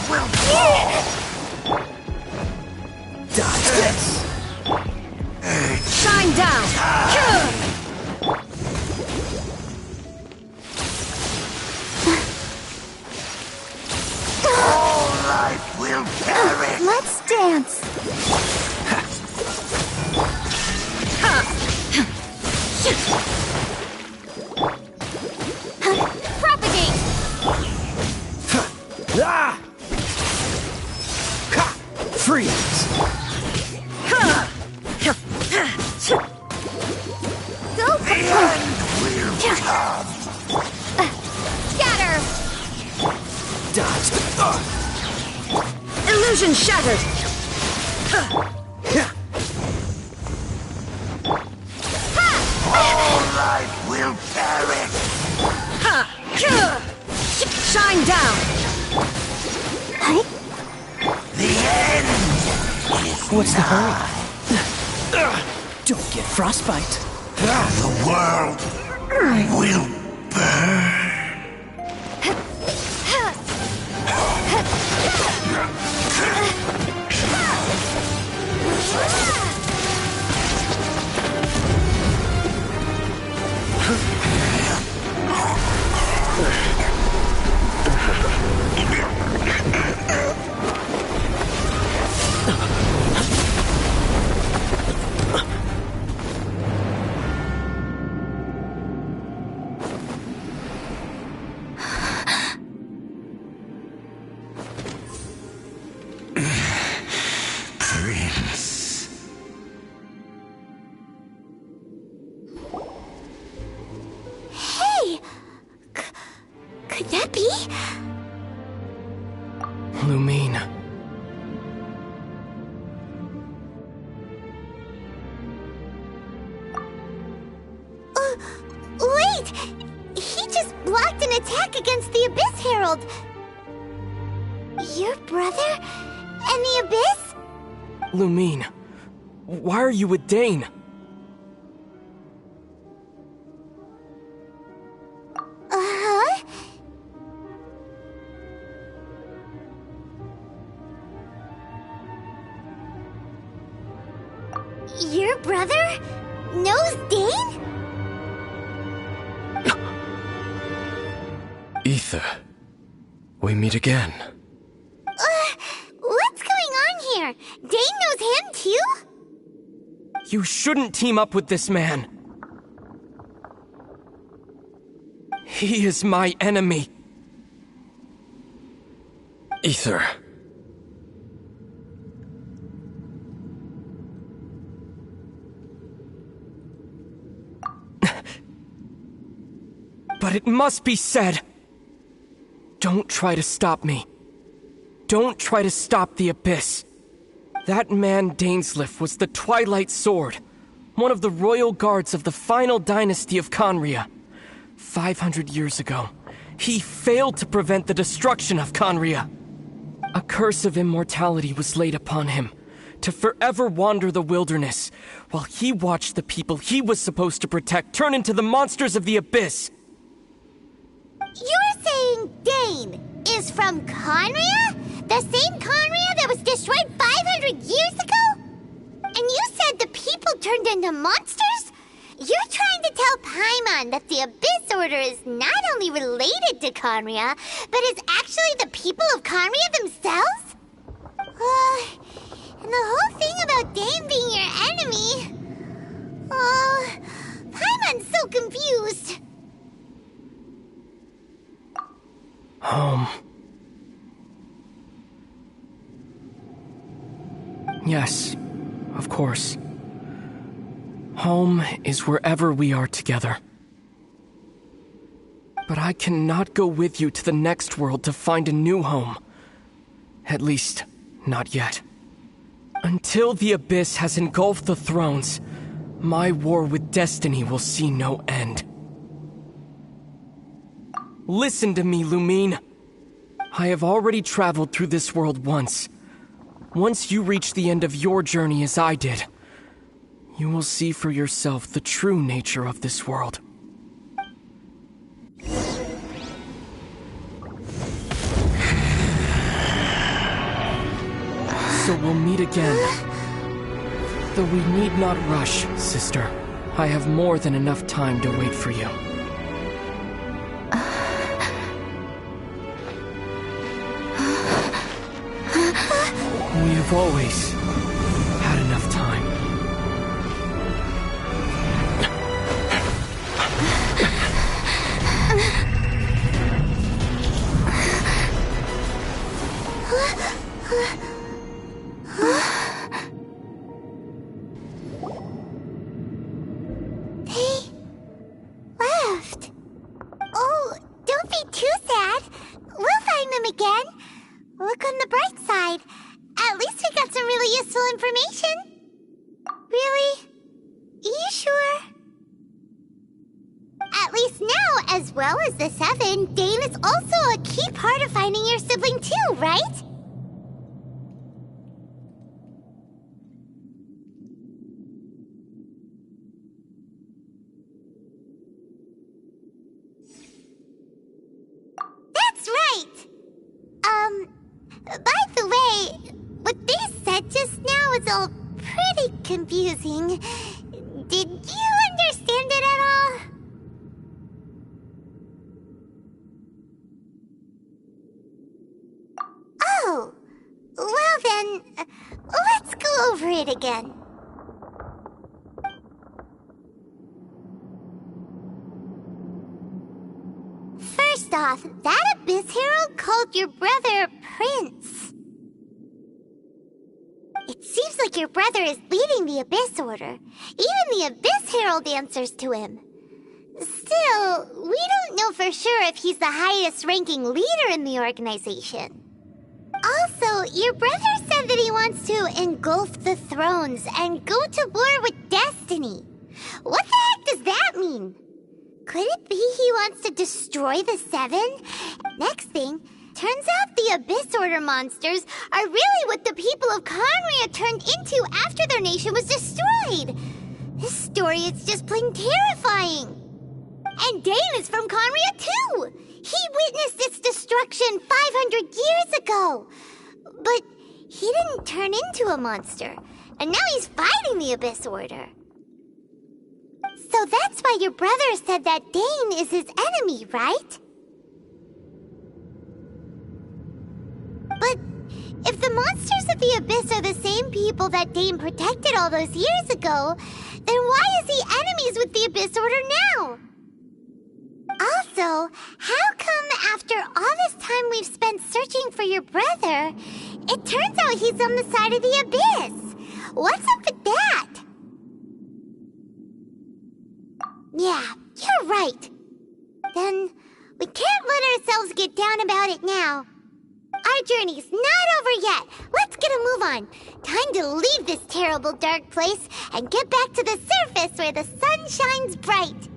will fall! Dodge this! Shine down! All life will perish! Let's dance. Propagate! Ah! Ha! Freeze! Go for it. Scatter! Dodge! Illusion shattered! All life will perish! Shine down! The end is What's the hurry? Don't get frostbite. the world will burn. Prince. Hey! Could that be? Lumine. Wait! He just blocked an attack against the Abyss Herald! Your brother? And the Abyss? Lumine. Why are you with Dane? Uh-huh. Your brother knows Dane? Ether, we meet again. What's going on here? Dane knows him too? You shouldn't team up with this man. He is my enemy. Ether. But it must be said. Don't try to stop me. Don't try to stop the Abyss. That man Dainsleif was the Twilight Sword, one of the royal guards of the final dynasty of Conria. 500 years ago, he failed to prevent the destruction of Conria. A curse of immortality was laid upon him, to forever wander the wilderness, while he watched the people he was supposed to protect turn into the monsters of the Abyss. You're saying Dane is from Conria? The same Conria that was destroyed 500 years ago? And you said the people turned into monsters? You're trying to tell Paimon that the Abyss Order is not only related to Conria, but is actually the people of Conria themselves? And the whole thing about Dane being your enemy... Paimon's so confused. Home. Yes, of course. Home is wherever we are together. But I cannot go with you to the next world to find a new home. At least, not yet. Until the Abyss has engulfed the thrones, my war with destiny will see no end. Listen to me, Lumine. I have already traveled through this world once. Once you reach the end of your journey as I did, you will see for yourself the true nature of this world. So we'll meet again. Though we need not rush, sister. I have more than enough time to wait for you. We have always had enough time. Left. Oh, don't be too sad. We'll find them again. Look on the bright side. At least we got some really useful information. Really? You sure? At least now, as well as the 7, Dane is also a key part of finding your sibling too, right? That's right! By the way, what they said just now is all pretty confusing. Did you understand it at all? Oh, well then, let's go over it again. First off, that Abyss Herald called your brother Prince. It seems like your brother is leading the Abyss Order. Even the Abyss Herald answers to him. Still, we don't know for sure if he's the highest-ranking leader in the organization. Also, your brother said that he wants to engulf the thrones and go to war with Destiny. What the heck does that mean? Could it be he wants to destroy the 7? Next thing, turns out the Abyss Order monsters are really what the people of Conria turned into after their nation was destroyed. This story is just plain terrifying. And Dane is from Conria too. He witnessed its destruction 500 years ago. But he didn't turn into a monster. And now he's fighting the Abyss Order. So that's why your brother said that Dane is his enemy, right? But if the monsters of the Abyss are the same people that Dane protected all those years ago, then why is he enemies with the Abyss Order now? Also, how come after all this time we've spent searching for your brother, it turns out he's on the side of the Abyss? What's up with that? Yeah, you're right. Then we can't let ourselves get down about it now. Our journey's not over yet. Let's get a move on. Time to leave this terrible dark place and get back to the surface where the sun shines bright.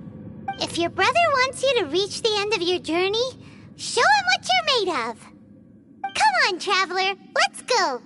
If your brother wants you to reach the end of your journey, show him what you're made of. Come on, traveler. Let's go.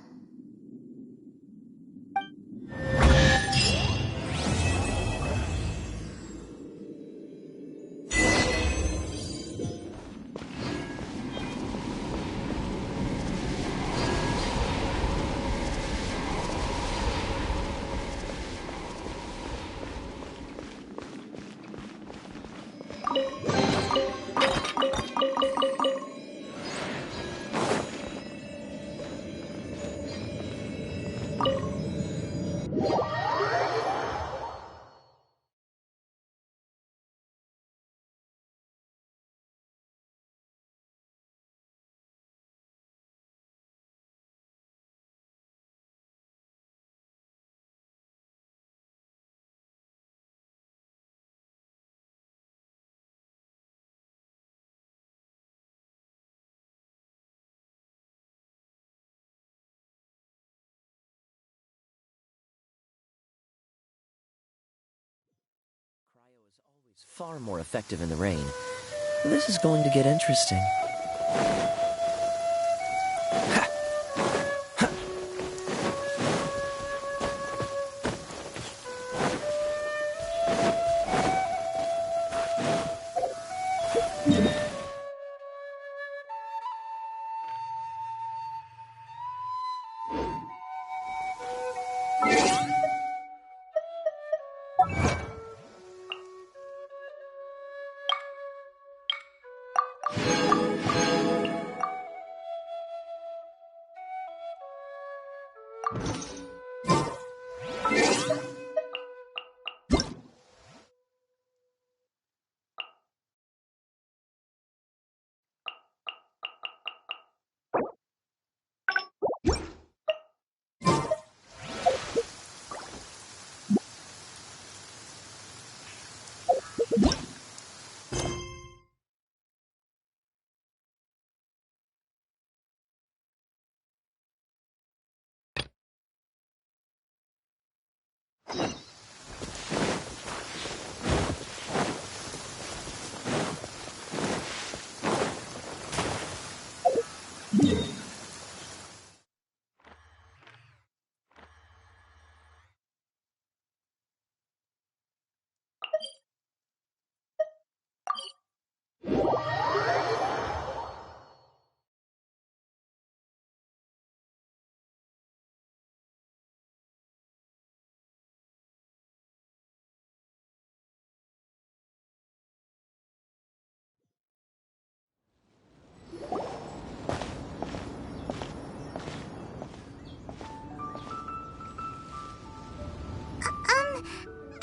Far more effective in the rain. This is going to get interesting.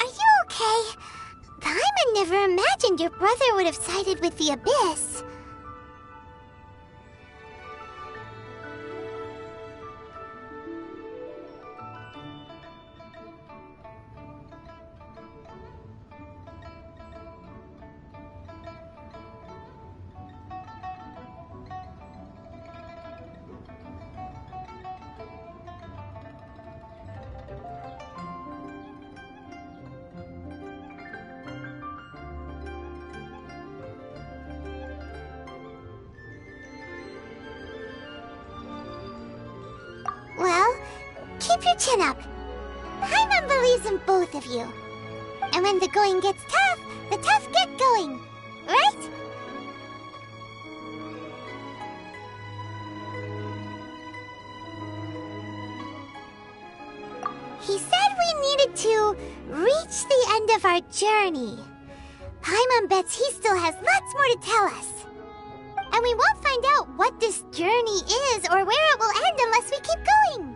Are you okay? Paimon never imagined your brother would have sided with the Abyss. Well, keep your chin up. Paimon believes in both of you. And when the going gets tough, the tough get going. Right? He said we needed to reach the end of our journey. Paimon bets he still has lots more to tell us. And we won't find out what this journey is or where it will end unless we keep going.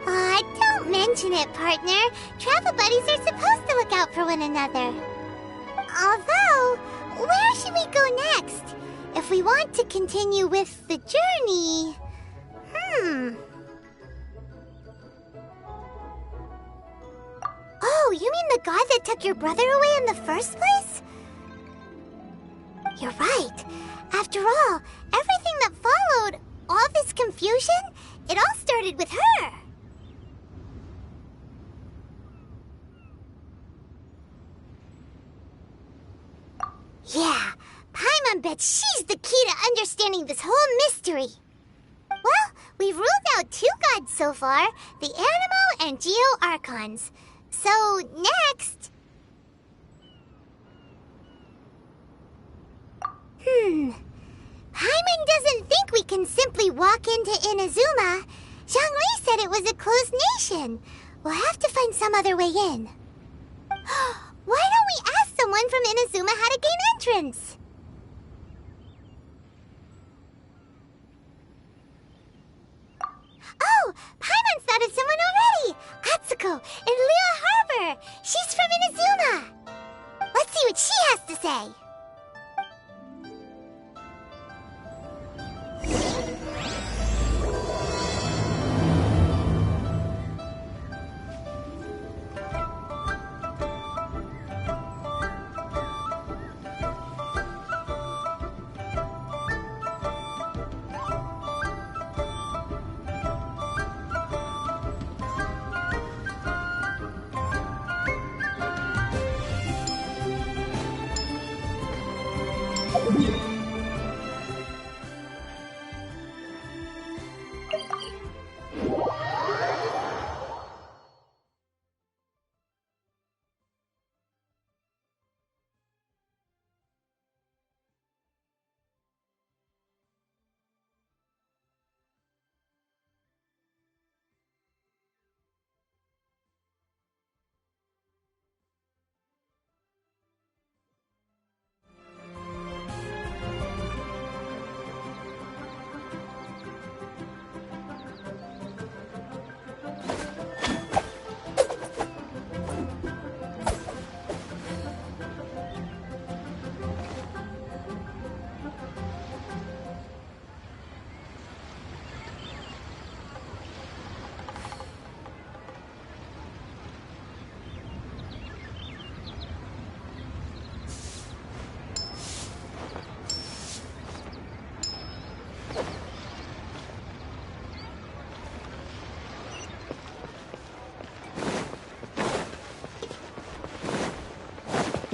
Aw, don't mention it, partner. Travel buddies are supposed to look out for one another. Although, where should we go next? If we want to continue with the journey... Oh, you mean the god that took your brother away in the first place? You're right. After all, everything that followed, all this confusion, it all started with her. Yeah, Paimon bets she's the key to understanding this whole mystery. Well, we've ruled out 2 gods so far, the Animo and Geo Archons. So, next... Paimon doesn't think we can simply walk into Inazuma. Zhongli said it was a closed nation. We'll have to find some other way in. Why don't we ask someone from Inazuma how to gain entrance? Oh, Paimon's thought of someone already! Atsuko, in Liyue Harbor! She's from Inazuma! Let's see what she has to say!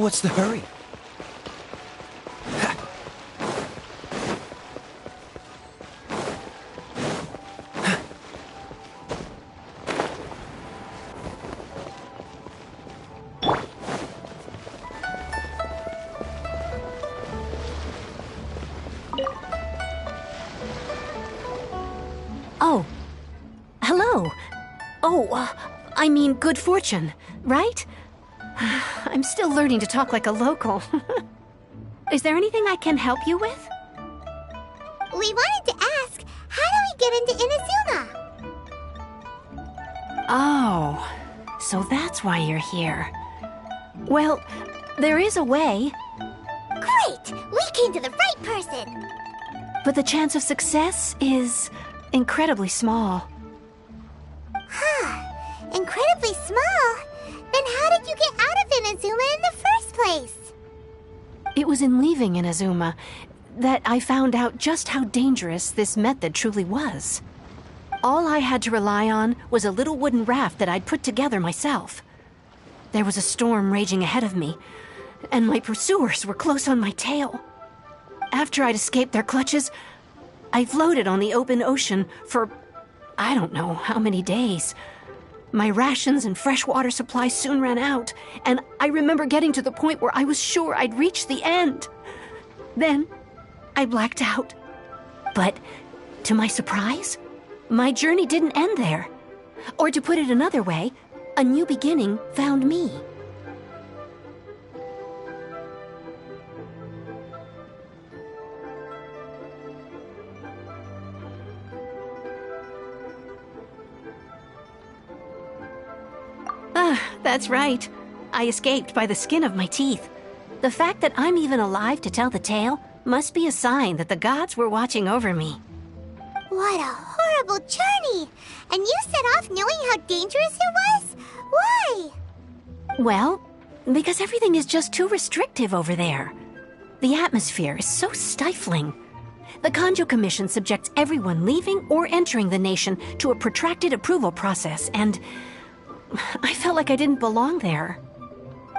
What's the hurry? Oh. Hello. Oh, I mean good fortune, right? I'm still learning to talk like a local. Is there anything I can help you with? We wanted to ask, how do we get into Inazuma? Oh, so that's why you're here. Well, there is a way. Great! We came to the right person! But the chance of success is incredibly small. Huh. Incredibly small? Then how did you get out of Inazuma in the first place? It was in leaving Inazuma that I found out just how dangerous this method truly was. All I had to rely on was a little wooden raft that I'd put together myself. There was a storm raging ahead of me, and my pursuers were close on my tail. After I'd escaped their clutches, I floated on the open ocean for I don't know how many days. My rations and fresh water supply soon ran out, and I remember getting to the point where I was sure I'd reached the end. Then, I blacked out. But, to my surprise, my journey didn't end there. Or to put it another way, a new beginning found me. That's right. I escaped by the skin of my teeth. The fact that I'm even alive to tell the tale must be a sign that the gods were watching over me. What a horrible journey! And you set off knowing how dangerous it was? Why? Well, because everything is just too restrictive over there. The atmosphere is so stifling. The Kanjo Commission subjects everyone leaving or entering the nation to a protracted approval process, and I felt like I didn't belong there.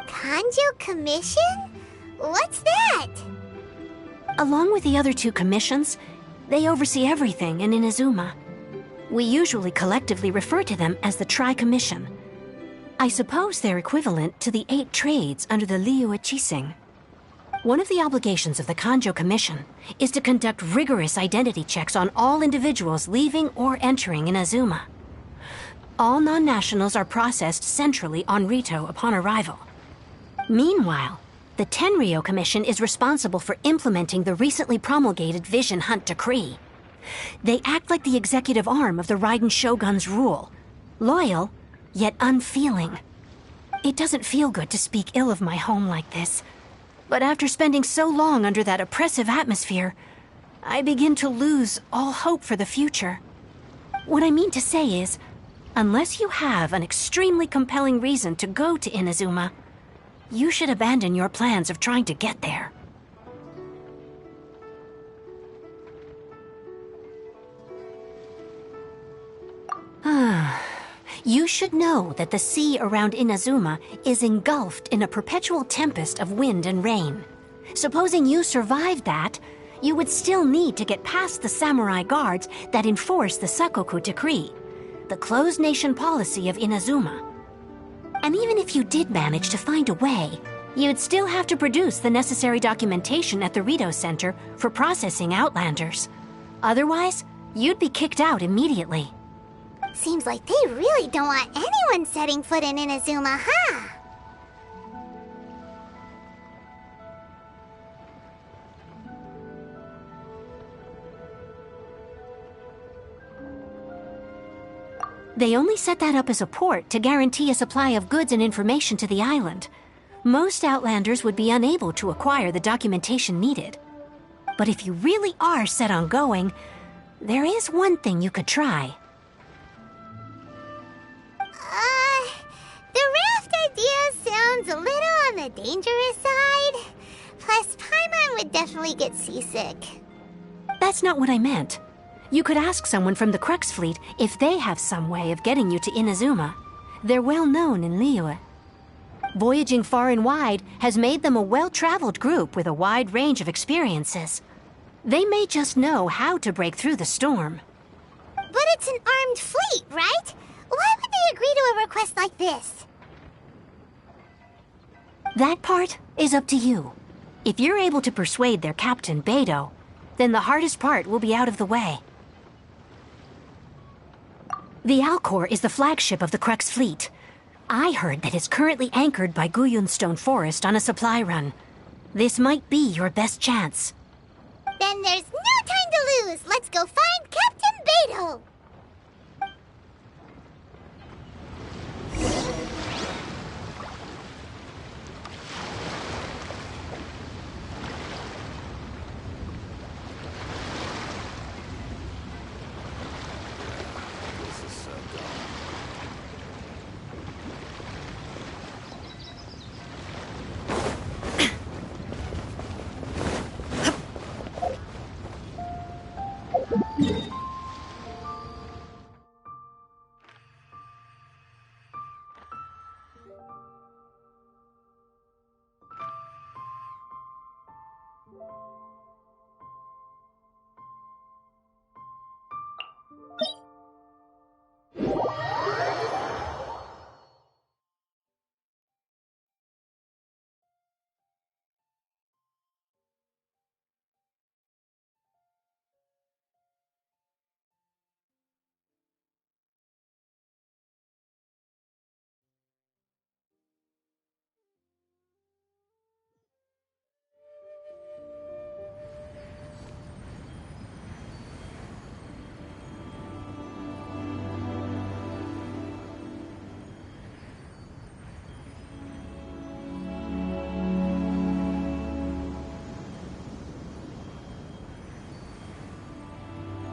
Kanjo Commission? What's that? Along with the other two commissions, they oversee everything in Inazuma. We usually collectively refer to them as the Tri-Commission. I suppose they're equivalent to the 8 trades under the Liyue Chising. One of the obligations of the Kanjo Commission is to conduct rigorous identity checks on all individuals leaving or entering Inazuma. All non-nationals are processed centrally on Rito upon arrival. Meanwhile, the Tenryo Commission is responsible for implementing the recently promulgated Vision Hunt Decree. They act like the executive arm of the Raiden Shogun's rule. Loyal, yet unfeeling. It doesn't feel good to speak ill of my home like this, but after spending so long under that oppressive atmosphere, I begin to lose all hope for the future. What I mean to say is, unless you have an extremely compelling reason to go to Inazuma, you should abandon your plans of trying to get there. You should know that the sea around Inazuma is engulfed in a perpetual tempest of wind and rain. Supposing you survived that, you would still need to get past the samurai guards that enforce the Sakoku Decree, the closed nation policy of Inazuma. And even if you did manage to find a way, you'd still have to produce the necessary documentation at the Rito Center for processing Outlanders. Otherwise, you'd be kicked out immediately. Seems like they really don't want anyone setting foot in Inazuma, huh? They only set that up as a port to guarantee a supply of goods and information to the island. Most Outlanders would be unable to acquire the documentation needed. But if you really are set on going, there is one thing you could try. The raft idea sounds a little on the dangerous side. Plus, Paimon would definitely get seasick. That's not what I meant. You could ask someone from the Crux Fleet if they have some way of getting you to Inazuma. They're well known in Liyue. Voyaging far and wide has made them a well-traveled group with a wide range of experiences. They may just know how to break through the storm. But it's an armed fleet, right? Why would they agree to a request like this? That part is up to you. If you're able to persuade their captain, Beto, then the hardest part will be out of the way. The Alcor is the flagship of the Crux fleet. I heard that it's currently anchored by Guyunstone Forest on a supply run. This might be your best chance. Then there's no time to lose. Let's go find Captain Beto.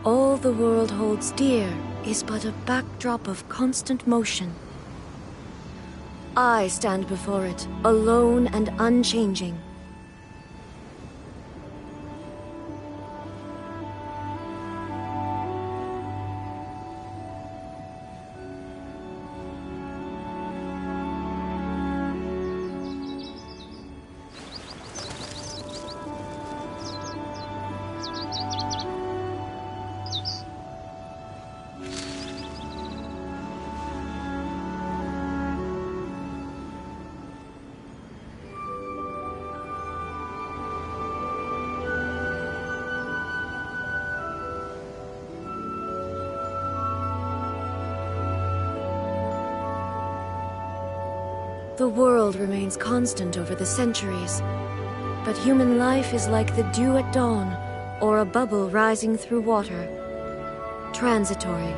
All the world holds dear is but a backdrop of constant motion. I stand before it, alone and unchanging. The world remains constant over the centuries, but human life is like the dew at dawn, or a bubble rising through water. Transitory.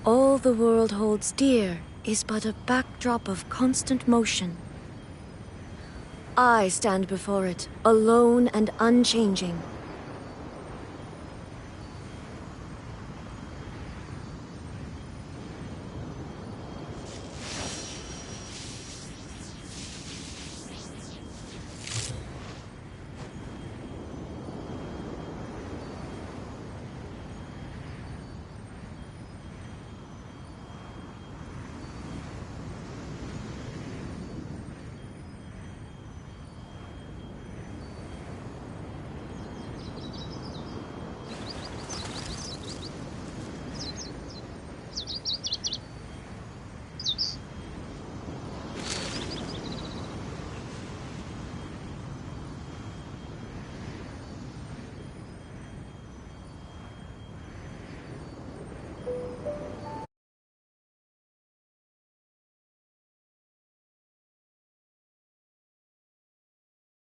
All the world holds dear is but a backdrop of constant motion. I stand before it, alone and unchanging.